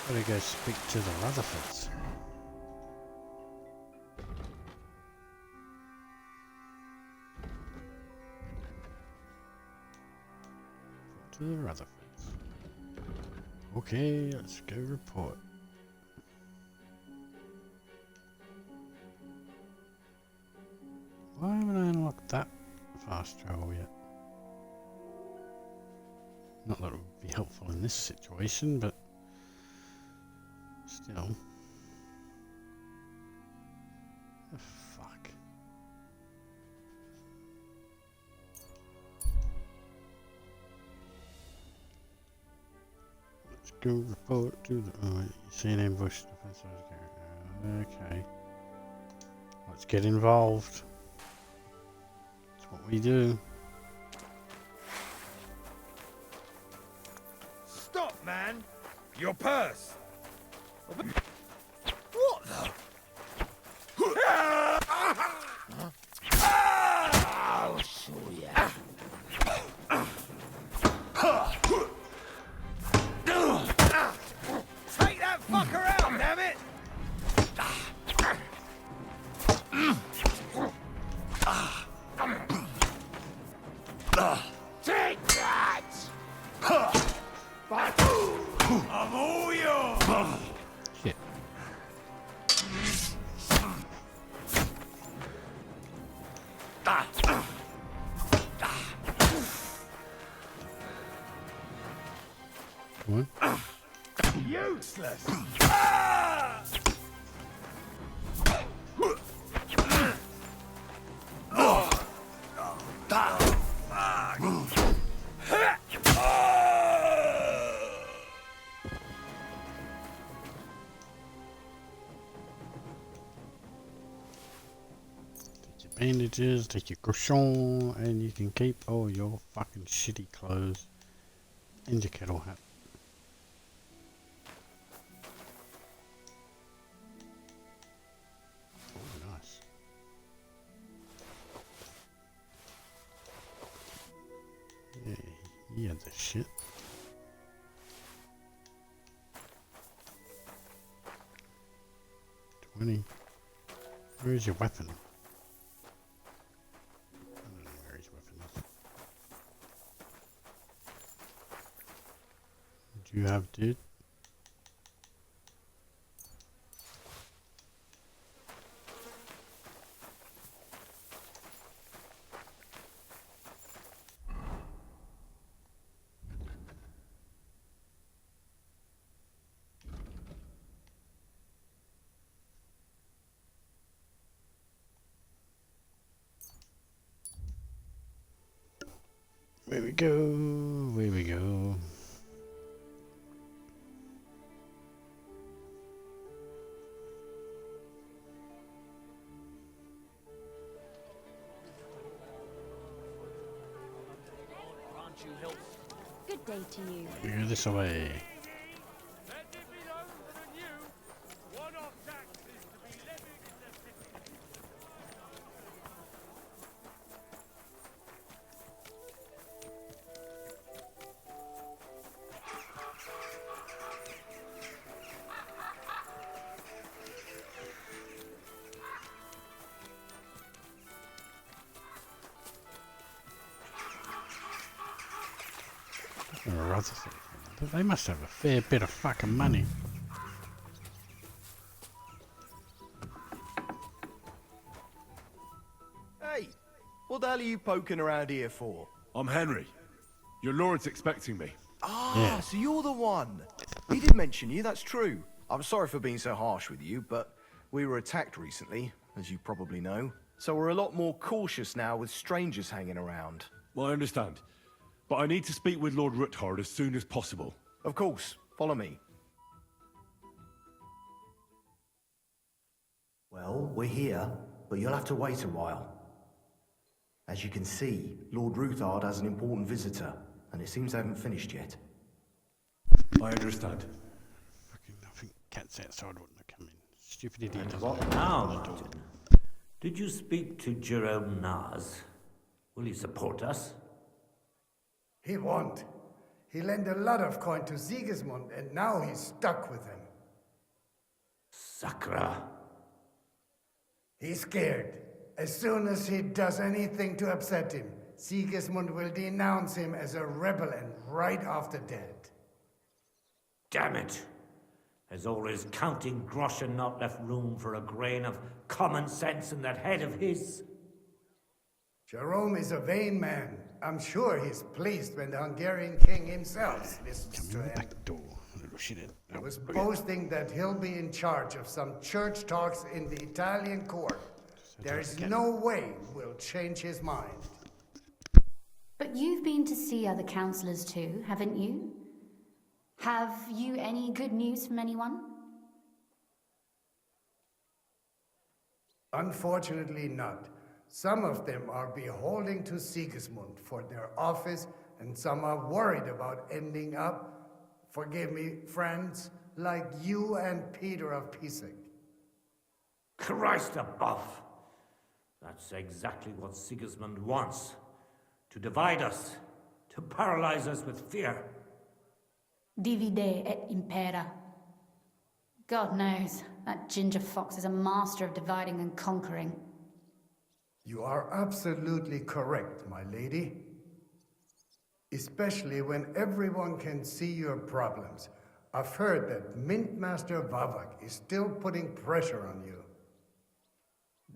Gotta go speak to the Rutherfords. To the Rutherfords. Okay, let's go report. Why haven't I unlocked that fast travel yet? Not that it would be helpful in this situation, but still. The fuck. to report to the... Oh, you see an ambush. Okay. Let's get involved. That's what we do. Stop, man! Your purse! What the? I'll show ya. Take that fucker out, damn it! Take that! I'm all yours! Shit. Come on. Useless! Bandages, take your croissant, and you can keep all your fucking shitty clothes and your kettle hat. Oh, nice. Yeah, he had the shit. $20. Where's your weapon? You have, dude? Where we go? Where we go? Good day to you. Figure this away. They must have a fair bit of fucking money. Hey, what the hell are you poking around here for? I'm Henry. Your lord's expecting me. Ah, so you're the one. He did mention you, that's true. I'm sorry for being so harsh with you, but we were attacked recently, as you probably know. So we're a lot more cautious now with strangers hanging around. Well, I understand. But I need to speak with Lord Ruthard as soon as possible. Of course. Follow me. Well, we're here, but you'll have to wait a while. As you can see, Lord Ruthard has an important visitor, and it seems they haven't finished yet. I understand. Fucking, I think cats outside wouldn't have come in. Stupid idiot. And what now, Martin? Did you speak to Jerome Nars? Will he support us? He won't. He lent a lot of coin to Sigismund, and now he's stuck with him. Sakra. He's scared. As soon as he does anything to upset him, Sigismund will denounce him as a rebel and right off the dead. Damn it! Has all his counting groschen not left room for a grain of common sense in that head of his? Jerome is a vain man. I'm sure he's pleased when the Hungarian king himself listens to him. He was boasting that he'll be in charge of some church talks in the Italian court. There's no way we'll change his mind. But you've been to see other councillors too, haven't you? Have you any good news from anyone? Unfortunately not. Some of them are beholding to Sigismund for their office, and some are worried about ending up, forgive me, friends, like you and Peter of Pisek. Christ above! That's exactly what Sigismund wants. To divide us, to paralyze us with fear. Divide et impera. God knows, that ginger fox is a master of dividing and conquering. You are absolutely correct, my lady. Especially when everyone can see your problems. I've heard that Mint Master Vavak is still putting pressure on you.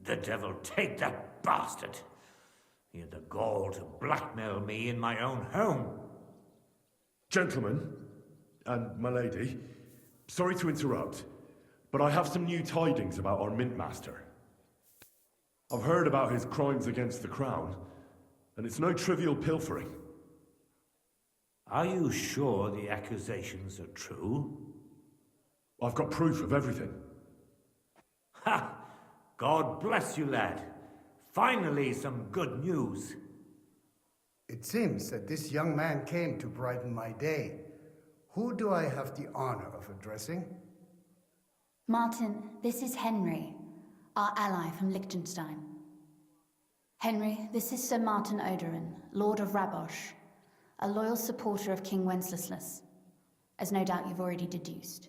The devil take that bastard! He had the gall to blackmail me in my own home. Gentlemen, and my lady, sorry to interrupt, but I have some new tidings about our Mint Master. I've heard about his crimes against the Crown, and it's no trivial pilfering. Are you sure the accusations are true? I've got proof of everything. Ha! God bless you, lad. Finally, some good news. It seems that this young man came to brighten my day. Who do I have the honor of addressing? Martin, this is Henry, our ally from Liechtenstein. Henry, this is Sir Martin Odoran, Lord of Rabosh, a loyal supporter of King Wenceslas, as no doubt you've already deduced.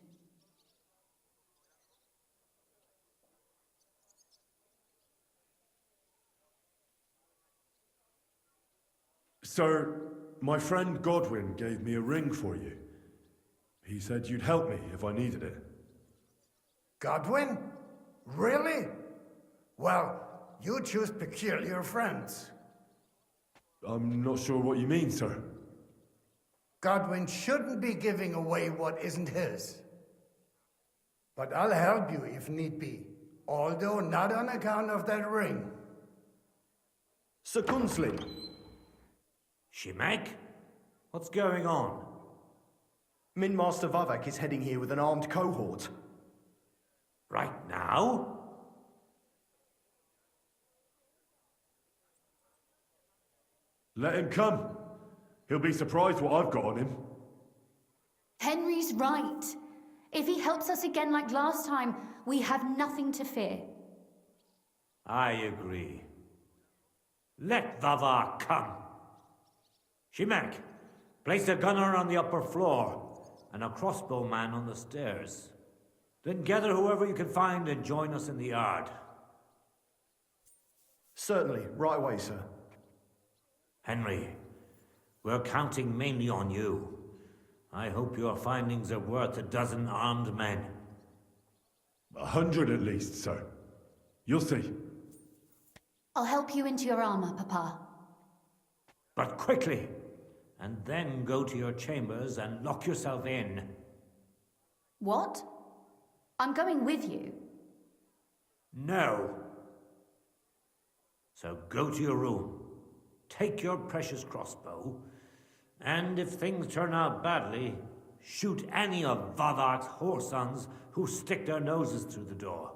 Sir, my friend Godwin gave me a ring for you. He said you'd help me if I needed it. Godwin? Really? Well, you choose peculiar friends. I'm not sure what you mean, sir. Godwin shouldn't be giving away what isn't his. But I'll help you if need be, although not on account of that ring. Sir Kunsley. Shimek? What's going on? Min Master Vavak is heading here with an armed cohort. Right now? Let him come. He'll be surprised what I've got on him. Henry's right. If he helps us again like last time, we have nothing to fear. I agree. Let Vavar come. Shimek, place a gunner on the upper floor and a crossbowman on the stairs. Then gather whoever you can find and join us in the yard. Certainly, right away, sir. Henry, we're counting mainly on you. I hope your findings are worth 12 armed men. 100 at least, sir. You'll see. I'll help you into your armor, Papa. But quickly, and then go to your chambers and lock yourself in. What? I'm going with you. No. So go to your room, take your precious crossbow, and if things turn out badly, shoot any of Vavar's whoresons who stick their noses through the door.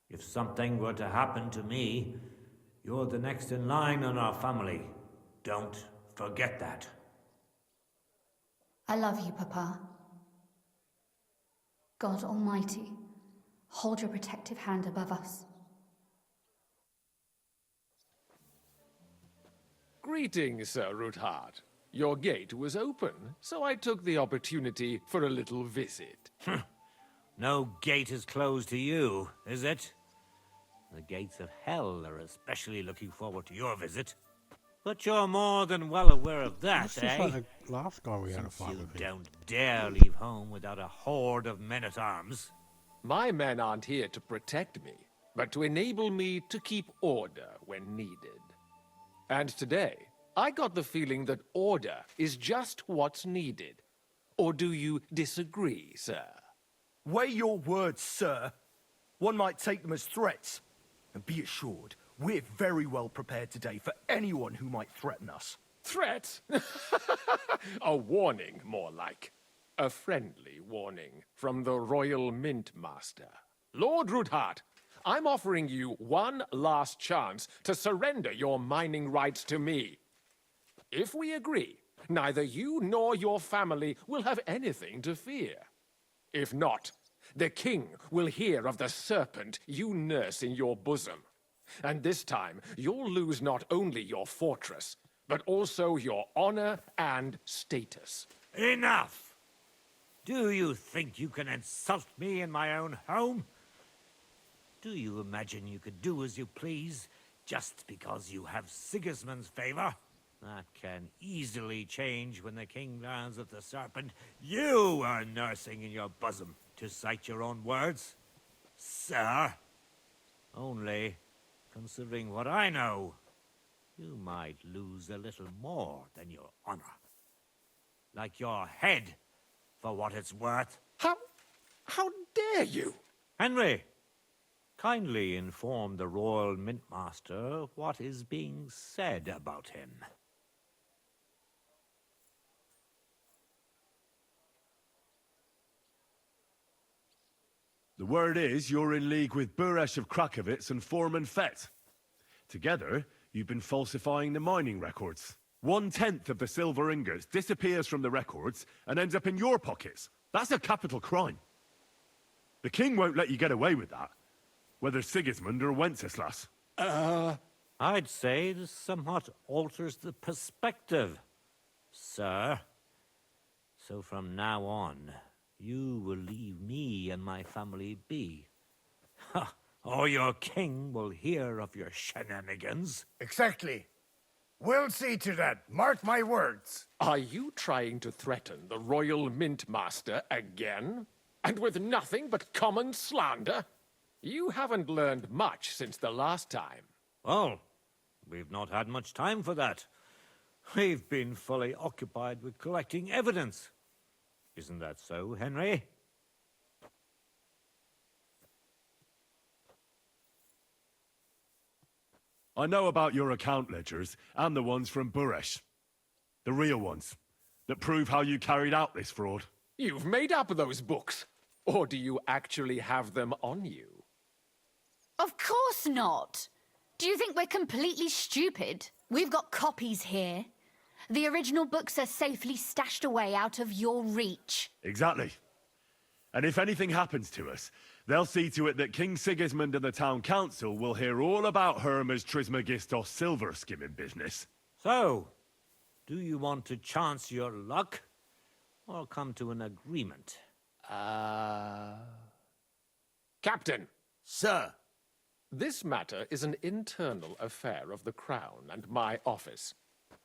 If something were to happen to me, you're the next in line in our family. Don't forget that. I love you, Papa. God Almighty, hold your protective hand above us. Greetings, Sir Ruthard. Your gate was open, so I took the opportunity for a little visit. No gate is closed to you, is it? The gates of hell are especially looking forward to your visit. But you're more than well aware of that, That's just eh? like the last guy we had a Since fight you with. don't dare leave home without a horde of men-at-arms. My men aren't here to protect me, but to enable me to keep order when needed. And today, I got the feeling that order is just what's needed. Or do you disagree, sir? Weigh your words, sir. One might take them as threats. And be assured, we're very well prepared today for anyone who might threaten us. Threat? A warning, more like. A friendly warning from the Royal Mint Master. Lord Rudhart, I'm offering you one last chance to surrender your mining rights to me. If we agree, neither you nor your family will have anything to fear. If not, the king will hear of the serpent you nurse in your bosom. And this time, you'll lose not only your fortress, but also your honor and status. Enough! Do you think you can insult me in my own home? Do you imagine you could do as you please, just because you have Sigismund's favor? That can easily change when the king learns of the serpent you are nursing in your bosom, to cite your own words. Sir, only, considering what I know, you might lose a little more than your honor. Like your head, for what it's worth. How dare you? Henry, kindly inform the Royal Mint Master what is being said about him. The word is you're in league with Buresh of Krakowitz and Foreman Fett. Together, you've been falsifying the mining records. 1/10 of the silver ingots disappears from the records and ends up in your pockets. That's a capital crime. The king won't let you get away with that, whether Sigismund or Wenceslas. I'd say this somewhat alters the perspective, sir. So from now on, you will leave me and my family be. Or your king will hear of your shenanigans. Exactly. We'll see to that. Mark my words. Are you trying to threaten the Royal Mint Master again? And with nothing but common slander? You haven't learned much since the last time. Well, we've not had much time for that. We've been fully occupied with collecting evidence. Isn't that so, Henry? I know about your account ledgers and the ones from Buresh. The real ones, that prove how you carried out this fraud. You've made up those books. Or do you actually have them on you? Of course not. Do you think we're completely stupid? We've got copies here. The original books are safely stashed away out of your reach. Exactly. And if anything happens to us, they'll see to it that King Sigismund and the town council will hear all about Hermes Trismegistos silver skimming business. So, do you want to chance your luck, or come to an agreement? Captain! Sir! This matter is an internal affair of the Crown and my office.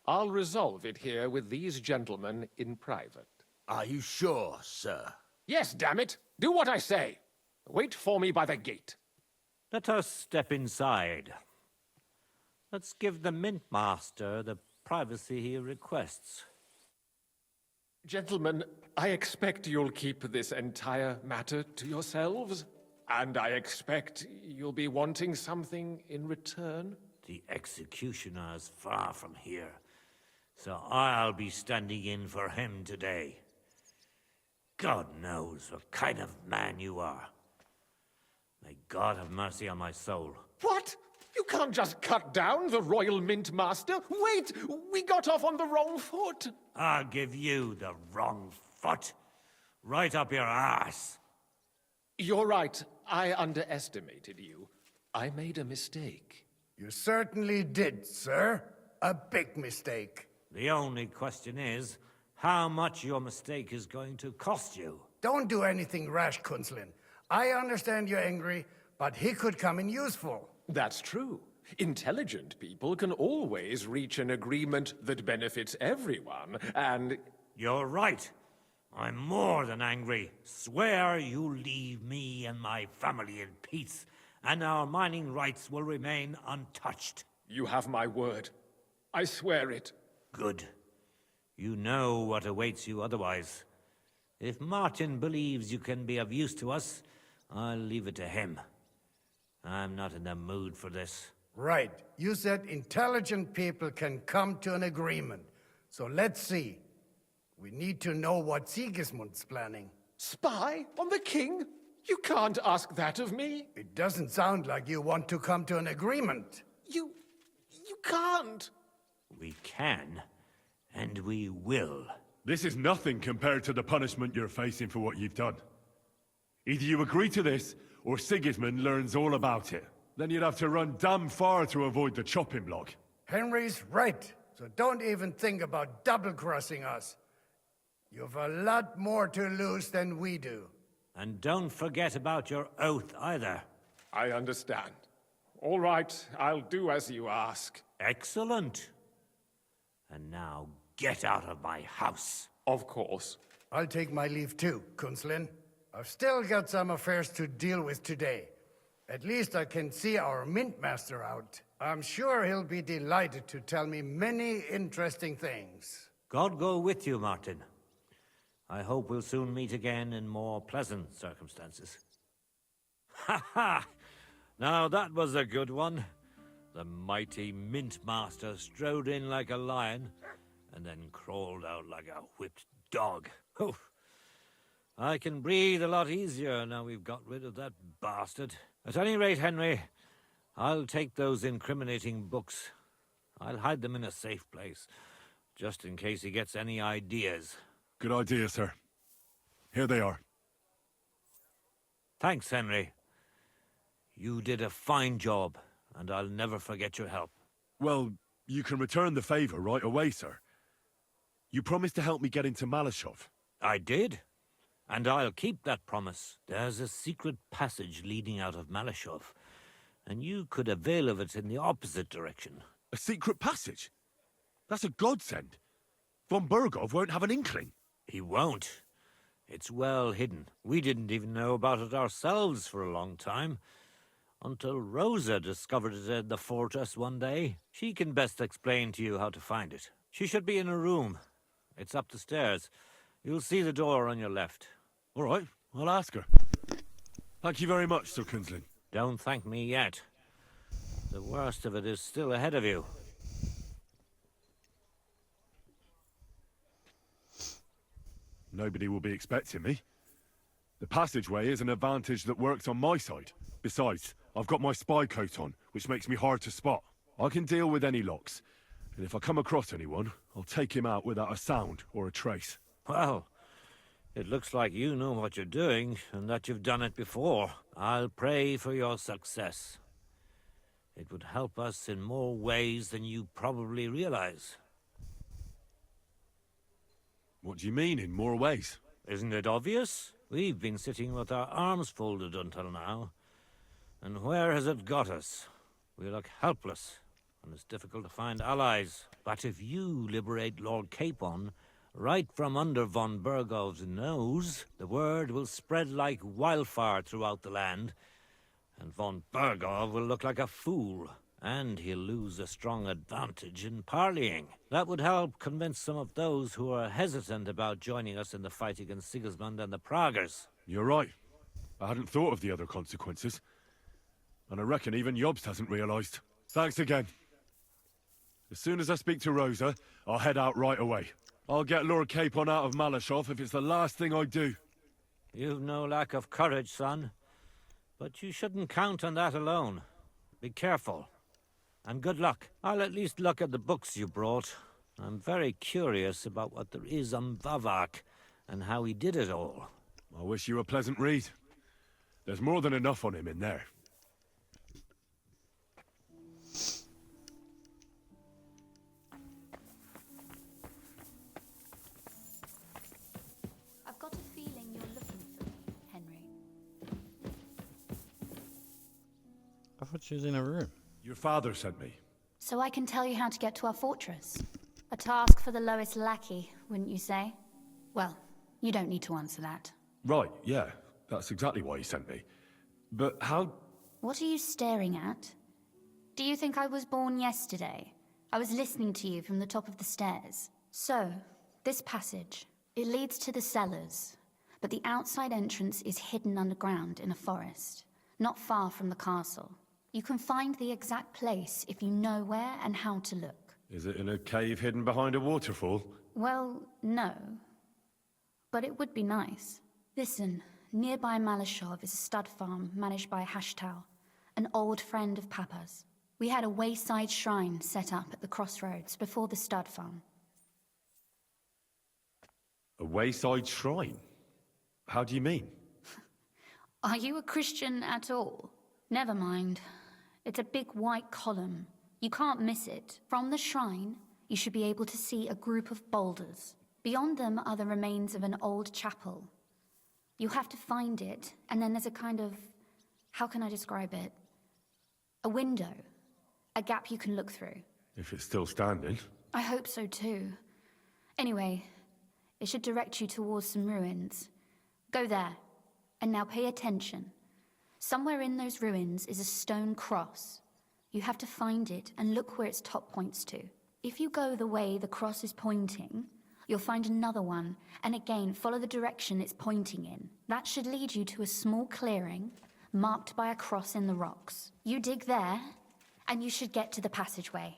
I'll resolve it here with these gentlemen in private. Are you sure, sir? Yes, damn it! Do what I say! Wait for me by the gate. Let us step inside. Let's give the Mint Master the privacy he requests. Gentlemen, I expect you'll keep this entire matter to yourselves. And I expect you'll be wanting something in return. The executioner is far from here, so I'll be standing in for him today. God knows what kind of man you are. May God have mercy on my soul. What? You can't just cut down the Royal Mint Master. Wait! We got off on the wrong foot. I'll give you the wrong foot. Right up your ass. You're right. I underestimated you. I made a mistake. You certainly did, sir. A big mistake. The only question is, how much your mistake is going to cost you. Don't do anything rash, Kunslin. I understand you're angry, but he could come in useful. That's true. Intelligent people can always reach an agreement that benefits everyone, and... You're right. I'm more than angry. Swear you leave me and my family in peace, and our mining rights will remain untouched. You have my word. I swear it. Good. You know what awaits you otherwise. If Martin believes you can be of use to us, I'll leave it to him. I'm not in the mood for this. Right. You said intelligent people can come to an agreement. So let's see. We need to know what Sigismund's planning. Spy on the king? You can't ask that of me. It doesn't sound like you want to come to an agreement. You can't. We can, and we will. This is nothing compared to the punishment you're facing for what you've done. Either you agree to this, or Sigismund learns all about it. Then you'd have to run damn far to avoid the chopping block. Henry's right. So don't even think about double-crossing us. You've a lot more to lose than we do. And don't forget about your oath either. I understand. All right, I'll do as you ask. Excellent. And now get out of my house. Of course. I'll take my leave too, Kunslin. I've still got some affairs to deal with today. At least I can see our mint master out. I'm sure he'll be delighted to tell me many interesting things. God go with you, Martin. I hope we'll soon meet again in more pleasant circumstances. Ha ha! Now that was a good one. The mighty mint master strode in like a lion, and then crawled out like a whipped dog. Oof. I can breathe a lot easier now we've got rid of that bastard. At any rate, Henry, I'll take those incriminating books. I'll hide them in a safe place, just in case he gets any ideas. Good idea, sir. Here they are. Thanks, Henry. You did a fine job, and I'll never forget your help. Well, you can return the favor right away, sir. You promised to help me get into Malashov. I did, and I'll keep that promise. There's a secret passage leading out of Malashov, and you could avail of it in the opposite direction. A secret passage? That's a godsend. Von Bergov won't have an inkling. He won't. It's well hidden. We didn't even know about it ourselves for a long time. Until Rosa discovered it in the fortress one day. She can best explain to you how to find it. She should be in her room. It's up the stairs. You'll see the door on your left. All right, I'll ask her. Thank you very much, Sir Kunslin. Don't thank me yet. The worst of it is still ahead of you. Nobody will be expecting me. The passageway is an advantage that works on my side. Besides, I've got my spy coat on, which makes me hard to spot. I can deal with any locks, and if I come across anyone, I'll take him out without a sound or a trace. Well, it looks like you know what you're doing, and that you've done it before. I'll pray for your success. It would help us in more ways than you probably realize. What do you mean, in more ways? Isn't it obvious? We've been sitting with our arms folded until now. And where has it got us? We look helpless, and it's difficult to find allies. But if you liberate Lord Capon, right from under von Bergov's nose, the word will spread like wildfire throughout the land, and von Bergov will look like a fool. And he'll lose a strong advantage in parleying. That would help convince some of those who are hesitant about joining us in the fight against Sigismund and the Praguers. You're right. I hadn't thought of the other consequences. And I reckon even Jobst hasn't realized. Thanks again. As soon as I speak to Rosa, I'll head out right away. I'll get Lord Capon out of Malashov if it's the last thing I do. You've no lack of courage, son. But you shouldn't count on that alone. Be careful. And good luck. I'll at least look at the books you brought. I'm very curious about what there is on Vavak and how he did it all. I wish you a pleasant read. There's more than enough on him in there. I've got a feeling you're looking for me, Henry. I thought she was in a room. Your father sent me. So I can tell you how to get to our fortress. A task for the lowest lackey, wouldn't you say? Well, you don't need to answer that. Right, yeah. That's exactly why he sent me. But how... What are you staring at? Do you think I was born yesterday? I was listening to you from the top of the stairs. So, this passage, it leads to the cellars, but the outside entrance is hidden underground in a forest, not far from the castle. You can find the exact place if you know where and how to look. Is it in a cave hidden behind a waterfall? Well, no. But it would be nice. Listen, nearby Malashov is a stud farm managed by Hashtal, an old friend of Papa's. We had a wayside shrine set up at the crossroads before the stud farm. A wayside shrine? How do you mean? Are you a Christian at all? Never mind. It's a big white column. You can't miss it. From the shrine, you should be able to see a group of boulders. Beyond them are the remains of an old chapel. You have to find it, and then there's a kind of... how can I describe it? A window. A gap you can look through. If it's still standing. I hope so too. Anyway, it should direct you towards some ruins. Go there. And now pay attention. Somewhere in those ruins is a stone cross. You have to find it and look where its top points to. If you go the way the cross is pointing, you'll find another one, and again follow the direction it's pointing in. That should lead you to a small clearing, marked by a cross in the rocks. You dig there, and you should get to the passageway.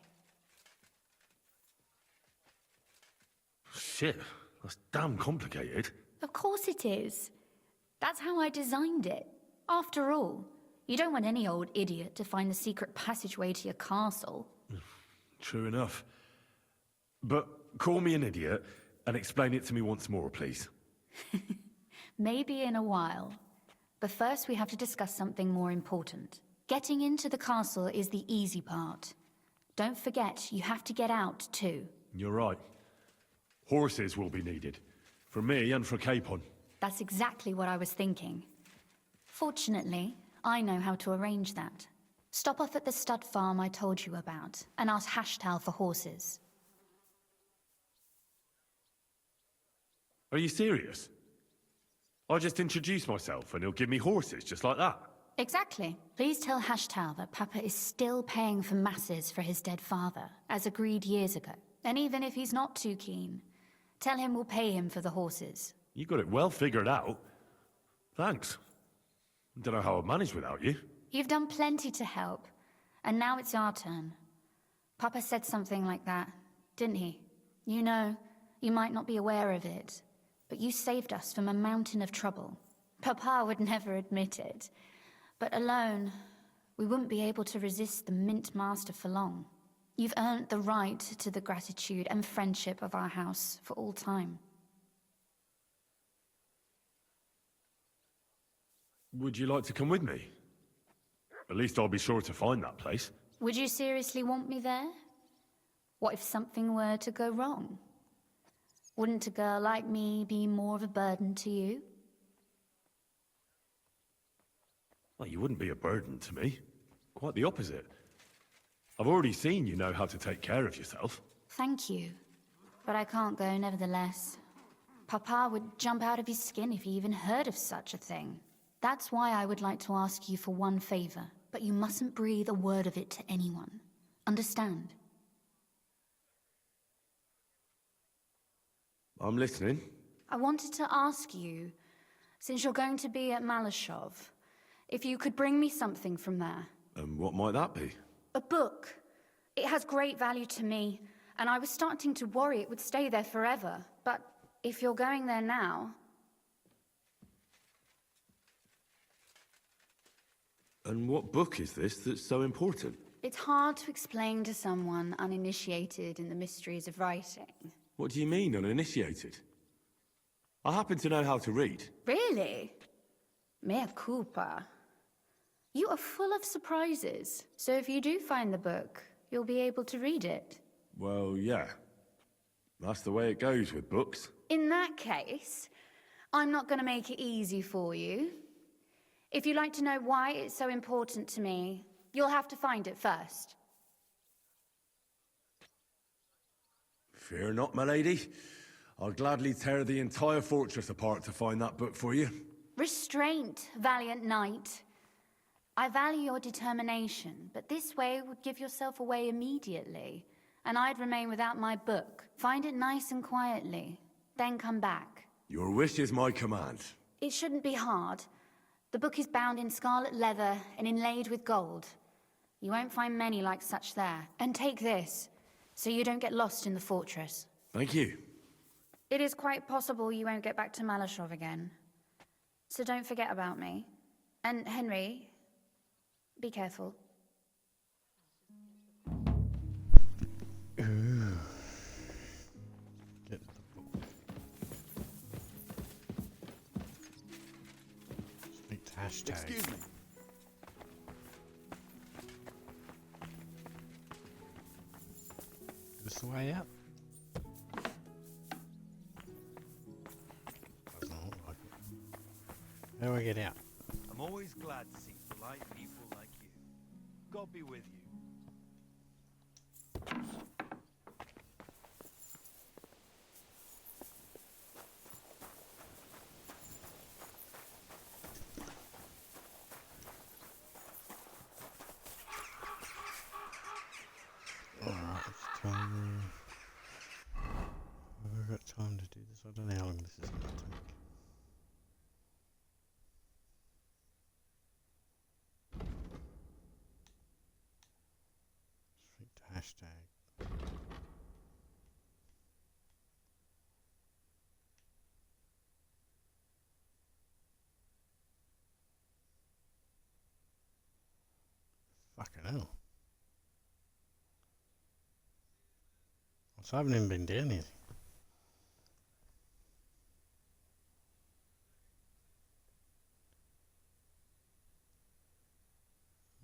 Shit, that's damn complicated. Of course it is. That's how I designed it. After all, you don't want any old idiot to find the secret passageway to your castle. True enough. But call me an idiot and explain it to me once more, please. Maybe in a while. But first we have to discuss something more important. Getting into the castle is the easy part. Don't forget, you have to get out too. You're right. Horses will be needed. For me and for Capon. That's exactly what I was thinking. Fortunately, I know how to arrange that. Stop off at the stud farm I told you about, and ask Hashtal for horses. Are you serious? I'll just introduce myself and he'll give me horses just like that. Exactly. Please tell Hashtal that Papa is still paying for masses for his dead father, as agreed years ago. And even if he's not too keen, tell him we'll pay him for the horses. You got it well figured out. Thanks. Don't know how I'd manage without you. You've done plenty to help, and now it's our turn. Papa said something like that, didn't he? You know, you might not be aware of it, but you saved us from a mountain of trouble. Papa would never admit it, but alone, we wouldn't be able to resist the Mint Master for long. You've earned the right to the gratitude and friendship of our house for all time. Would you like to come with me? At least I'll be sure to find that place. Would you seriously want me there? What if something were to go wrong? Wouldn't a girl like me be more of a burden to you? Well, you wouldn't be a burden to me. Quite the opposite. I've already seen you know how to take care of yourself. Thank you. But I can't go nevertheless. Papa would jump out of his skin if he even heard of such a thing. That's why I would like to ask you for one favor, but you mustn't breathe a word of it to anyone. Understand? I'm listening. I wanted to ask you, since you're going to be at Malashov, if you could bring me something from there. And what might that be? A book. It has great value to me, and I was starting to worry it would stay there forever. But if you're going there now... And what book is this that's so important? It's hard to explain to someone uninitiated in the mysteries of writing. What do you mean, uninitiated? I happen to know how to read. Really? Mea culpa. You are full of surprises. So if you do find the book, you'll be able to read it. Well, yeah. That's the way it goes with books. In that case, I'm not going to make it easy for you. If you'd like to know why it's so important to me, you'll have to find it first. Fear not, my lady. I'll gladly tear the entire fortress apart to find that book for you. Restraint, valiant knight. I value your determination, but this way would give yourself away immediately, and I'd remain without my book. Find it nice and quietly, then come back. Your wish is my command. It shouldn't be hard. The book is bound in scarlet leather and inlaid with gold. You won't find many like such there. And take this, so you don't get lost in the fortress. Thank you. It is quite possible you won't get back to Malashov again. So don't forget about me. And Henry, be careful. Ooh. Get the book. Speak to hashtag. Excuse me. This the way out? Doesn't look like it. How do I get out? I'm always glad to see polite people like you. God be with you. Alright, it's time. Have I got time to do this? I don't know how long this is going to take. Speak to hashtag. Fucking hell. So I haven't even been down here.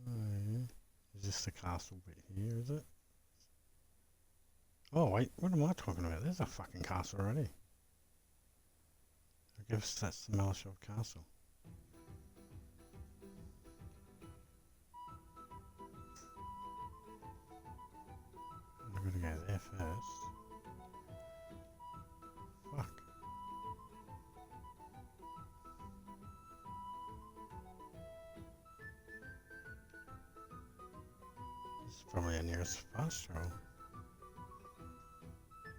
Oh, yeah. Is this the castle bit here, is it? Oh wait, what am I talking about? There's a fucking castle already. I guess that's the Malashov castle. I'm gonna go there first. Fuck. This is probably a nearest fast travel.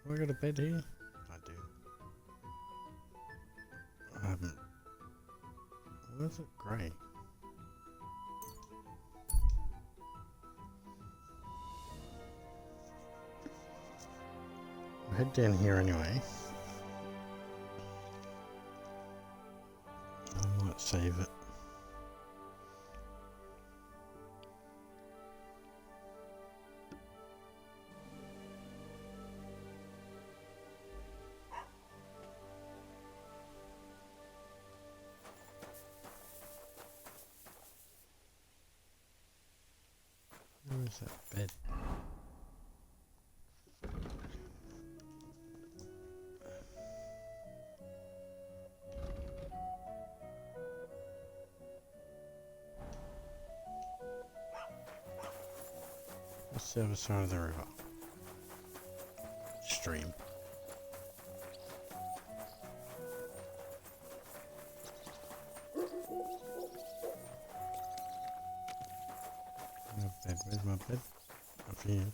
Have I got a bed here? I do. I haven't. What is it? Grey. I'll head down here anyway. I might save it. Where's that bed? What's the other side of the river? Stream. My bed, where's my bed? Up here.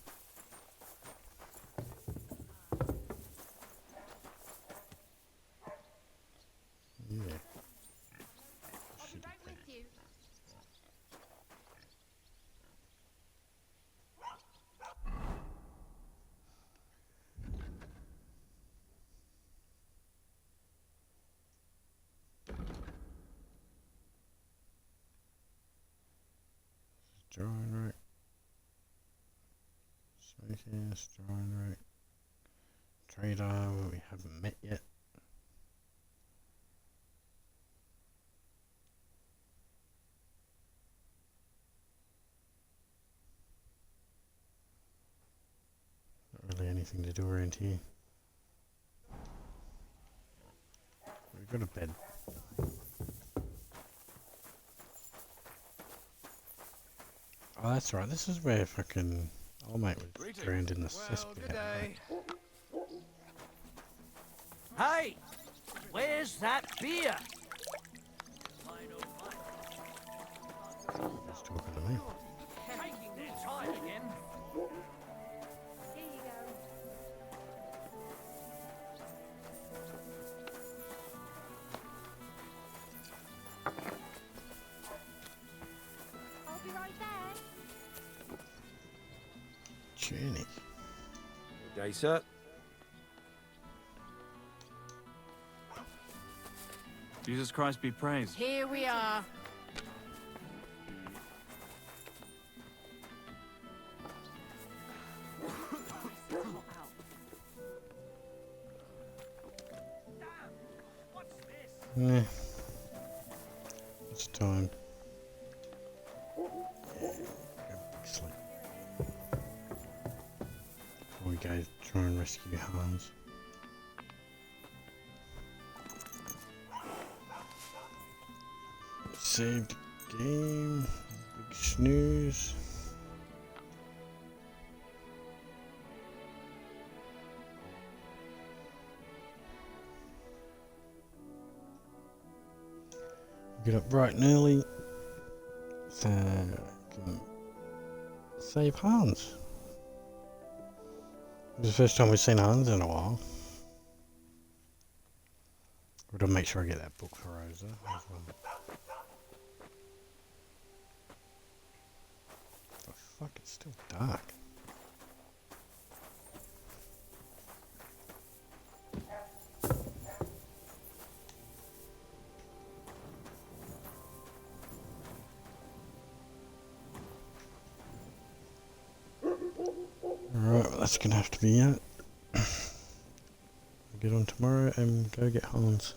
Yeah. Shitty bed. Drawing rack. Smokehouse, drawing rack. Trader, we haven't met yet. Not really anything to do around here. We've got a bed. Oh, that's right. This is where fucking old mate was drowned in the cesspit. Hey! Where's that beer? He's talking to me. Taking their time again. Here you go. I'll be right back. journey. Good day, sir. Jesus Christ be praised. Here we are. Nah. It's time. Yeah, go big sleep. Before we go try and rescue Hans. Saved game. Big snooze. Get up bright and early so I can save Hans. This is the first time we've seen Hans in a while. We've got to make sure I get that book for Rosa as well. The fuck, it's still dark. Alright, well that's gonna have to be it. Get on tomorrow and go get Hans.